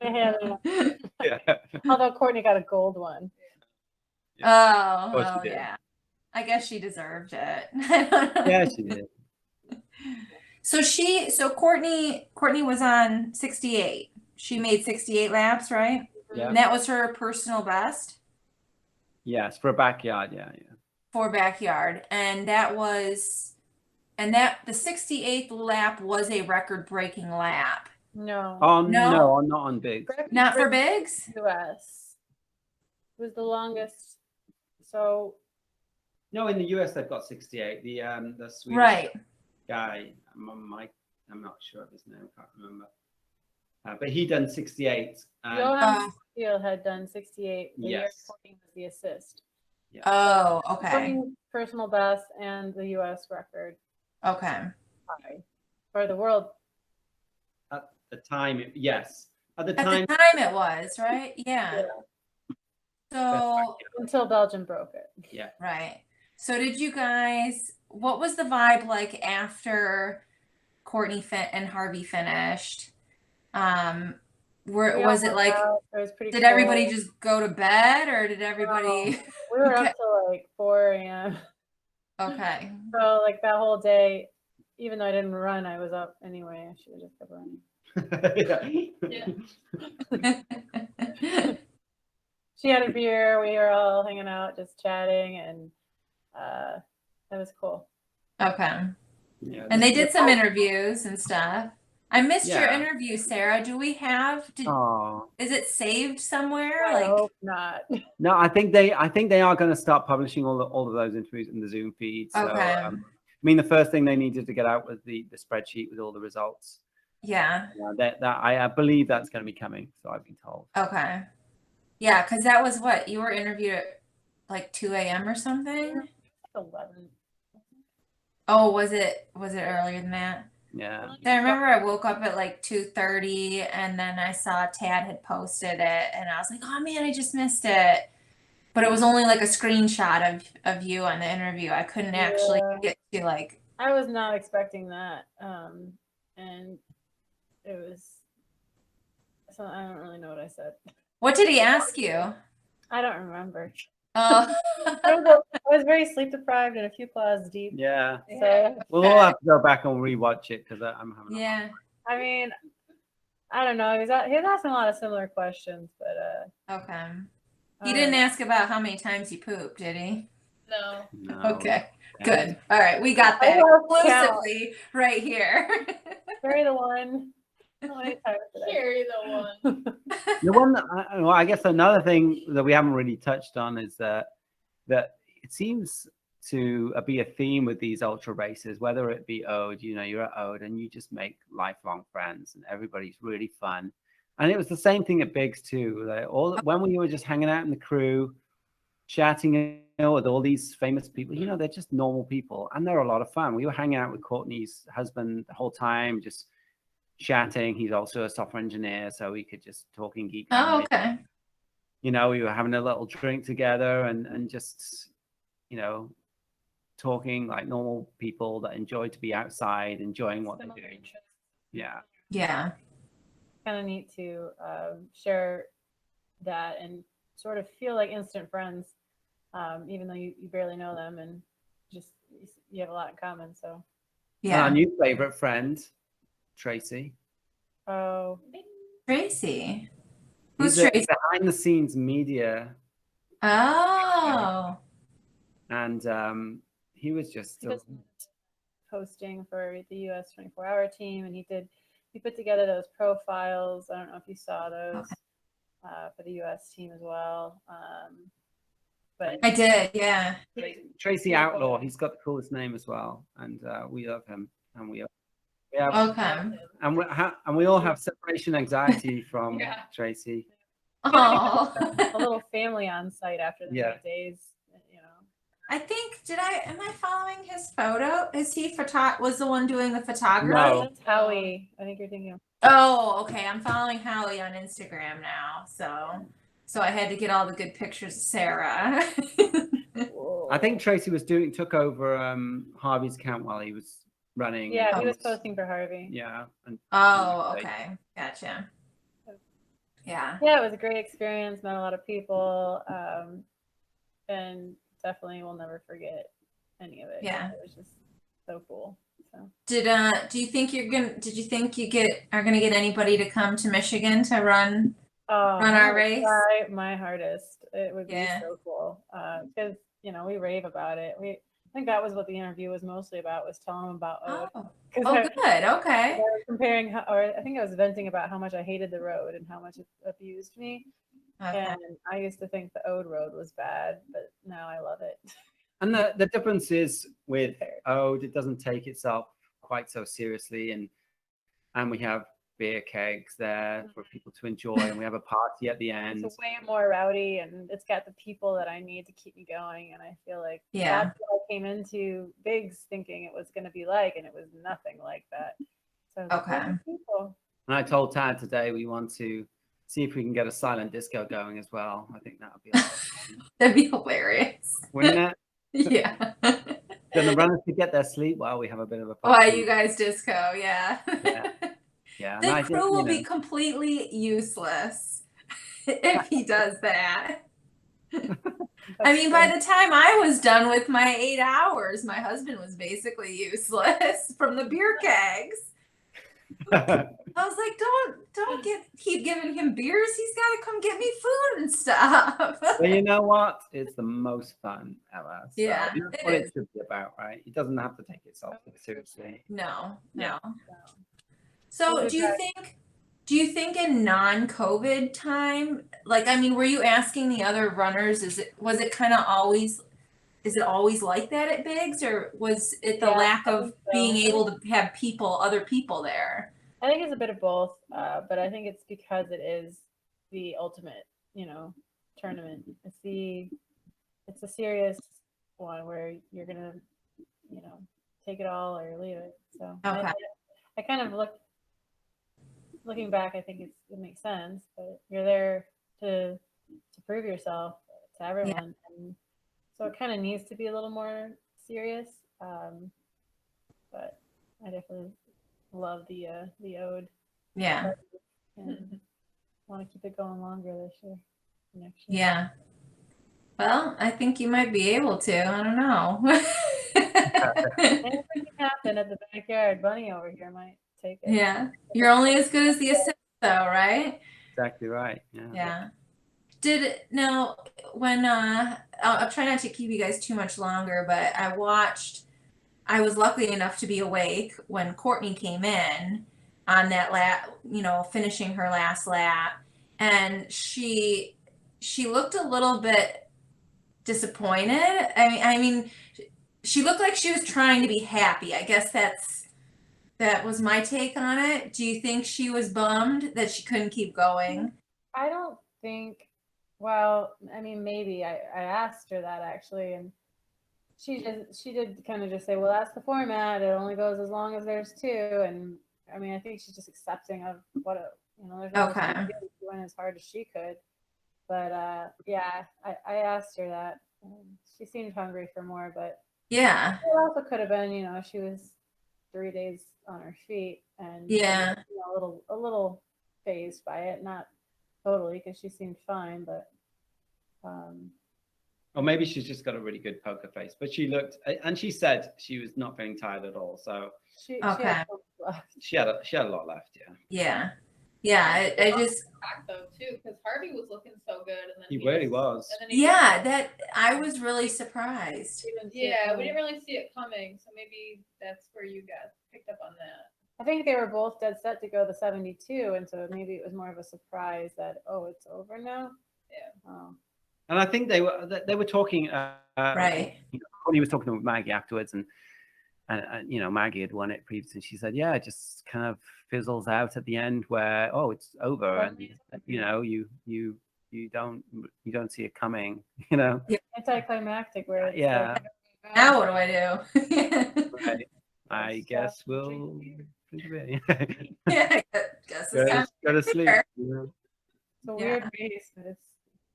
Yeah. Although Courtney got a gold one. Oh, course well, she did. yeah. I guess she deserved it. Yeah, she did. So Courtney was on 68. She made 68 laps, right? Yeah. And that was her personal best Yes, for a backyard. Yeah. for backyard. And the 68th lap was a record breaking lap. No. Oh No? no, not on big. Not for bigs? US. It was the longest. So No, in the US they've got 68. The Swedish Right. guy, I'm not sure of his name. I can't remember. But he done 68. Johan Steele had done 68. The year Yes. Courtney was the assist. Oh, okay. Courtney's personal best and the US record. Okay. High. For the world. At the time, yes. At the At time, the time it was, right? Yeah. So, Until Belgium broke it. yeah. right. So did you guys, what was the vibe like after Courtney and Harvey finished? Was it like, It was pretty did cool. everybody just go to bed or did everybody? We were Okay. up till like 4 a.m. Okay. So like that whole day, even though I didn't run, I was up anyway. I should have just kept running. Yeah. She had a beer. We were all hanging out, just chatting, and that was cool. Okay. Yeah, And they did some interviews and stuff. I missed your Yeah. interview, Sarah. Do we have, Oh is it saved somewhere? I Like, hope not. no, I think they are going to start publishing all of those interviews in the Zoom feed. So, Okay. I mean, the first thing they needed to get out was the spreadsheet with all the results. yeah. That I believe that's going to be coming. So I've been told. Okay. Yeah, because that was what you were interviewed at like 2 a.m. or something. 11. Oh, was it earlier than that? Yeah. I remember I woke up at like 2:30 and then I saw Tad had posted it and I was like, oh man, I just missed it. But it was only like a screenshot of you on the interview. I couldn't actually Yeah. get to like. I was not expecting that. And it was, so I don't really know what I said. What did he ask you? I don't remember. Oh. I was very sleep deprived and a few claws deep. Yeah. So, We'll all have to go back and rewatch it because I'm having. Yeah. I mean, I don't know. He was asking a lot of similar questions, but Okay. He didn't ask about how many times you pooped, did he? No. No. Okay. Yeah. Good. All right. We got that I lost count. exclusively right here. Carry the one. How many times did I- Carry the one. The one that well, I guess another thing that we haven't really touched on is that it seems to be a theme with these ultra races, whether it be Ode, you're at Ode and you just make lifelong friends and everybody's really fun. And it was the same thing at Biggs too. When we were just hanging out in the crew, chatting with all these famous people, they're just normal people and they're a lot of fun. We were hanging out with Courtney's husband the whole time, just chatting. He's also a software engineer, so we could just talk and geek out. Oh, okay. We were having a little drink together and just, talking like normal people that enjoy to be outside, enjoying what they're doing. Yeah. Yeah. Kind of neat to share that and sort of feel like instant friends, even though you barely know them and just you have a lot in common. So Yeah. Our new favorite friend, Tracy. oh, Tracy. He's Who's Tracy? behind the scenes media, Oh. and he was just he was posting for the US 24-hour team, and he put together those profiles. I don't know if you saw those for the US team as well. But I did, yeah. Tracy Outlaw. He's got the coolest name as well, and we love him, and we have, Okay. and we all have separation anxiety from Yeah. Tracy. Oh. a little family on site after the Yeah. many days, I think, am I following his photo? Is he was the one doing the photography? No. That's Howie. I think you're thinking of. Oh, okay. I'm following Howie on Instagram now. So I had to get all the good pictures of Sarah. I think Tracy took over Harvey's account while he was running. Yeah, he was posting for Harvey. Yeah. And Oh, okay. Gotcha. Yeah. Yeah, it was a great experience. Met a lot of people, and definitely will never forget any of it. Yeah. It was just so cool. So Do you think did you think you are gonna get anybody to come to Michigan to run our race? Try my hardest. It would be Yeah. so cool. Because we rave about it. I think that was what the interview was mostly about, was telling them about Ode. Oh, 'Cause oh I good. Okay. was comparing, or I think I was venting about how much I hated the road and how much it abused me. Okay. And I used to think the Ode road was bad, but now I love it. And the difference is with Ode, it doesn't take itself quite so seriously, and we have beer kegs there for people to enjoy, and we have a party at the end. It's way more rowdy, and it's got the people that I need to keep me going. And I feel like Yeah. that's what I came into Biggs thinking it was going to be like, and it was nothing like that. So Okay. people. And I told Tad today we want to see if we can get a silent disco going as well. I think that would be a lot of fun, That'd be hilarious. wouldn't it? Yeah. Then the runners could get their sleep while we have a bit of a Why party. you guys disco? Yeah. Yeah, and The I crew think, will you know, be completely useless if he does that. I mean, by the time I was done with my 8 hours, my husband was basically useless from the beer kegs. I was like, don't keep giving him beers. He's got to come get me food and stuff. but you know what? It's the most fun ever. So Yeah, that's it what is. it should be about, right? It doesn't have to take itself seriously. No. Yeah. So Well, do you think in non-COVID time, like, I mean, were you asking the other runners, is it always like that at Biggs, or was it the Yeah, lack I of think so. being able to have other people there? I think it's a bit of both, but I think it's because it is the ultimate, tournament. It's a serious one where you're gonna, take it all or leave it. So Okay. I kind of looking back, I think it makes sense, but you're there to prove yourself to everyone, and so it kind of needs to be a little more serious. But I definitely love the ode. Yeah. And want to keep it going longer this year, next year. Yeah. Well, I think you might be able to. I don't know. Anything can happen at the backyard. Bunny over here might take it. Yeah. You're only as good as the assist, though, right? Exactly right. Yeah. Yeah. When I'll try not to keep you guys too much longer, but I was lucky enough to be awake when Courtney came in on that lap, finishing her last lap, and she looked a little bit disappointed. I mean, she looked like she was trying to be happy. I guess that was my take on it. Do you think she was bummed that she couldn't keep going? I don't think. Well, I mean, maybe I asked her that actually, and she did kind of just say, "Well, that's the format. It only goes as long as there's two." And I mean, I think she's just accepting of what there's no Okay. she went as hard as she could. But yeah, I asked her that. She seemed hungry for more, but Yeah. it also could have been, she was 3 days on her feet and Yeah. a little phased by it, not totally because she seemed fine, but Or maybe she's just got a really good poker face. But she looked, and she said she was not feeling tired at all. So she Okay. had some left. she had a lot left. Yeah. Yeah. Yeah. I just, Back though too, because Harvey was looking so good, and then He really was. And then he yeah, that I was really surprised. Yeah, we didn't really see it coming, so maybe that's where you got picked up on that. I think they were both dead set to go the 72, and so maybe it was more of a surprise that it's over now. Yeah. Oh. And I think they were talking. Right. Courtney was talking with Maggie afterwards, and Maggie had won it previously. She said, "Yeah, it just kind of fizzles out at the end where it's over, and you don't see it coming." Anticlimactic, where it's Yeah. like, Now what do I do? Right. I guess we'll Yeah, I guess it's time. go to sleep. Sure. it's a weird pace, but it's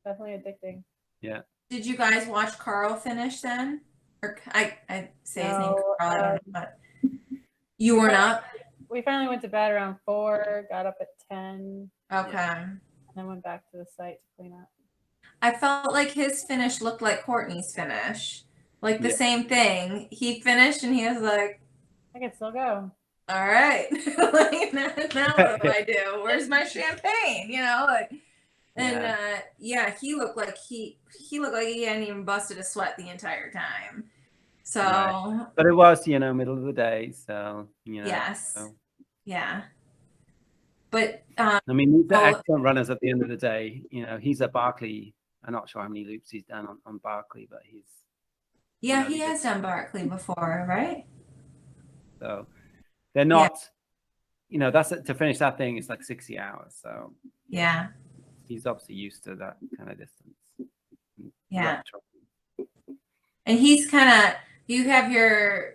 definitely addicting. Yeah. Did you guys watch Carl finish then? Or I say his name No, Carl, I don't know, but you weren't up? We finally went to bed around 4, got up at 10, Okay. and then went back to the site to clean up. I felt like his finish looked like Courtney's finish. Like the Yeah. same thing. He finished and he was like, I can still go. all right. Like now what do I do? Where's my champagne? He looked like he hadn't even busted a sweat the entire time. So Right. But it was, middle of the day, so yes. so. Yeah. But I mean, these are excellent runners at the end of the day. He's at Barkley. I'm not sure how many loops he's done on Barkley, but he's he has done Barkley before, right? So they're not, that's it, to finish that thing. It's like 60 hours. So Yeah. he's obviously used to that kind of distance. Yeah. And he's kind of, you have your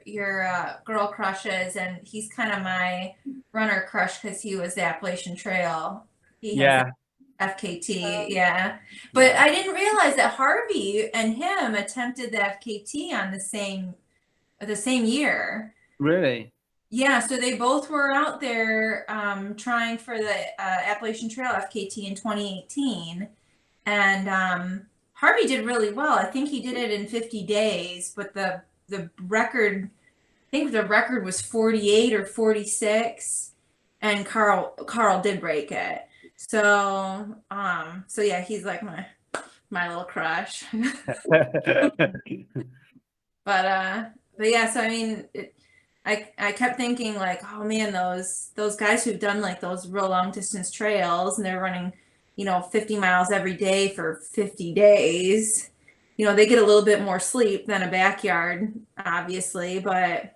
girl crushes, and he's kind of my runner crush because he was the Appalachian Trail. He has Yeah. FKT, yeah. But I didn't realize that Harvey and him attempted the FKT on the same year. Really? Yeah, so they both were out there trying for the Appalachian Trail FKT in 2018, and Harvey did really well. I think he did it in 50 days, but the record, I think the record was 48 or 46, and Carl did break it. So so yeah, he's like my little crush. But yeah, so I mean, I kept thinking like, oh man, those guys who've done like those real long distance trails and they're running, 50 miles every day for 50 days, they get a little bit more sleep than a backyard, obviously, but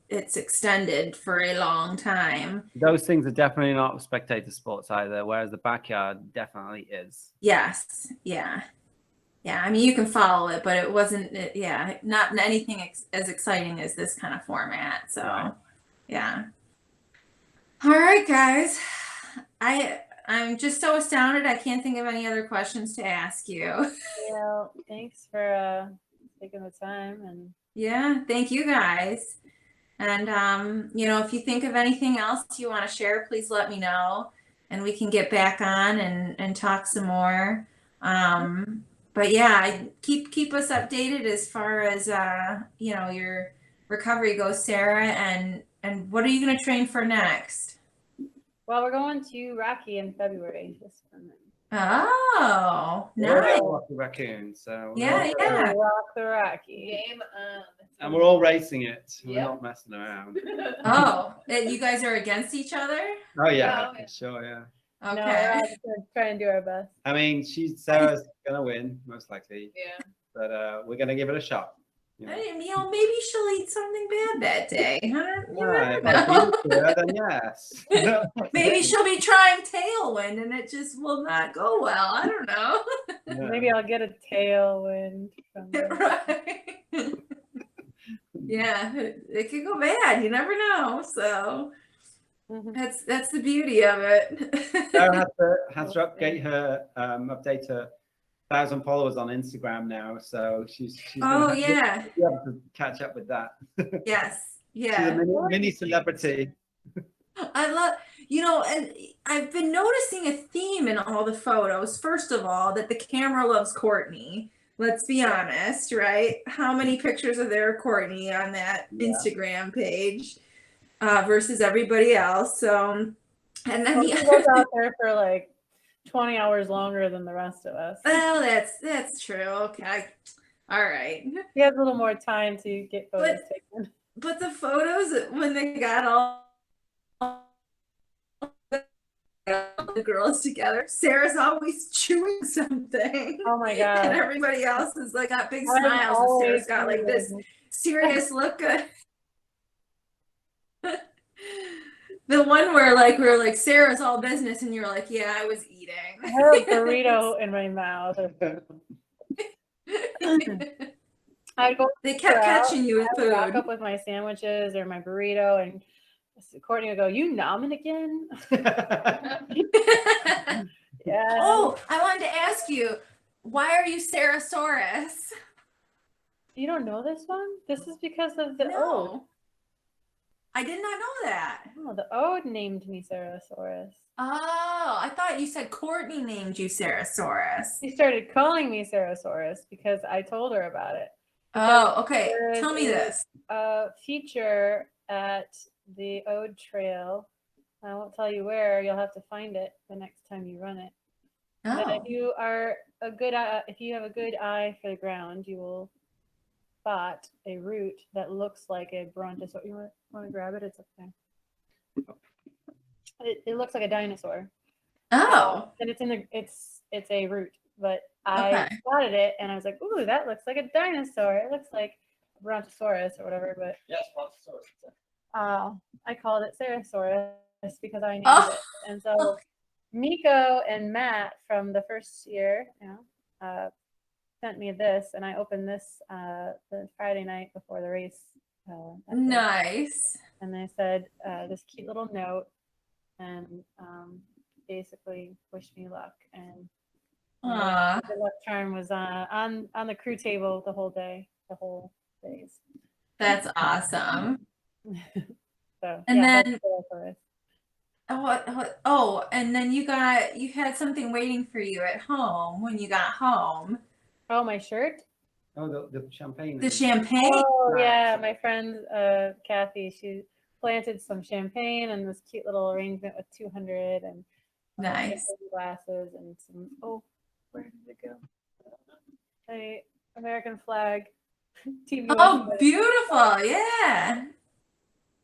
it's extended for a long time. Those things are definitely not spectator sports either, whereas the backyard definitely is. Yes, yeah. Yeah, I mean, you can follow it, but it wasn't, not anything as exciting as this kind of format. So, Right. yeah. All right, guys. I'm just so astounded. I can't think of any other questions to ask you. Yeah, thanks for taking the time. And Yeah, thank you guys. And if you think of anything else you want to share, please let me know, and we can get back on and talk some more. But yeah, keep us updated as far as your recovery goes, Sarah. And what are you going to train for next? well, we're going to Rocky in February. Just for a minute. Oh, We're nice. all Rocky Raccoon, so Yeah, yeah. Rock the Rocky. Game on. and we're all racing it. We're Yep. not messing around. Oh, and you guys are against each other? Oh yeah, Yeah. for sure, yeah. Okay. No, we're all just gonna try and do our best. I mean, Sarah's gonna win most likely, Yeah. but we're gonna give it a shot. You know? Maybe she'll eat something bad that day. Huh? You Right, never if I know. beat her, then yes. Maybe she'll be trying tailwind and it just will not go well. I don't know. Yeah. Maybe I'll get a tailwind from it. Right. Yeah, it could go bad. You never know. So Mhm. that's the beauty of it. Sarah has to update her 1,000 followers on Instagram now, so she's Oh gonna yeah. be able to catch up with that. Yes. She's a Yeah. mini celebrity. I love, and I've been noticing a theme in all the photos. First of all, that the camera loves Courtney. Let's be honest, right? How many pictures are there of Courtney on that Yeah. Instagram page versus everybody else? So, and then Well, he goes out there for like 20 hours longer than the rest of us. well, that's true. Okay, all right. He has a little more time to get photos taken. But the photos when they got all the girls together, Sarah's always chewing something. Oh my And god. everybody else is like got big I'm smiles, and always Sarah's got like this doing- serious look. The one where like we were like, Sarah's all business, and you're like, yeah, I was eating. I have a burrito in my mouth. I'd go They kept out, catching you with I would walk food. up with my sandwiches or my burrito, and Courtney would go, "You nomming again?" Yeah. Oh, I wanted to ask you, why are you Sarasaurus? You don't know this one? This is because of the ode. No, I did not know that. Oh, the ode named me Sarasaurus. Oh, I thought you said Courtney named you Sarasaurus. She started calling me Sarasaurus because I told her about it. Oh, okay. There Tell me is this. a feature at the Ode Trail. I won't tell you where. You'll have to find it the next time you run it. But Oh, if you are if you have a good eye for the ground, you will spot a root that looks like a brontosaurus. You want to grab it? It's up there. It looks like a dinosaur. oh, And it's a root, but I Okay. spotted it and I was like, ooh, that looks like a dinosaur. It looks like a brontosaurus or whatever, but Yes, brontosaurus. I called it Sarasaurus because I named Oh. it. And so Miko and Matt from the first year, sent me this, and I opened this the Friday night before the race. That day. nice. and they said this cute little note, and basically wished me luck. And Aw, the luck charm was on the crew table the whole days. that's awesome. So And yeah, then that's cool for us. oh, and then you had something waiting for you at home when you got home. Oh, my shirt. Oh, the champagne. The champagne. Oh yeah, Nice. my friend Kathy, she planted some champagne and this cute little arrangement with 200 and Nice. champagne glasses and some. Oh, where did it go? A American flag. Team Oh, USA. beautiful. Yeah.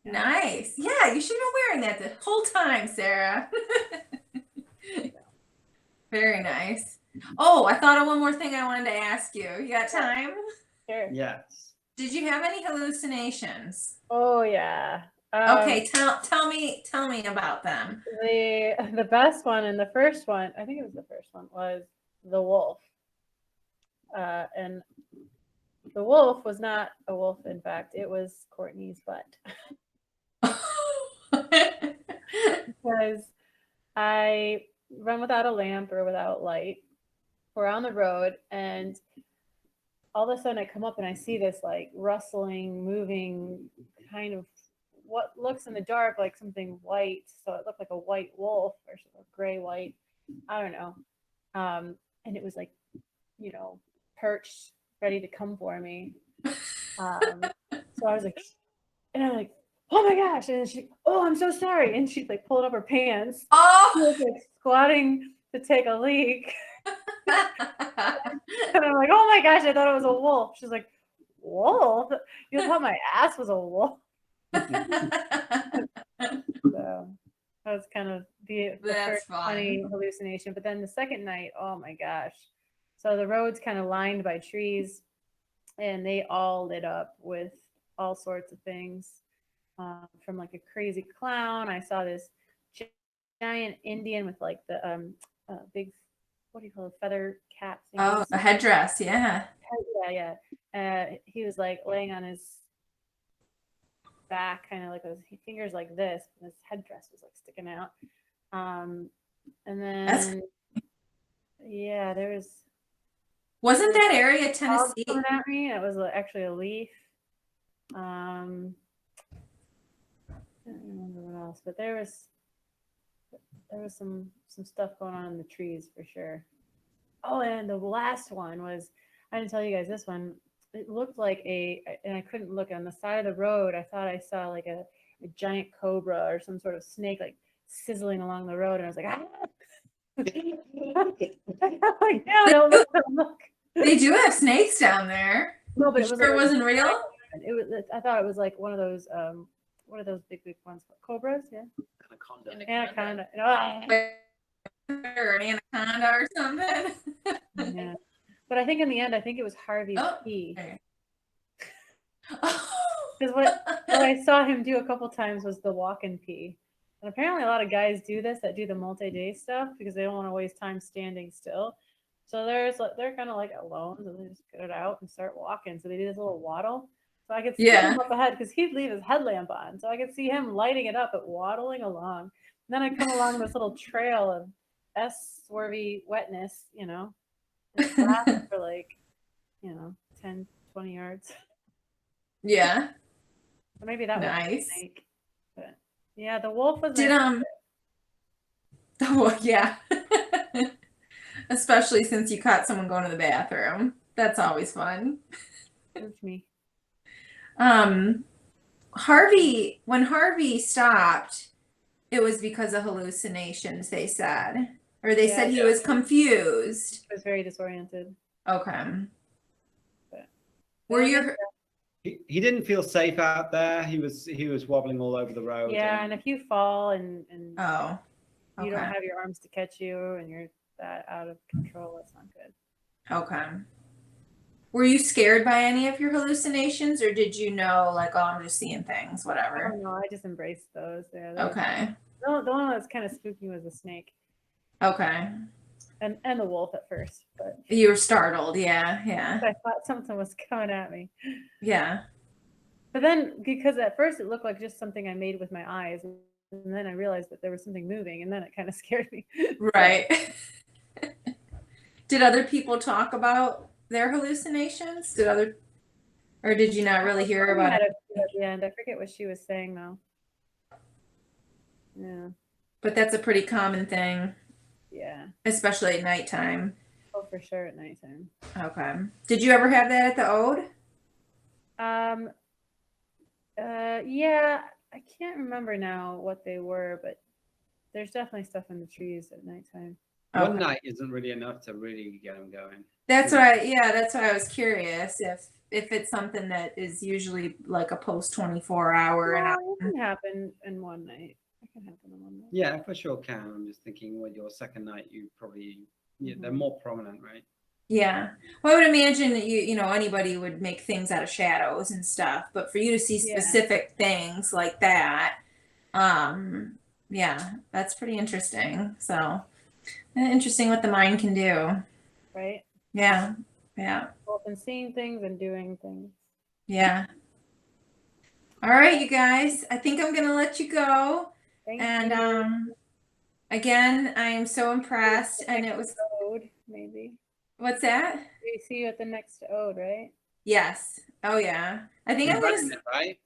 Nice. Yeah, you should have been wearing that the whole time, Sarah. Very nice. Oh, I thought of one more thing I wanted to ask you. You got time? Sure. Yes. Did you have any hallucinations? Oh yeah. Okay, tell me about them. The best one and the first one, I think it was the first one, was the wolf. And the wolf was not a wolf, in fact, it was Courtney's butt. Because I run without a lamp or without light. We're on the road, and all of a sudden I come up and I see this like rustling, moving kind of what looks in the dark like something white. So it looked like a white wolf or sort of gray white. I don't know. And it was like, perched, ready to come for me. So I was like, and I'm like, oh my gosh. And she, oh, I'm so sorry. And she's like pulling up her pants. She Oh. was like squatting to take a leak. And I'm like, oh my gosh, I thought it was a wolf. She's like, wolf? You thought my ass was a wolf? So that was kind of the That's first funny fun. hallucination. But then the second night, oh my gosh. So the road's kind of lined by trees, and they all lit up with all sorts of things. From like a crazy clown. I saw this giant Indian with like the big, what do you call it, feather cap thing. Oh, a headdress, yeah. Yeah. He was like laying on his back, kind of like his fingers like this, and his headdress was like sticking out. And then yeah, there was. Wasn't that area Dog Tennessee? coming at me. It was actually a leaf. I don't remember what else, but there was some stuff going on in the trees for sure. Oh, and the last one was, I didn't tell you guys this one. It looked like and I couldn't look on the side of the road. I thought I saw like a giant cobra or some sort of snake like sizzling along the road, and I was like, ah. Like, no, don't look. They do have snakes down there. No, but You it was sure it like wasn't real? it was. I thought it was like one of those. What are those big ones? Cobras? Yeah. Anaconda. Or an anaconda or something. Yeah. But I think in the end, it was Harvey's Oh, pee. okay. Because what I saw him do a couple times was the walk and pee. And apparently a lot of guys do this that do the multi-day stuff because they don't want to waste time standing still. So they're kind of like alone, so they just get it out and start walking. So they do this little waddle. So I could see him up ahead because he'd leave his headlamp on. So I could see him lighting it up but waddling along. And then I come along this little trail of swervy wetness, and it lasts for like, 10, 20 yards. Yeah. Or maybe that nice. was a snake. But yeah, the wolf was Did oh yeah. Especially since you caught someone going to the bathroom. That's always fun. It's me. Harvey, when Harvey stopped, it was because of hallucinations, they said. Or they said he was confused. He was very disoriented. Okay. But Were you he didn't feel safe out there. He was wobbling all over the road. Yeah, and if you fall and oh, okay. you don't have your arms to catch you and you're that out of control, that's not good. Okay. Were you scared by any of your hallucinations, or did you know, like, oh, I'm just seeing things, whatever? I don't know. I just embraced those. Yeah. Okay. The one that's kind of spooky was the snake. Okay. And the wolf at first, but you were startled. Yeah. I thought something was coming at me. Yeah. But then, because at first it looked like just something I made with my eyes, and then I realized that there was something moving, and then it kind of scared me. Right. Did other people talk about their hallucinations? Or did you not really hear Someone about had it? a few at the end. I forget what she was saying though. Yeah, But that's a pretty common thing, yeah. especially at nighttime. Oh, for sure at nighttime. Okay. Did you ever have that at the Ode? Um, yeah, I can't remember now what they were, but there's definitely stuff in the trees at nighttime. One Okay. night isn't really enough to really get them going. That's why I was curious if it's something that is usually like a post 24 hour and Well, it can happen in one night. It can happen in one night. Yeah, for sure can. I'm just thinking with your second night, you probably, yeah, they're more prominent, right? yeah. Well, I would imagine that you know anybody would make things out of shadows and stuff, but for you to see Yeah. specific things like that, yeah, that's pretty interesting. So interesting what the mind can do. Right? Yeah. Yeah. Both in seeing things and doing things. Yeah. All right, you guys. I think I'm gonna let you go. Thank And you. again, I am so impressed. And it was Ode, maybe. what's that? We see you at the next ode, right? Yes. Oh yeah. I think You're I'm gonna. running it, right?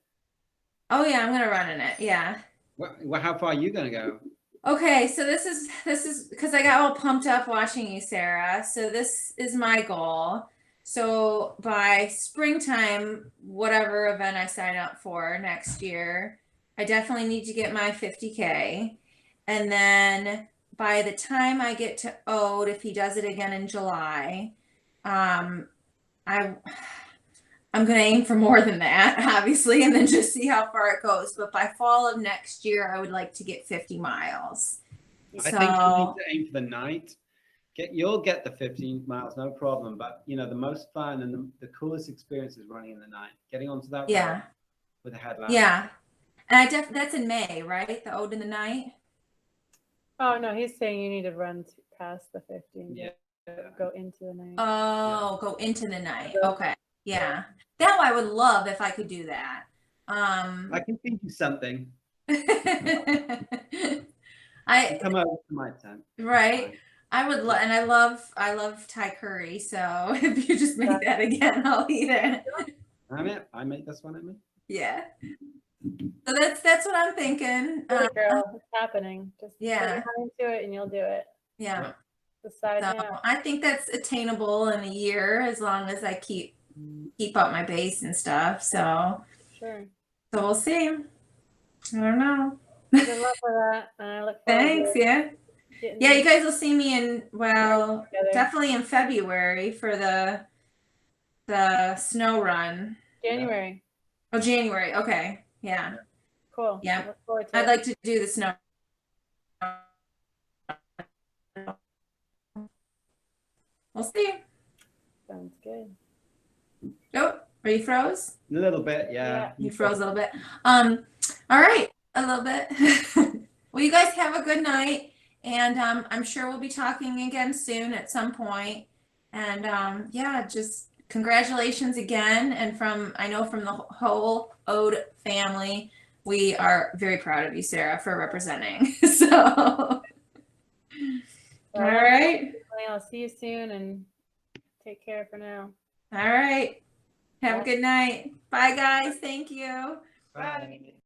Oh yeah, I'm gonna run in it. Yeah. Well, how far are you going to go? Okay, so this is because I got all pumped up watching you, Sarah. So this is my goal. So by springtime, whatever event I sign up for next year, I definitely need to get my 50K. And then by the time I get to Ode, if he does it again in July, um, I I'm gonna aim for more than that, obviously, and then just see how far it goes. But by fall of next year, I would like to get 50 miles. I think you need to aim for the night. You'll get the 15 miles, no problem. But you know, the most fun and the coolest experience is running in the night, getting onto that yeah, road with a headlamp. yeah, and that's in May, right? The Ode in the Night. Oh no, he's saying you need to run past the 15. Yeah. Go into the night. Oh, go into the night. Okay, yeah, that I would love if I could do that. I can think of something. I Come over to my tent. right. I would love, and I love Thai curry. So if you just make that again, I'll eat it. I made this one at me. Yeah. So that's what I'm thinking. Good girl, it's happening. Just put your Yeah. mind to it and you'll do it. Yeah. Decide So now. I think that's attainable in a year as long as I keep up my base and stuff. So Sure. we'll see. I don't know. Good luck with that. And I look forward Thanks. to Yeah. getting Yeah. You guys will see me in together. definitely in February for the snow run. January. Oh, January. Okay. Yeah. Cool. Yeah. Look forward to I'd it. like to do the snow. We'll see. Sounds good. Oh, are you froze? A little bit, yeah. You froze a little bit. All right, a little bit. Well, you guys have a good night, and I'm sure we'll be talking again soon at some point. And yeah, just congratulations again. And I know from the whole Ode family, we are very proud of you, Sarah, for representing. So, all right. I'll see you soon and take care for now. All right. Have a good night. Bye, guys. Thank you. Bye.